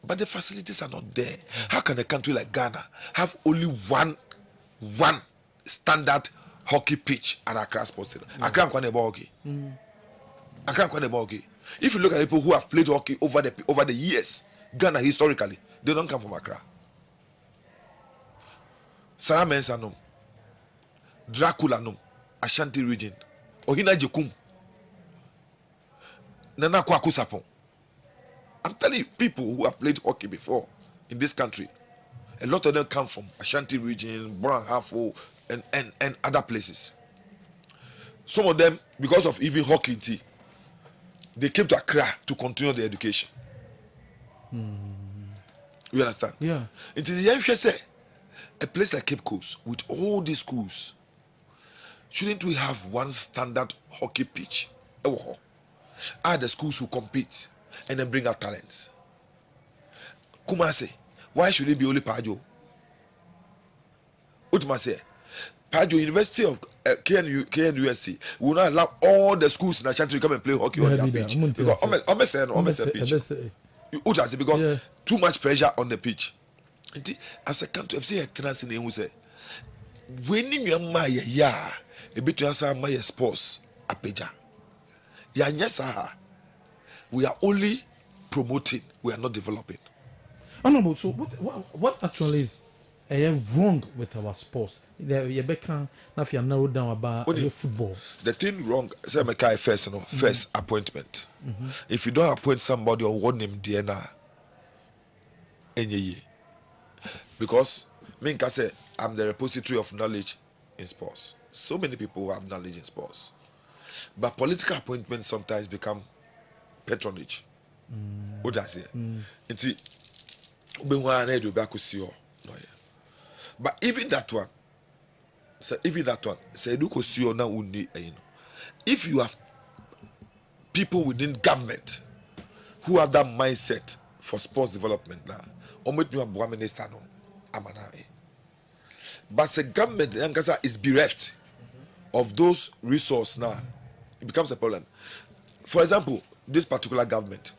but the facilities are not there. How can a country like Ghana have only one standard hockey pitch at Accra Sports Stadium. Accra and Kwane hockey. Accra and Kwane hockey. If you look at people who have played hockey over the years, Ghana historically, they don't come from Accra. Sarah Mensah nom, Dracula nom, Ashanti region, Ohina Jekum, Nana Kwaku Sapon. I'm telling you, people who have played hockey before in this country, a lot of them come from Ashanti region, Branhafo, and other places. Some of them, because of even hockey, they came to Accra to continue their education. You understand? Yeah. Until the young say, a place like Cape Coast, with all these schools, shouldn't we have one standard hockey pitch? Are the schools who compete and then bring out talents? Kumase, why should it be only Pajo? Utmase, Pajo University of KNUST will not allow all the schools in Ashanti to come and play hockey on their pitch. Because because too much pressure on the pitch. As I come to FC Trans in who say, when you are a bit to answer my sports apeja. Yes, we are only promoting, we are not developing. Honorable, so what actually is wrong with our sports? You can't narrow down about football. The thing wrong, say my first appointment. If you don't appoint somebody on one name, DNA, because me say I'm the repository of knowledge in sports. So many people have knowledge in sports, but political appointments sometimes become patronage. What I say? But even that one, say if you have people within government who have that mindset for sports development now, but the government is bereft of those resources now, it becomes a problem. For example, this particular government,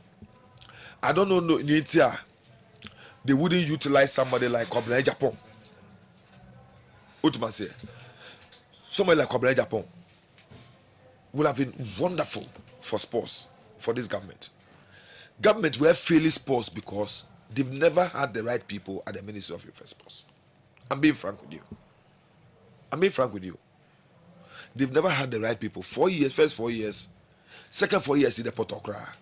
I don't know in India, they wouldn't utilize somebody like Koblen Japan. Somebody like Koblen Japan would have been wonderful for sports, for this government. Government were failing sports because they've never had the right people at the Ministry of Youth and Sports. I'm being frank with you. They've never had the right people. 4 years, first 4 years, second 4 years in the Potokra.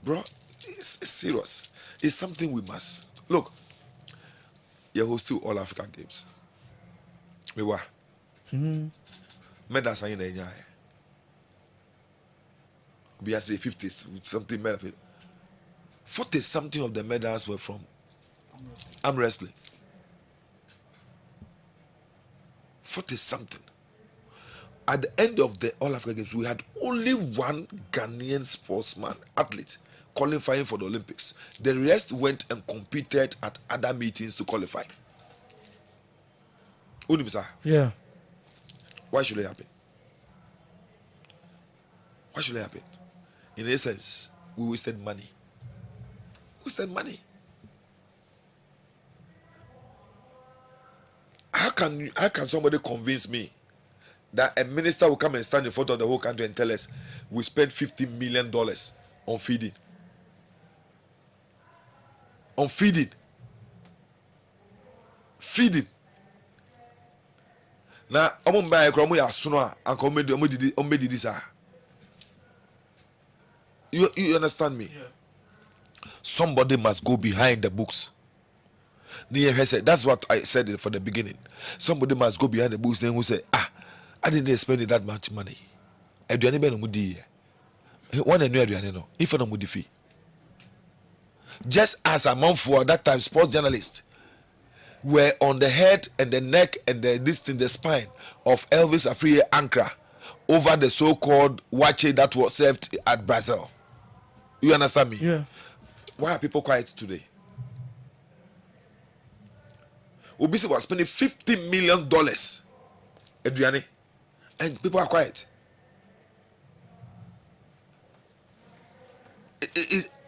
Bro, it's serious. It's something we must. Look, you're hosting all African Games. We were. Medals are in the area. We are say 50 something medal. 40 something of the medals were from arm wrestling. 40 something. At the end of the All Africa Games, we had only one Ghanaian sportsman, athlete, qualifying for the Olympics. The rest went and competed at other meetings to qualify. Yeah. Why should it happen? Why should it happen? In essence, we wasted money. How can somebody convince me that a minister will come and stand in front of the whole country and tell us we spent $50 million on feeding? Feeding. Now, I'm buy a cromo ya suno and this. You understand me? Yeah. Somebody must go behind the books. That's what I said for the beginning. Somebody must go behind the books and who say, I didn't spend that much money. If just as a month for that time, sports journalists were on the head and the neck and the spine of Elvis Afriye Ankara over the so-called wache that was served at Brazil. You understand me? Yeah. Why are people quiet today? Obisi was spending $50 million, Adriani, and people are quiet.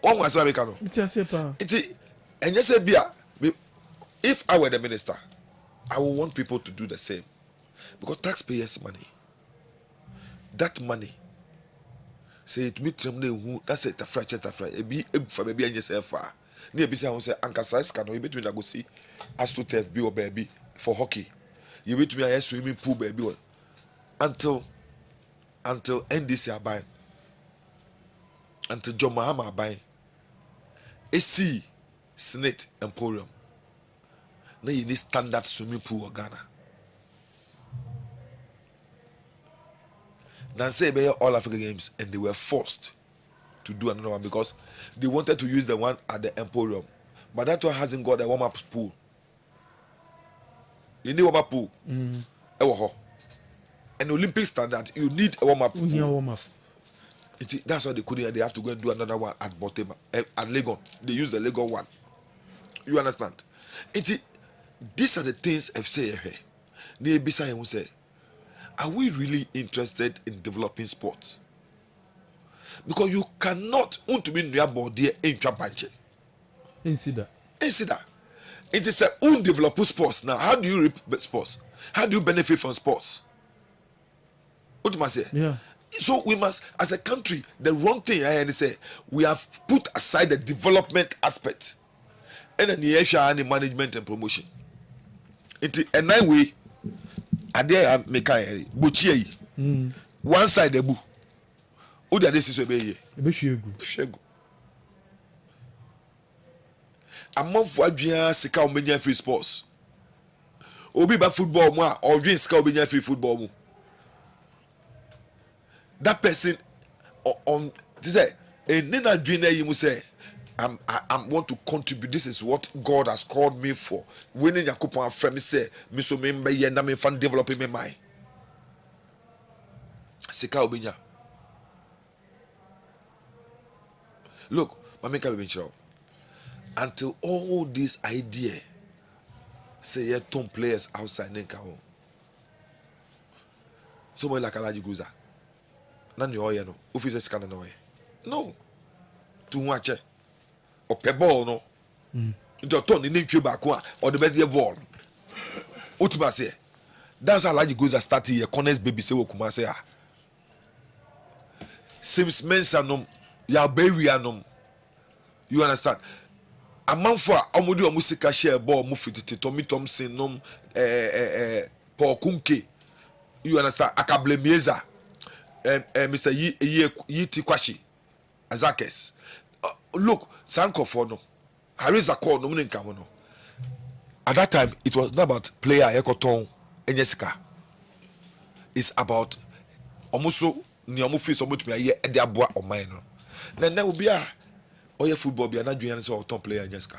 One was American. And yes, if I were the minister, I would want people to do the same. Because taxpayers' money. That money. Say it me who that's it a fracture a be for baby and yourself far. Near beside say anchor size can we between go see as to turf be or baby for hockey. You bet me a swimming pool baby until NDC are buying. Until John Mahama are buying. AC Senate Emporium. Now you need standard swimming pool or Ghana. Now say by all Africa games and they were forced to do another one because they wanted to use the one at the Emporium. But that one hasn't got a warm-up pool. You need a warm-up pool. An Olympic standard, you need a warm-up pool. Warm-up. That's why they couldn't. They have to go and do another one at Botema, at Legon. They use the Legon one. You understand? These are the things I've said here. Nebisa will say, are we really interested in developing sports? Because you cannot want to be near body in Trapanche. Consider. It is a undeveloped sports. Now, how do you reap sports? How do you benefit from sports? What do I say? Yeah. So we must, as a country, the wrong thing I say, we have put aside the development aspect and then the management and promotion. And now we are there make one side the boo. Who did this is obey? A month for Adrian Sika Omenia free sports. Obi ba football more or drink Sika Omenia free football. That person on say and then I dream you must say I want to contribute. This is what God has called me for. When in Yakupo friend say me so member ye na me fan developing me mind. Sika Omenia. Look, Mami can be sure. Until all this idea say yeah, tom players outside Nenkaho. Someone like Alaji Guza. None your no. Officers scan no. Too much. Or pe ball no. Into a ton in the back or the better ball. Ultima say. That's how Alaji Guza started here. Corners baby say Okuma say. Sims mensanum. Ya baby anum. You understand? A man for Omodu Musika share ball mufiti Tommy Thompson nom Paul Kunke. You understand? Akable Mieza. Mr. Yiti Kwashi Azakes. Look, Sanko for no. Harris Akon no munenka no. At that time, it was not about player Ekoton and Jessica. It's about Omuso Nyamufi so much me a year Ediabua or mine. Then there will be a football be not doing so top player in Jessica.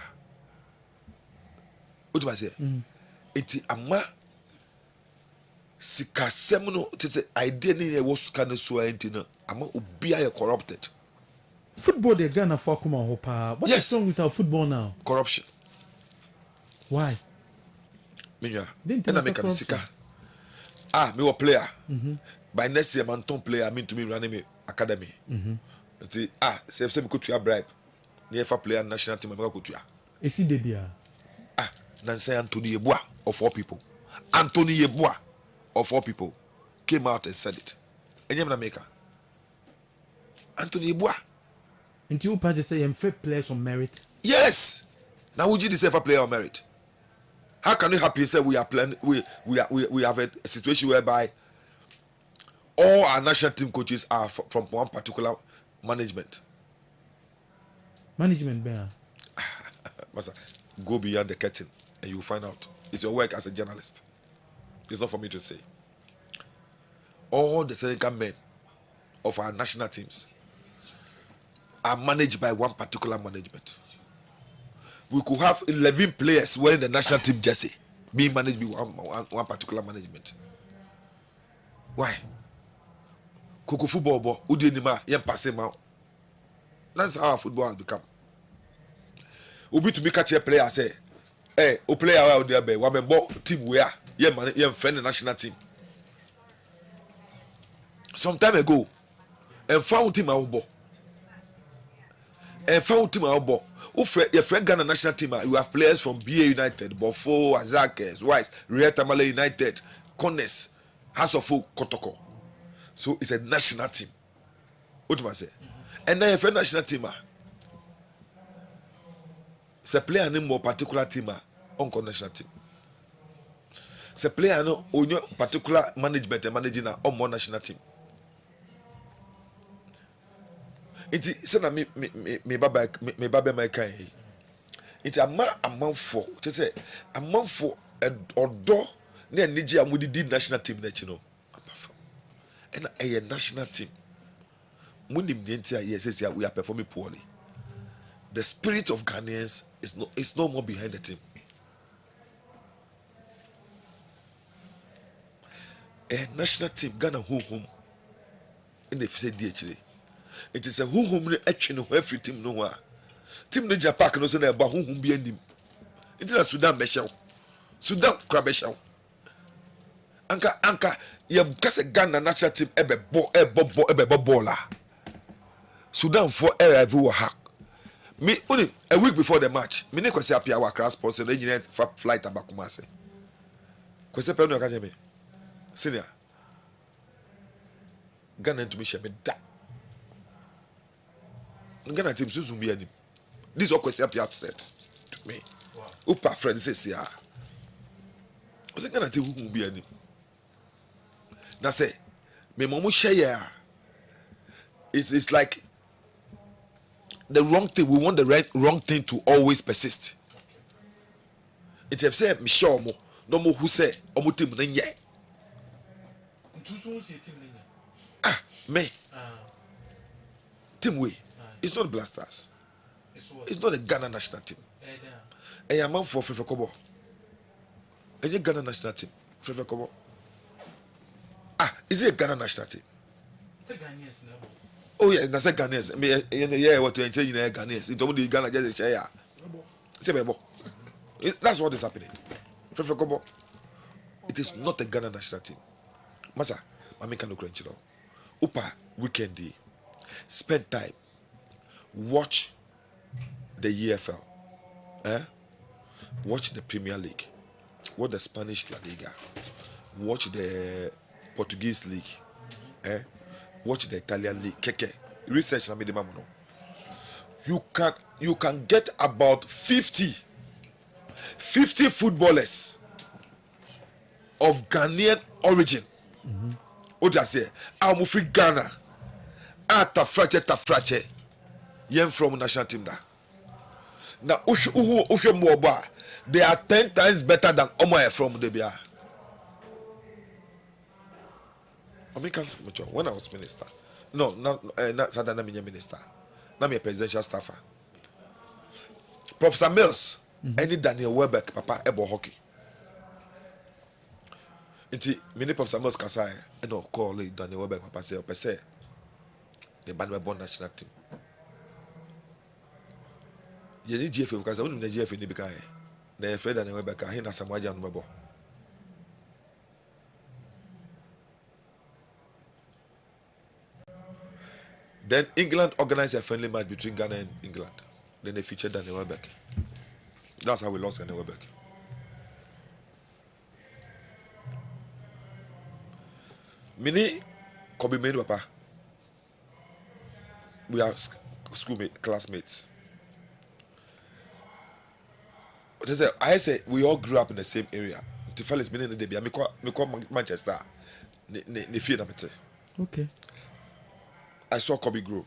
What do I say? It's a ma Sika semuno to say idea ni was kind of so antina. Ama ubia corrupted. Football they Ghana for kuma hopa. What is wrong with our football now? Corruption. Why? Minya. Then I make a Sika. Me was player. By next year, man, top player. I mean to me running me academy. Say me could to bribe. Near for player national team. I go to ya. Is he debia? Nancy Anthony Yeboah of all people. Anthony Yeboah of all people came out and said it. And you're maker. Anthony Yeboah. And you party say I'm fair players on merit. Yes. Now would you deserve a player on merit? How can we happy say we are playing? We have a situation whereby all our national team coaches are from one particular management. Management, bear. Master, go beyond the curtain and you will find out. It's your work as a journalist. It's not for me to say. All the technical men of our national teams are managed by one particular management. We could have 11 players wearing the national team jersey being managed by one particular management. Why? Koko football ball, Udinima, Yem Passema. That's how our football has become. Ubi to be catch a player say, hey, o player out there, be wabembo team we are, yem friend the national team. Some time ago, and found team our ball. And found team our ball. Your friend Ghana national team, you have players from BA United, Bofo, Azakes, Wise, Ria Tamale United, Connes, House of Folk Kotoko. So it's a national team. What do I say? And then if a national team, it's a player in more particular team, on national team. It's a player no on your particular management and managing on more national team. It's send me baba my kind. It's a month for just say a month for or door near Nigeria with the national team that you know. And a national team. When the entire year says we are performing poorly. The spirit of Ghanaians is no more behind the team. A national team, Ghana home in the DHD. It is a home action of every team no team the Japan no say about whom be him. It is a Sudan Beshel. Sudan Krabeshel. Anka you because a Ghana national team ebe baller. Sudan for every hack. Me only a week before the match. Me ne kwesi apia wa class sports and engineer flight abakumase. Kwesi pe no ka me. Senior. Ghana to me shebe da. Ghana team so zumbi ani. This all kwesi apia upset to me. Wow. Upa friend says ya. O se Ghana team who be ani. Na say me momu share. It's like the wrong thing. We want the wrong thing to always persist. It have said me sure mo no more who say omo team nenye. Me. Team we. It's not Blasters. It's not a Ghana national team. A man for Fefe Kobo. A Ghana national team. Fefe Kobo. Is it a Ghana national team? Oh yeah, that's a Ghanaians. Me yeah, what you say you know Ghanaians. It only Ghana just share. Say bebo. That's what is happening. Fefe Kobo. It is not a Ghana national team. Masa, mami can look at Upa weekend day. Spend time. Watch the EFL. Watch the Premier League. Watch the Spanish La Liga. Watch the Portuguese League. Watch the Italian League. Keke. Research na me de mamono. You can get about 50 footballers of Ghanaian origin. What do I say? I'm free Ghana. Tafrache. Yen from national team da. Now they are 10 times better than Omoye from Debia. When I was minister. No, not Sadana minister. Not me presidential staffer. Professor Mills, any Daniel Welbeck, Papa Ebo hockey. Inti many Professor Mills Kasai, and no call Daniel Welbeck, Papa say, Pese, the Banwebon national team. You need GFA because I only need GFA in the Bikai. They're afraid Daniel Welbeck, I hear Samaja and Webo. Then England organized a friendly match between Ghana and England. Then they featured Daniel Welbeck. That's how we lost Daniel Welbeck. Mini Kobe made papa. We are classmates. I say we all grew up in the same area. Tifel is meaning the day. Me call Manchester. Ne fear na mete. Okay. I saw Kobe grow.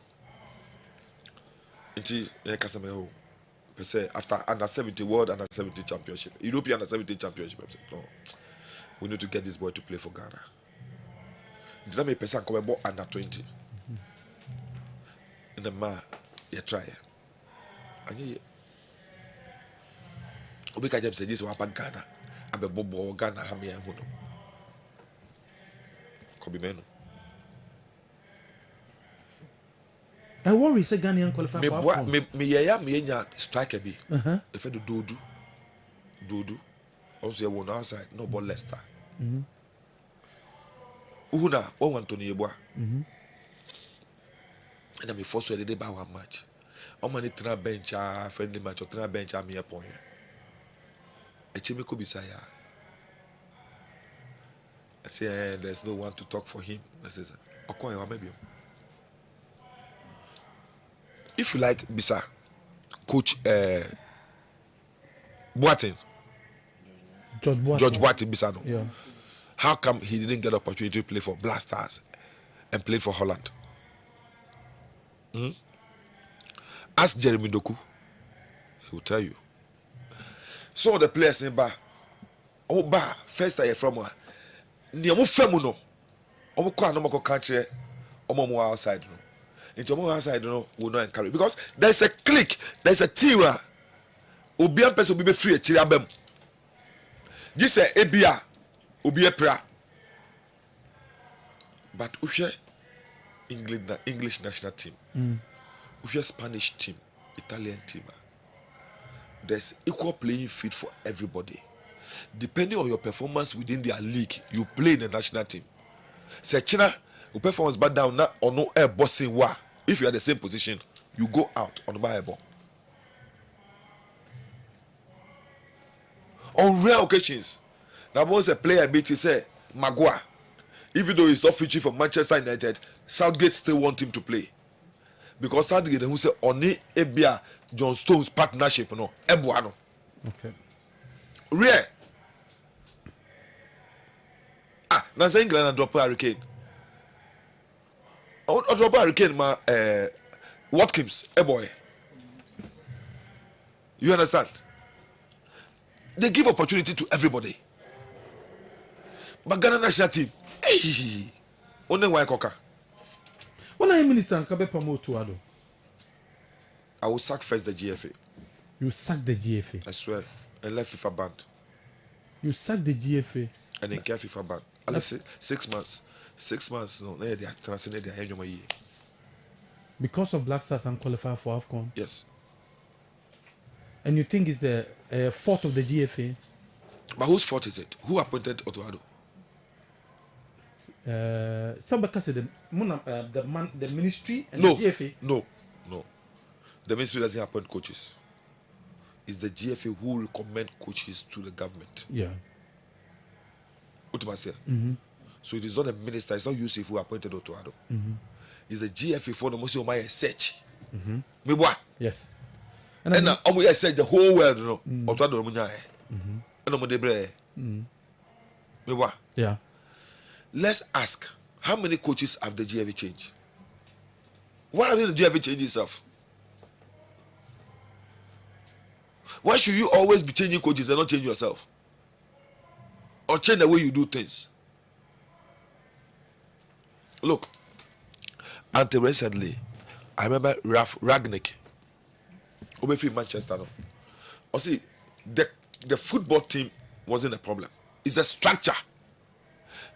After under 70 World Under 70 Championship, European Under 70 Championship, no, we need to get this boy to play for Ghana. Does that make person come about under 20? In the man, you try. And you, we can just say this was about Ghana. I'm a bobo Ghana. I'm here. Kobe Menu. I worry say Ghanaian qualify for AFCON. Me striker bi. If I do Dodu. Also you on outside no ball Leicester. Uhuna one Anthony Yeboah. And I me force we dey ba one match. O man tra bench friendly match or tra bench am here point. E chemi ko bisaya. I say, there's no one to talk for him. I say, okay, maybe. If you like, Bisa, Coach Boateng, George Boateng Bisano. Yeah. How come he didn't get opportunity to play for Black Stars and play for Holland? Ask Jeremy Doku. He will tell you. So the players in Ba, first year from one. Niamu femuno. Omo kwa no mako kanche. Omo mo outside no. Into omo outside no will not encourage because there's a clique, there's a team. Obian person will be free a chirabem. This is Ebia. Obi pra. But Ushe English national team, Ushe Spanish team, Italian team. There's equal playing field for everybody. Depending on your performance within their league, you play in the national team. Say China, your performance back down now or no air bossing wa. If you are the same position, you go out on the Bible. On rare occasions, now once a player beat you say Maguire, even though he's not featuring for Manchester United, Southgate still want him to play because Southgate who say Oni Ebia John Stones partnership no Ebuano. Okay. Rare. Now say England and drop Hurricane. I drop Hurricane ma Watkins boy. You understand? They give opportunity to everybody. But Ghana national team, hey, only why Coca. When I minister, can be promoted to Ado. I will sack first the GFA. You sack the GFA. I swear, and left FIFA banned. You sack the GFA. And then care FIFA banned. At least 6 months. 6 months. No, they are transcended their year. Because of Black Stars unqualified for AFCON. Yes. And you think it's the fault of the GFA? But whose fault is it? Who appointed Otuado? Somebody said the ministry and no, the GFA. No. The ministry doesn't appoint coaches. It's the GFA who recommend coaches to the government. Yeah. So it is not the minister, it's not Yusuf who appointed Otuado. It's the GFA for the most of my search. Yes. And now I said the whole world, no. Otuado Munya. And I'm debre. Yeah. Let's ask, how many coaches have the GFA changed? Why have the GFA changed itself? Why should you always be changing coaches and not change yourself? Or change the way you do things? Look, until recently, I remember Ralph Ragnick, Obefi Manchester. No? Or see, the football team wasn't a problem. It's the structure.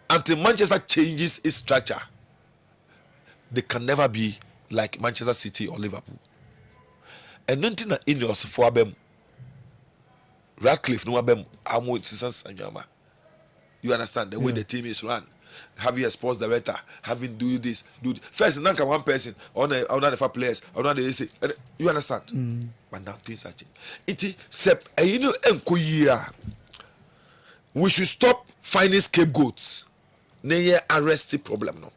Until Manchester changes its structure, they can never be like Manchester City or Liverpool. And nothing that in yours for them, Radcliffe, no them, you understand the way the team is run. Having a sports director, having do this. First, not one person, on the 5 players, on the AC. You understand? But now things are changing. We should stop finding scapegoats. Arrest the problem no.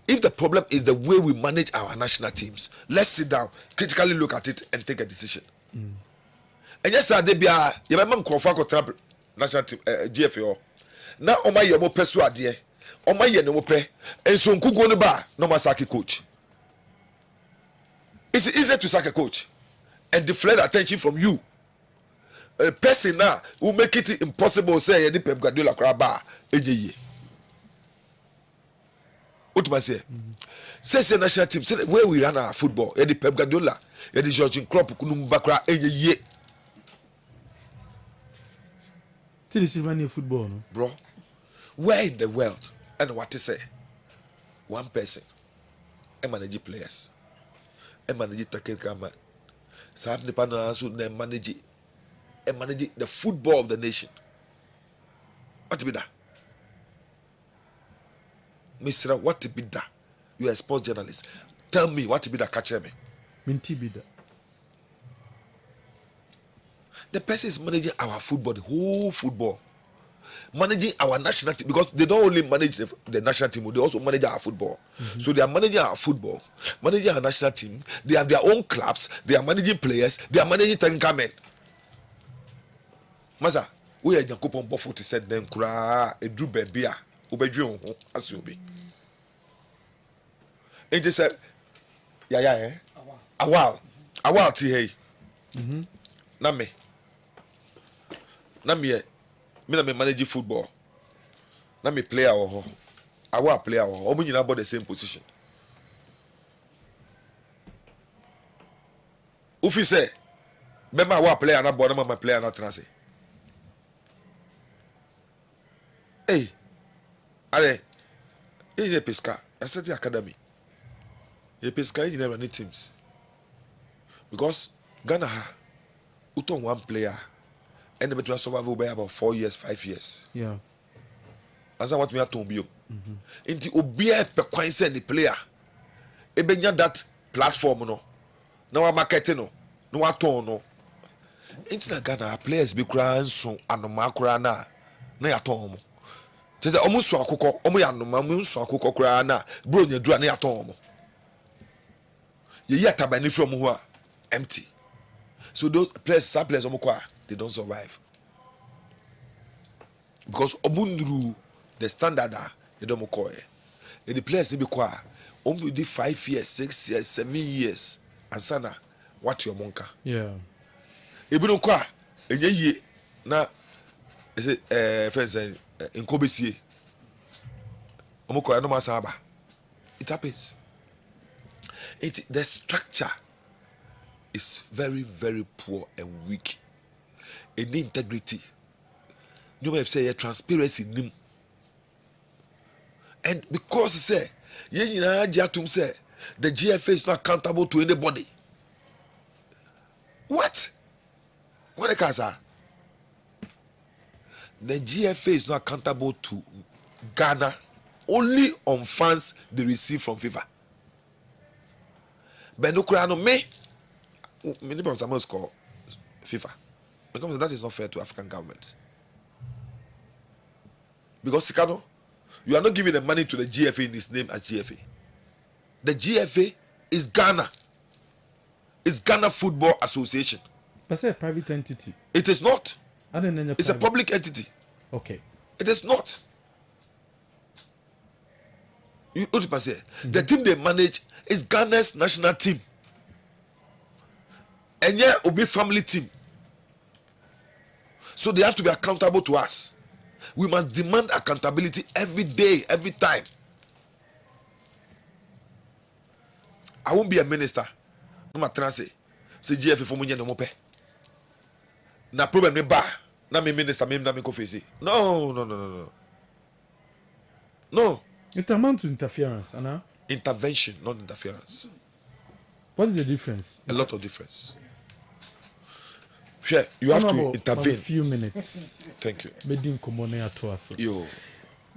If the problem is the way we manage our national teams, let's sit down, critically look at it, and take a decision. And yes, sir, you remember Kofa national team GFA. Now, on my yamo persuade, on my yano pe, and so Kugo no masaki coach. It's easy to sack a coach and deflect attention from you. A person now who make it impossible say any Pep Guardiola craba AJE. What must say? Say national team, say where we run our football, any Pep Guardiola, any Georgian Klopp Kunumbakra AJE. Still is running football, no? Bro, where in the world and what to say? One person, a manage players, a manage technical man, some the partners who manage the football of the nation. What to be that? Mr. What to be that? You are a sports journalist. Tell me what to be that, catch me. Minti be that. The person is managing our football, the whole football. managing our national team, because they don't only manage the national team, they also manage our football. So they are managing our football, managing our national team. They have their own clubs. They are managing players. They are managing technical men. Masa, we are just coupon buffalo to send them kura a drew baby ubedrion as you be. It just said, yeah, a while to hey. Name. Me manage football. Na me player or our player or we about the same position. Ufi say, "Bema our player na board, my player na transe." Hey, ale, ye pesca. I said the academy. Ye pesca in any teams because Ghana ha uton one player. And the between survival by about 4 years, 5 years. Yeah. As I want me to be. Into obia per coin send the player. Ebenya that platform no. Now I'm marketing no. No aton no. Into na Ghana players be crying so anoma kura na ya ton mo. Tese omu so akoko, omu ya anoma mu so akoko kura na bro nya dura na ya ton mo. Ye ya tabani from who are empty. So those players, some players they don't survive because obundru the standard they don't call it. And the players they be quiet. Only did 5 years, 6 years, 7 years. And sana, what your monka? Yeah. If you don't quiet, and ye na is it first in Kobesie. Omoko no masaba. It happens. The structure is very, very poor and weak. In integrity. You may have said transparency. And because say, the GFA is not accountable to anybody. What? What the case are? The GFA is not accountable to Ghana only on funds they receive from FIFA. But no crano me. Many of them must call FIFA because that is not fair to African governments. Because Sikano, you are not giving the money to the GFA in this name as GFA. The GFA is Ghana. It's Ghana Football Association. That's a private entity. It is not. It's a public entity. Okay. It is not. The team they manage is Ghana's national team. And yeah, will be family team. So they have to be accountable to us. We must demand accountability every day, every time. I won't be a minister. No matter say GFA for me no more. Na problem me ba. Na me minister me na me ko face. No. It amounts to interference, Anna. Intervention, not interference. What is the difference? A lot of difference. Sure, you have to intervene. A few minutes. Thank you. Medin komone ato aso. Yo.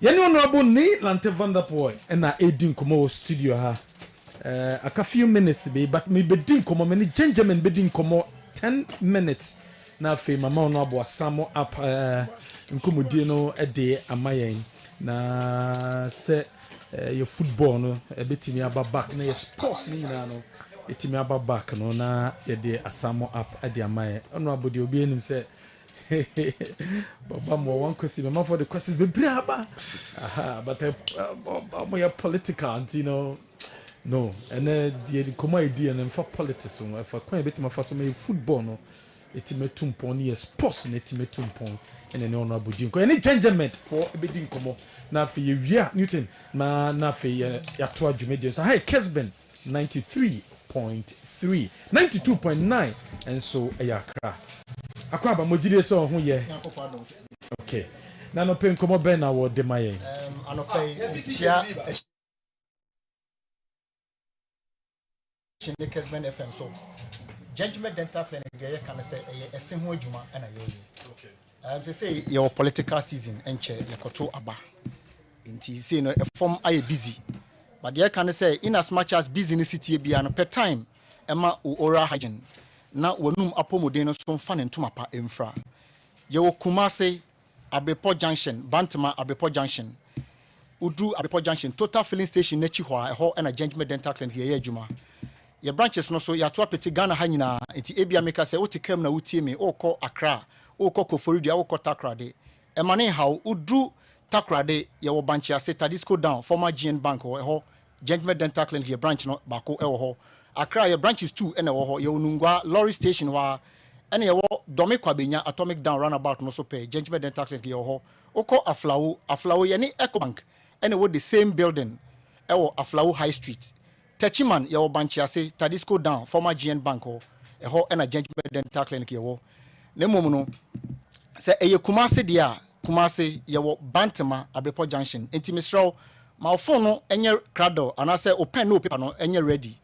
Yeni honorable ni Lante Vanderpool na edin komo studio ha. A few minutes be but me bedin komo me ni gentleman bedin komo 10 minutes na fe mama no abo asamo up nkomodie no ede amayen na se your football no ebetimi aba back na your sports ni na no etimi aba back no na ede asamo up ede amaye ono abodi obi enim se Baba mo one question mama for the questions be braba but more political, you know. No, and the comedy and for politics, for quite a bit of football, no, it's me tumpon, yes, post, and it's me tumpon, and an honorable dinko. Any changement for a bit dinko. Now for you, yeah, Newton, na for Yatua Jumedians. Hi, Kessben 93.3, 92.9, and so a yakra. Akwaba Mojide so who ye. Okay. Now no pen come ben na wo de maye. Kessben FM so judgment dental clinic there can say a simple juma and a year. Okay. They say your political season and chair your koto aba. Inti say no a form are busy. But there can say in as much as business city be an per time Emma oral hygiene. Na wonum apomodeno so fan ntoma pa emfra. Ye wo Kumase Abepo Junction, Bantama Abepo Junction. Udu Abepo Junction, Total Filling Station nechi ho and a Gentleman Dental Clinic here Juma. Your branches no so ya to apeti Ghana hanyina enti ebia make say wote kam na wotie me o ko Accra, o ko Koforidua, o ko Takrade. E mane how udu Takrade ye wo branch ase Tadisco down former GN Bank ho Gentleman Dental Clinic here branch no bako e ho. Accra your branches 2 ene wo ho ye Onungwa Lorry Station wa ene ye wo Dome Kwabenya Atomic Down roundabout no so pay Gentleman Dental Clinic here ho. Oko Aflawo ye ni Ecobank ene wo the same building e wo Aflawo High Street. Techiman ye wo Banchiase Tadisco down former GN Bank ho e ho na Gentleman Dental Clinic ye wo ne mom no se eye Kumase dia Kumase ye wo Bantama Abepo Junction enti misro ma phone no enye crado anase open no paper no enye ready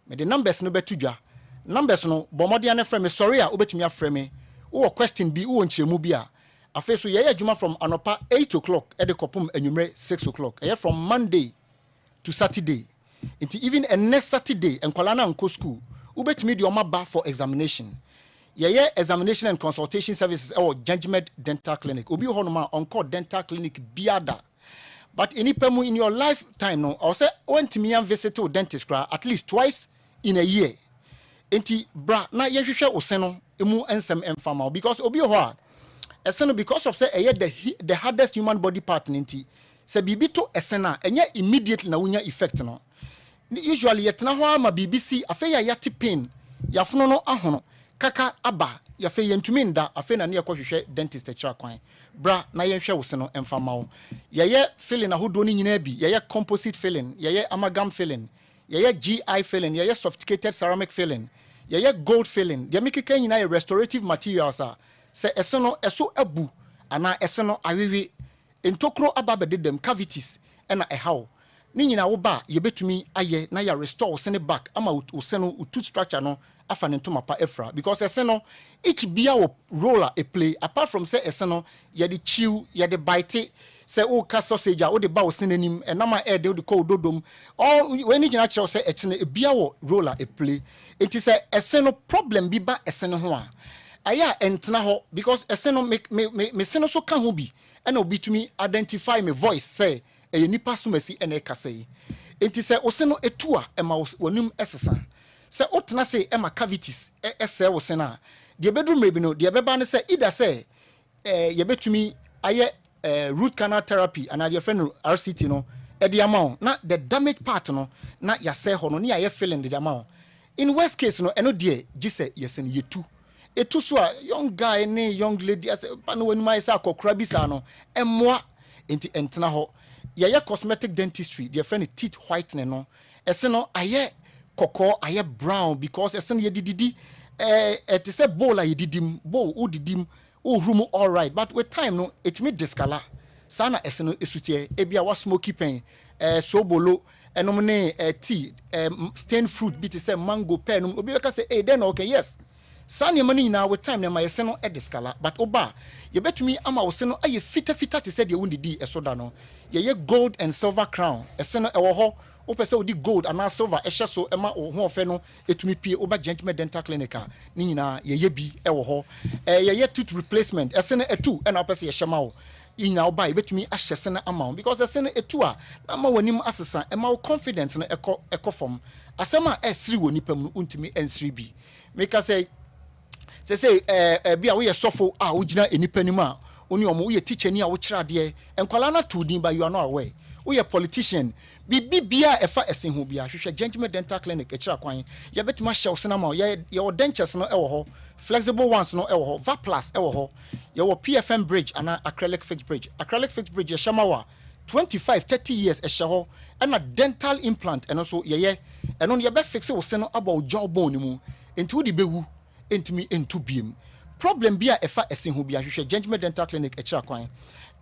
me the numbers no betudwa numbers no bomodia ne frame sorry a obetumi aframe me wo question bi wo nchiremu bi a afi so ye adwuma from anopa 8 o'clock e de kopum anwumre 6 o'clock e from Monday to Saturday. Until even a next Saturday, and Kolana and school, ubetumi di oma ba for examination. Ye examination and consultation services or Judgment Dental Clinic. Obi honoma on-call dental clinic biada. But any pemu in your lifetime no, or say when timi am visit to dentist at least twice in a year. Enti bra na yehwehwe oseno emu ensem emfama because obi ho eseno because of say the hardest human body part nti se bibi to esena enye immediately na wunya effect no. Usually yetna ho ama BBC afa ya yati pain yafono no ahono kaka aba yafa yentumi nda afa na ne yakohwehwe dentist echa kwan bra na yenhwe wo se no emfama wo yeye filling ahodo ni nyina bi yeye composite filling yeye amalgam filling yeye GI filling yeye sophisticated ceramic filling yeye gold filling de mikeka nyina ye restorative materials a se eseno eso abu ana eseno awewe entokro aba bededem cavities na ehaw ni nyina wo ba ye betumi aye na ya restore sene back ama useno tooth structure no afa ne ntoma pa efra because eseno each bia wo roller a play apart from say eseno ye de chew ye de bite say o ka sausage o de ba wo sene nim enama e de o ko dodom all when nyina kire say echene bia wo roller a play it is eseno problem bi ba eseno ho a aya entena ho because eseno me seno so ka ho bi and obi to me identify me voice say e nipa sumasi ene kasei enti se oseno etua ema wonum esesa se otena se ema cavities ese wosena de bedroom rebi no de beba ne se ida se ye betumi aye root canal therapy and your friend RCT no e de amount na the damage part no na ya se ho no ne ya feeling the amount in worst case no eno de gise yesen yetu etu so a young guy ne young lady as pano wonu mai sa akokra bi sa no emmoa enti entena ho ye cosmetic dentistry their friend teeth whitening no ese no aye koko aye brown because ese no ye dididi it is a bowl aye didim bowl udidim rumu all right but with time no it me discolor sana ese no esutie ebia wa smoky pen sobolo enom ne tea stain fruit bit say mango pen obi ka say then okay yes Sanya money now with time na my seno e discala but oba ye betumi ama wo seno aye fita te said ye wundi di esoda no ye gold and silver crown eseno e wo ho wo pese wo di gold and silver e hye so e ma wo ho ofe no etumi pie oba Gentleman Dental Clinic ni nyina ye bi e wo ho ye tooth replacement eseno etu e na pese ye hye ma wo inya oba ye betumi ahye seno ama because eseno etu a na ma wanim asesa e ma wo confidence no ekofom asema e siri woni pam no untimi ensiri bi make say say bia we sofo a ugina enipa nim a oni omo we teacher ni a wo kira de enkwala na to din ba you are not aware we politician bibia efa esen ho bia hwehwe Gentleman Dental Clinic e kira kwan ye betima hye osena ma ye dentures no e wo ho flexible ones no e wo ho va plus e wo ho ye wo PFM bridge and acrylic fixed bridge ye shamawa 25-30 years e hye ho and a dental implant and also ye eno ye be fix wo se no about jawbone mu enti wo di bewu entimi entu biem problem bia efa esen ho bia hwehwe Gentleman Dental Clinic e kira kwan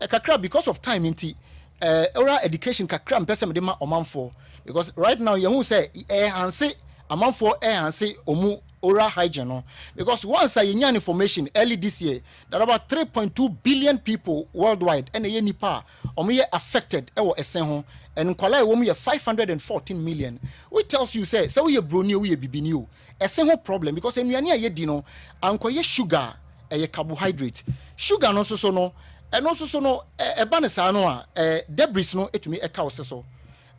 kakra because of time nti oral education kakra mpese de ma omanfo because right now you say hanse amanfo hanse omu oral hygiene no because once I get information early this year that about 3.2 billion people worldwide and ye nipa omu affected e wo esen ho and kwala wo mu ye 514 million which tells you say we ye broni we ye bibini o esen ho problem because enuane aye di no ankoye sugar carbohydrate sugar no so no and also so no eba ne saa no a debris no etumi eka wo so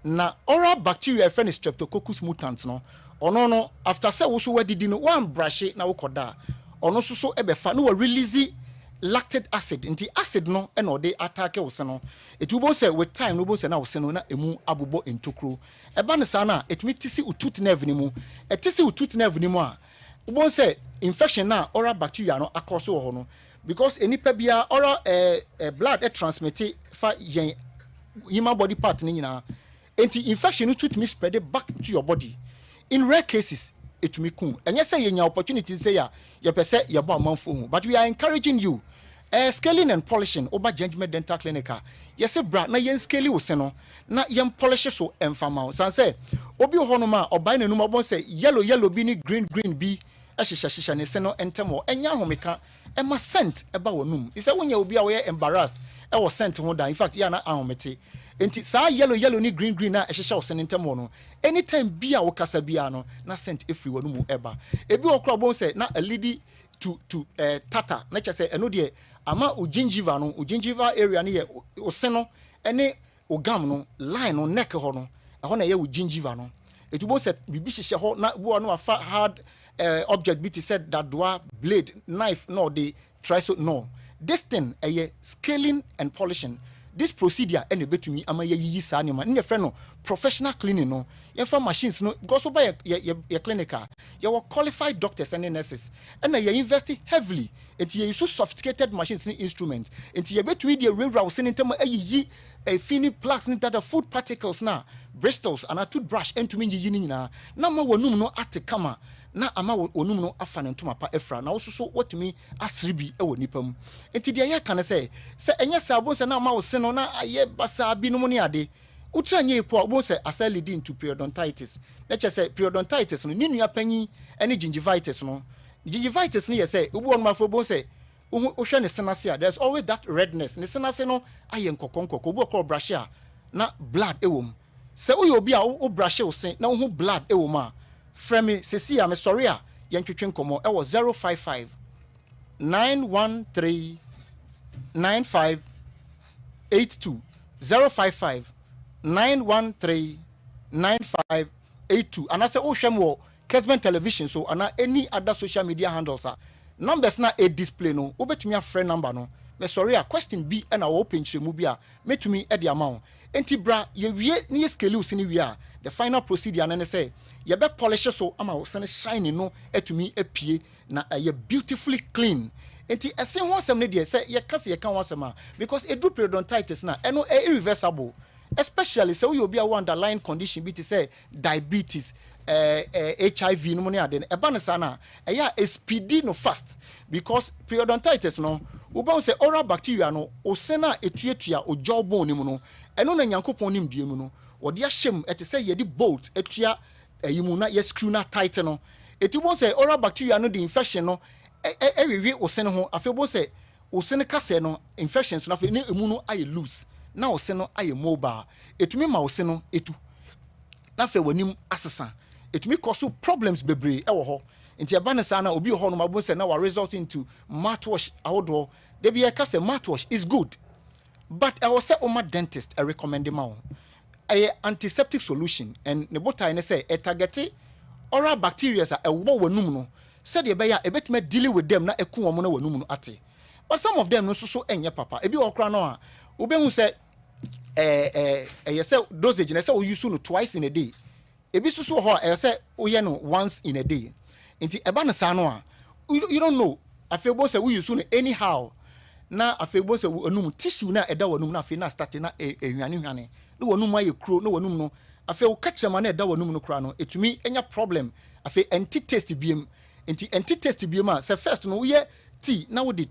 na oral bacteria friend is streptococcus mutans no ono no after say wo so wadidi no one brush na wo koda ono so ebefa no release lactic acid nti acid no e no dey attack wo se no etubo say with time no bo say na wo se no na emu abobo entokro eba ne saa na etumi tisi utut nerve ni mu etisi utut nerve ni mu a wo say infection na oral bacteria no akoso ho no because enipa bia oral blood transmit fa yen human body part ni nyina enti infection no to me spread it back to your body in rare cases it me kun enye say yenya opportunity say ya your pese your bo amanfo but we are encouraging you scaling and polishing over judgment dental clinic yes bra na yen scale wo se no na yen polish so emfama san say obi ho no ma obai nanum obon say yellow bi ni green bi ehyehyehye ne se no entemo enya homeka ema scent eba wonum ise wonya obi a we embarrassed e wo scent ho da in fact ya na ahomete enti saa yellow ni green na ehyehyɛ wo se ne entemo no anytime bi a wo kasa bia no na scent efri wonum eba ebi okra bon say na a lady to tata na che say eno de ama o gingiva area ne ye o se no ene o gam no line no neck ho no ho na ye o gingiva no etubo say bibi hyehyɛ ho na wo no afa hard object bit said that doa blade knife no they try so no this thing scaling and polishing this procedure and betumi ama yi saa ne ma ne friend no professional cleaning no ye fa machines no go so by your clinical your qualified doctors and nurses and you invest heavily into you so sophisticated machines and instruments into you betumi the railroad send into yi fini plaques that food particles na bristles and a toothbrush into me yi nyina na ma wonum no atekama na ama onum no afa ne ntoma pa efra na wo so wotumi asribi e woni pam enti de ye kan se enye sabo se na ama wo se no na aye basa bi no mu ne ade utra nye po wo se asa leading into periodontitis na che se periodontitis no ni nua panyi ene gingivitis no gingivitis ne ye se obu on mafo bo se wo hwe ne senase a there's always that redness ne senase no aye nkokon obu okro brush a na blood ewom se uyo obi a wo brush wo se na wo blood ewom a Fremi sisi am sorry a yentwetwe nkomo e wo 055 913 9582 055 913 9582 and I say oh hwem wo Kessben television so ana any other social media handles are numbers na a display no obetumi a friend number no me sorry a question B and a open chemu bi a metumi e de amount enti bra ye wie ne scale usini wie a the final procedure na say ye be polish so ama wo sene shine no etumi apie na ye beautifully clean enti esen ho asem ne de say ye kase ye kan ho asem a because e do periodontitis na eno irreversible especially say we obi a underlying condition bi to say diabetes HIV no money ade e ba ne sa na e ya speedy no fast because periodontitis no we bound say oral bacteria no o se na etuatua o jawbone ni mu no eno na nyankopon nim die mu no odi ahyem ete say ye di bolt etua yimu na ye screw na tight no eti bo say oral bacteria no the infection no ewiwi o se ne ho afebo say o se ne kase no infections na fe ne emu no aye loose na o se no aye mobile etumi ma o se no etu na fe wanim asesa etumi cause problems bebre e wo ho nti eba ne sa na obi ho no mabo say na wa result into mouthwash ahodo de bi e kase mouthwash is good but I was say oma dentist I recommend ma a antiseptic solution and ne botai ne say target oral bacteria a wo wanum no said e be ya e betime deal with them na eku wo mo na wanum no ate but some of them no so enye papa ebi okra no a obehu say you say dosage ne say we use no twice in a day ebi so ho e say we no once in a day nti eba ne sa no a you don't know afebo say we use no anyhow na afebo say onum tissue na eda wanum na afi na start na hwane no wanum aye kro no wanum no afi wo kachema na eda wanum no kra no etumi enya problem afi anti-taste biem enti anti-taste biem a say first no we tea na wo de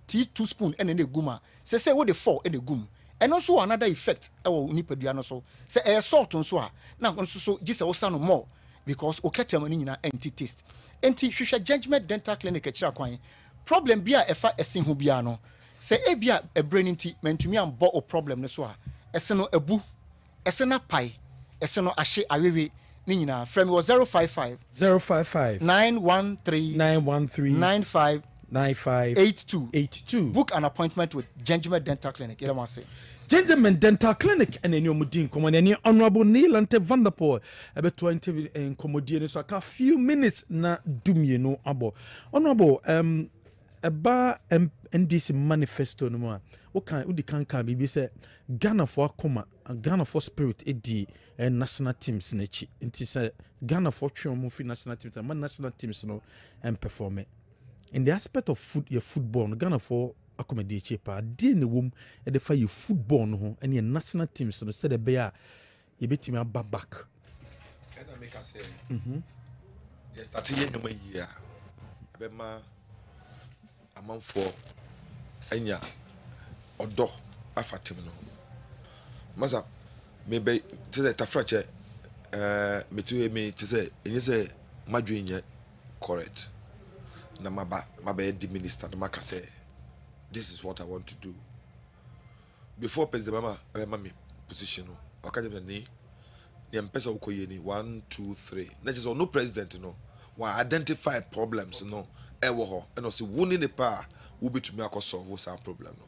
tea 2 spoon ene na guma say wo de 4 ene gum eno so another effect e wo nipadua no so say e salt nso a na nso so gise wo sa no more because o kachema ni nyina anti-taste enti hwehwe judgment dental clinic akira kwan problem bia efa esen ho bia no say e bia e brain nti mentumi ambo o problem ne so a esen no abu esen na pai esen no ahye awewe ni nyina frame was 055 913 95 9582. Book an appointment with Gentleman Dental Clinic. You know what I'm saying? Gentleman Dental Clinic and any omudin common any honorable Neil and Vanderpool about 20 and commodian so a few minutes na dumye no abo. Honorable a bar NDC manifesto no more. What can be say Ghana for coma and Ghana for spirit edi and national teams nechi. It is a Ghana for movie national teams and national teams no and perform it. In the aspect of football, Ghana for accommodate cheaper. Dear the womb, and the fire football no and your national teams so instead of bear, you bet me a back. And I make us say, yes, that's a year. Abema a month for Enya or do afatimino. Maza, maybe to the Tafrache, me to say, and you say, Madrid correct. Na mabe the minister the maka say this is what I want to do before president mama me position no waka dem ni mpesa ukoye ni 1 2 3 na just no president no wa identify problems no ewo ho and say woni ne pa wo betumi solve some problem no.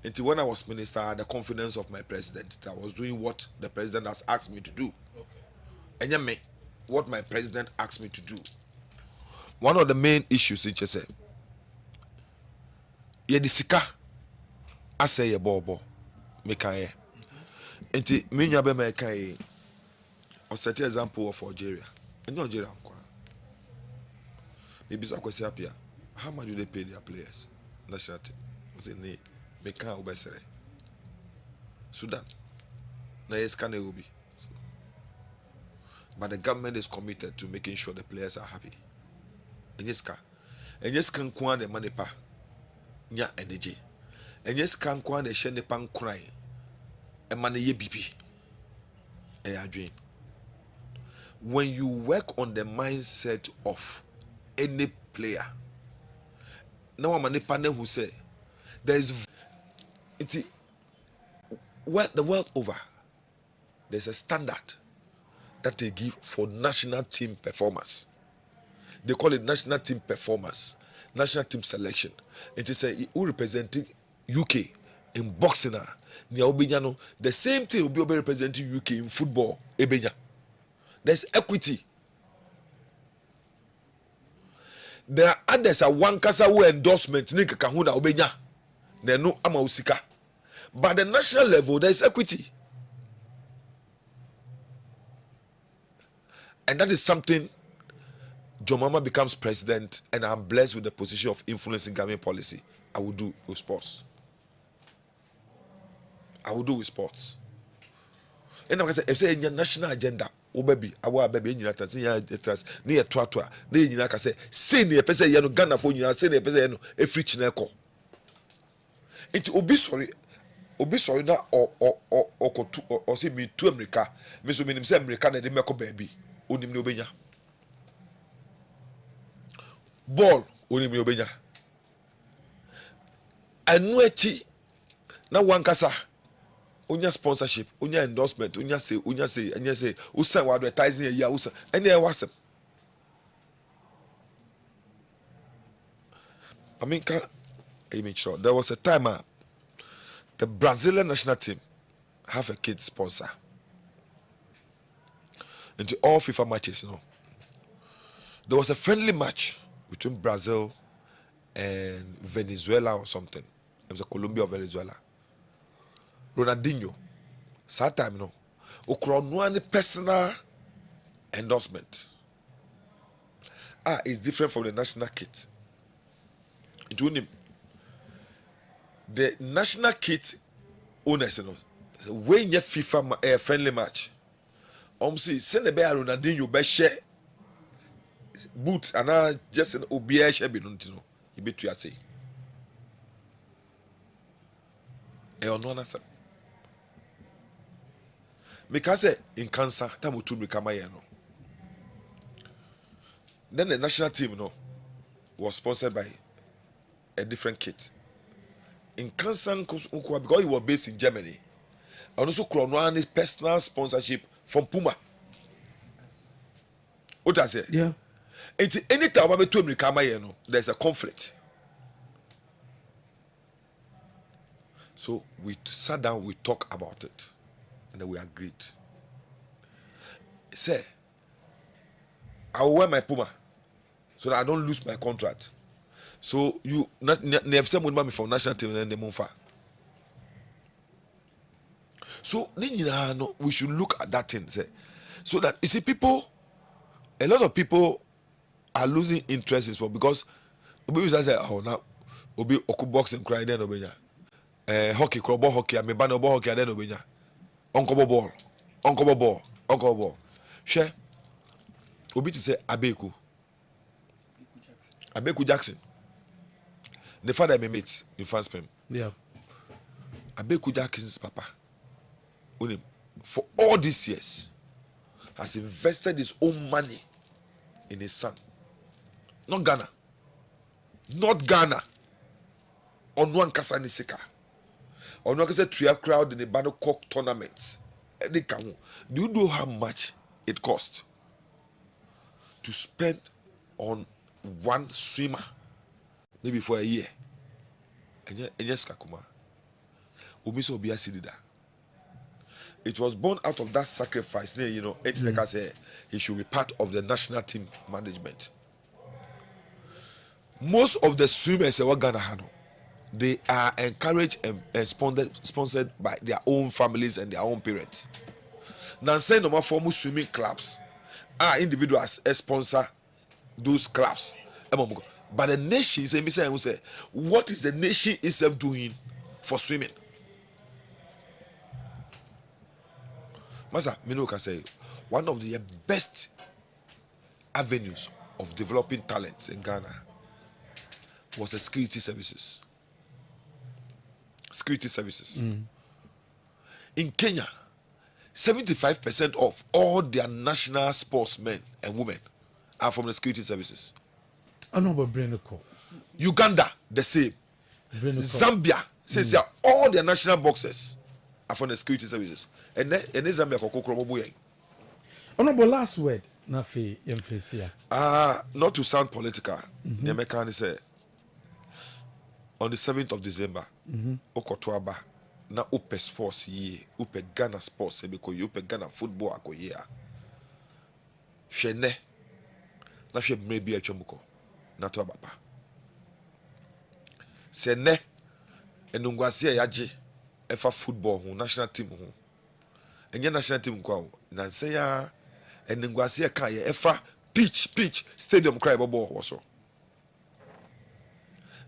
Until when I was minister I had the confidence of my president that I was doing what the president has asked me to do. Okay. And me what my president asked me to do. One of the main issues is say, ye disika ase ye bobo mekaye. Enti minya be mekaye. Or set example of Algeria. In Algeria, maybe some question appear. How much do they pay their players? National team. Was it ne meka obesere. Sudan. Na yeskane ubi. But the government is committed to making sure the players are happy. And yes, can kwan the money pa nya energy. And yes, can kwan the shende pan cry. And money ye BP. And I dream. When you work on the mindset of any player, now I'm a partner who say there is it's the world over. There's a standard that they give for national team performance. They call it national team performance, national team selection. It is who representing UK in boxing. The same thing will be representing UK in football. There's equity. There are others are one kasa who endorsement nika kahuna obenya. There no amausika. But the national level there is equity. And that is something John Mama becomes president and I'm blessed with the position of influencing government policy. I will do with sports. I will do with sports. And like I said, if say in your national agenda, oh baby, our baby in your trans, near Twatua, near you can say near Pesa Yano Ghana for you, say near Pesa Yano, a free chineko. It will be sorry now or see me to America, Miss Women say American and the Meko baby, Unim Nobenya. Ball Unim Nobenya. And no na wankasa unya sponsorship unya endorsement unya say and you say usa advertising ya usa any wasem I mean make sure there was a time the Brazilian national team have a kid sponsor into all FIFA matches, you know. There was a friendly match between Brazil and Venezuela or something. It was a Colombia or Venezuela. Ronaldinho, that time, you know, Ukronwani personal endorsement. It's different from the national kit. The national kit owners, you know, when you FIFA friendly match, see, send a bear Ronaldinho be share boots and I just an obia share be no, you bet you say. Because in cancer, time to become no. Then the national team, you know, was sponsored by a different kit. In cancer, because he was based in Germany, and also Kronwani's personal sponsorship from Puma. What I say? Yeah. It's any time about to become no, there's a conflict. So we sat down, we talked about it, and then we agreed. Say, I will wear my Puma so that I don't lose my contract. So you never say me for national team and the Munfa. So we should look at that thing. Say, so that you see a lot of people are losing interest in sport because people say, oh now obi oku boxing cry then obenya. Hockey crowd hockey, I'm a ban hockey then obenya. Uncle ball. Share. Obi to say Abeku Jackson. The father me mate in France Prem. Yeah. Abeku Jackson's papa. For all these years has invested his own money in his son. Not Ghana. On one Kasani Sika. On one Kasa Tria crowd in the Bano Cock tournaments. Do you know how much it cost to spend on one swimmer maybe for a year? And yes, Kakuma. Umiso Obiasi did that. It was born out of that sacrifice. You know, Etineka said he should be part of the national team management. Most of the swimmers in Ghana, they are encouraged and sponsored by their own families and their own parents. Now, say no more formal swimming clubs are individuals sponsor those clubs. But the nation say, what is the nation itself doing for swimming? Masa, Minoka say one of the best avenues of developing talents in Ghana was the security services. In Kenya, 75% of all their national sportsmen and women are from the security services. I know about Brainico. Uganda, the same. Zambia, says all their national boxers are from the security services. And then Zambia Kokokromobuye. Honorable, last word, Nafi Yemfesia. Not to sound political, Nyame say on the 7th of December, Okotoaba, na upe sports ye, upe Ghana sports, upe Ghana football ako ye. Shene, na she maybe a chomuko, na to abapa. Sene, enungwasi yaji, efa football hu, national team hu. Enye national team kwa hu, na se ya, enungwasi ka ye, efa pitch, stadium cry babo waso.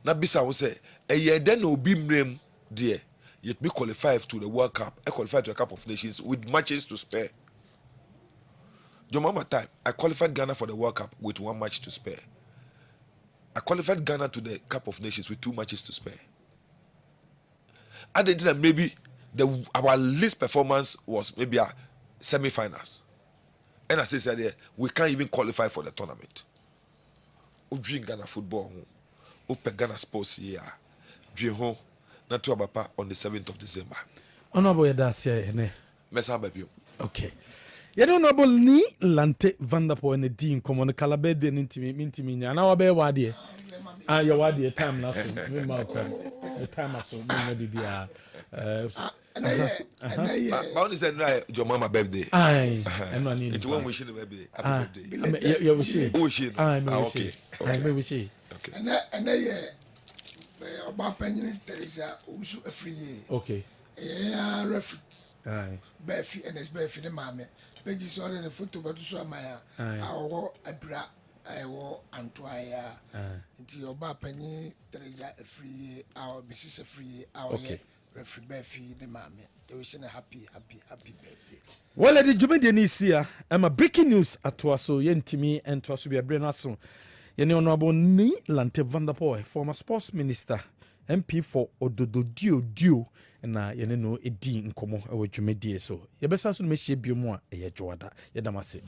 Na bisa who say, eye den obi mrem dear, yet be qualified to the World Cup, qualified to the Cup of Nations with matches to spare. Jomama time, I qualified Ghana for the World Cup with 1 match to spare. I qualified Ghana to the Cup of Nations with 2 matches to spare. I did that maybe our least performance was maybe a semi-finals. And as I said there, we can't even qualify for the tournament. We drink Ghana football. Open Ghana sports here. Dream home. Not to Abapa on the 7th of December. Honorable Yadasia, ne? Mesa baby. Okay. Honorable ni Lante Vanderpool and the Dean come on the Calabed and intimi. And our bear wadi. Your wadi time nothing. The time I saw maybe be Bound is your mama birthday. Aye, and one need to wish you birthday. Happy birthday. You wish it. I may wish it. And about penny Teresa, who's a free year. Okay. Yeah, referee. Aye. Beffy and his Beffy the mammy. Pages ordered a photo, but to Samaya. I wore a bra, I wore Antoia. Into your bar penny Teresa a free year, our Mrs. a free hour. Okay. Referee Beffy the mammy. They wish a happy birthday. Well, Lady Jumedia, I'm a breaking news at Twaso, Yentimi, and Twasubia Brenason. Yene Honorable Ni Lante Vanderpool, former sports minister, MP for Ododo and yene no edi nkomo e wo dwumedie so. Ye besa so me hye biomu a ye joada. Ye damase.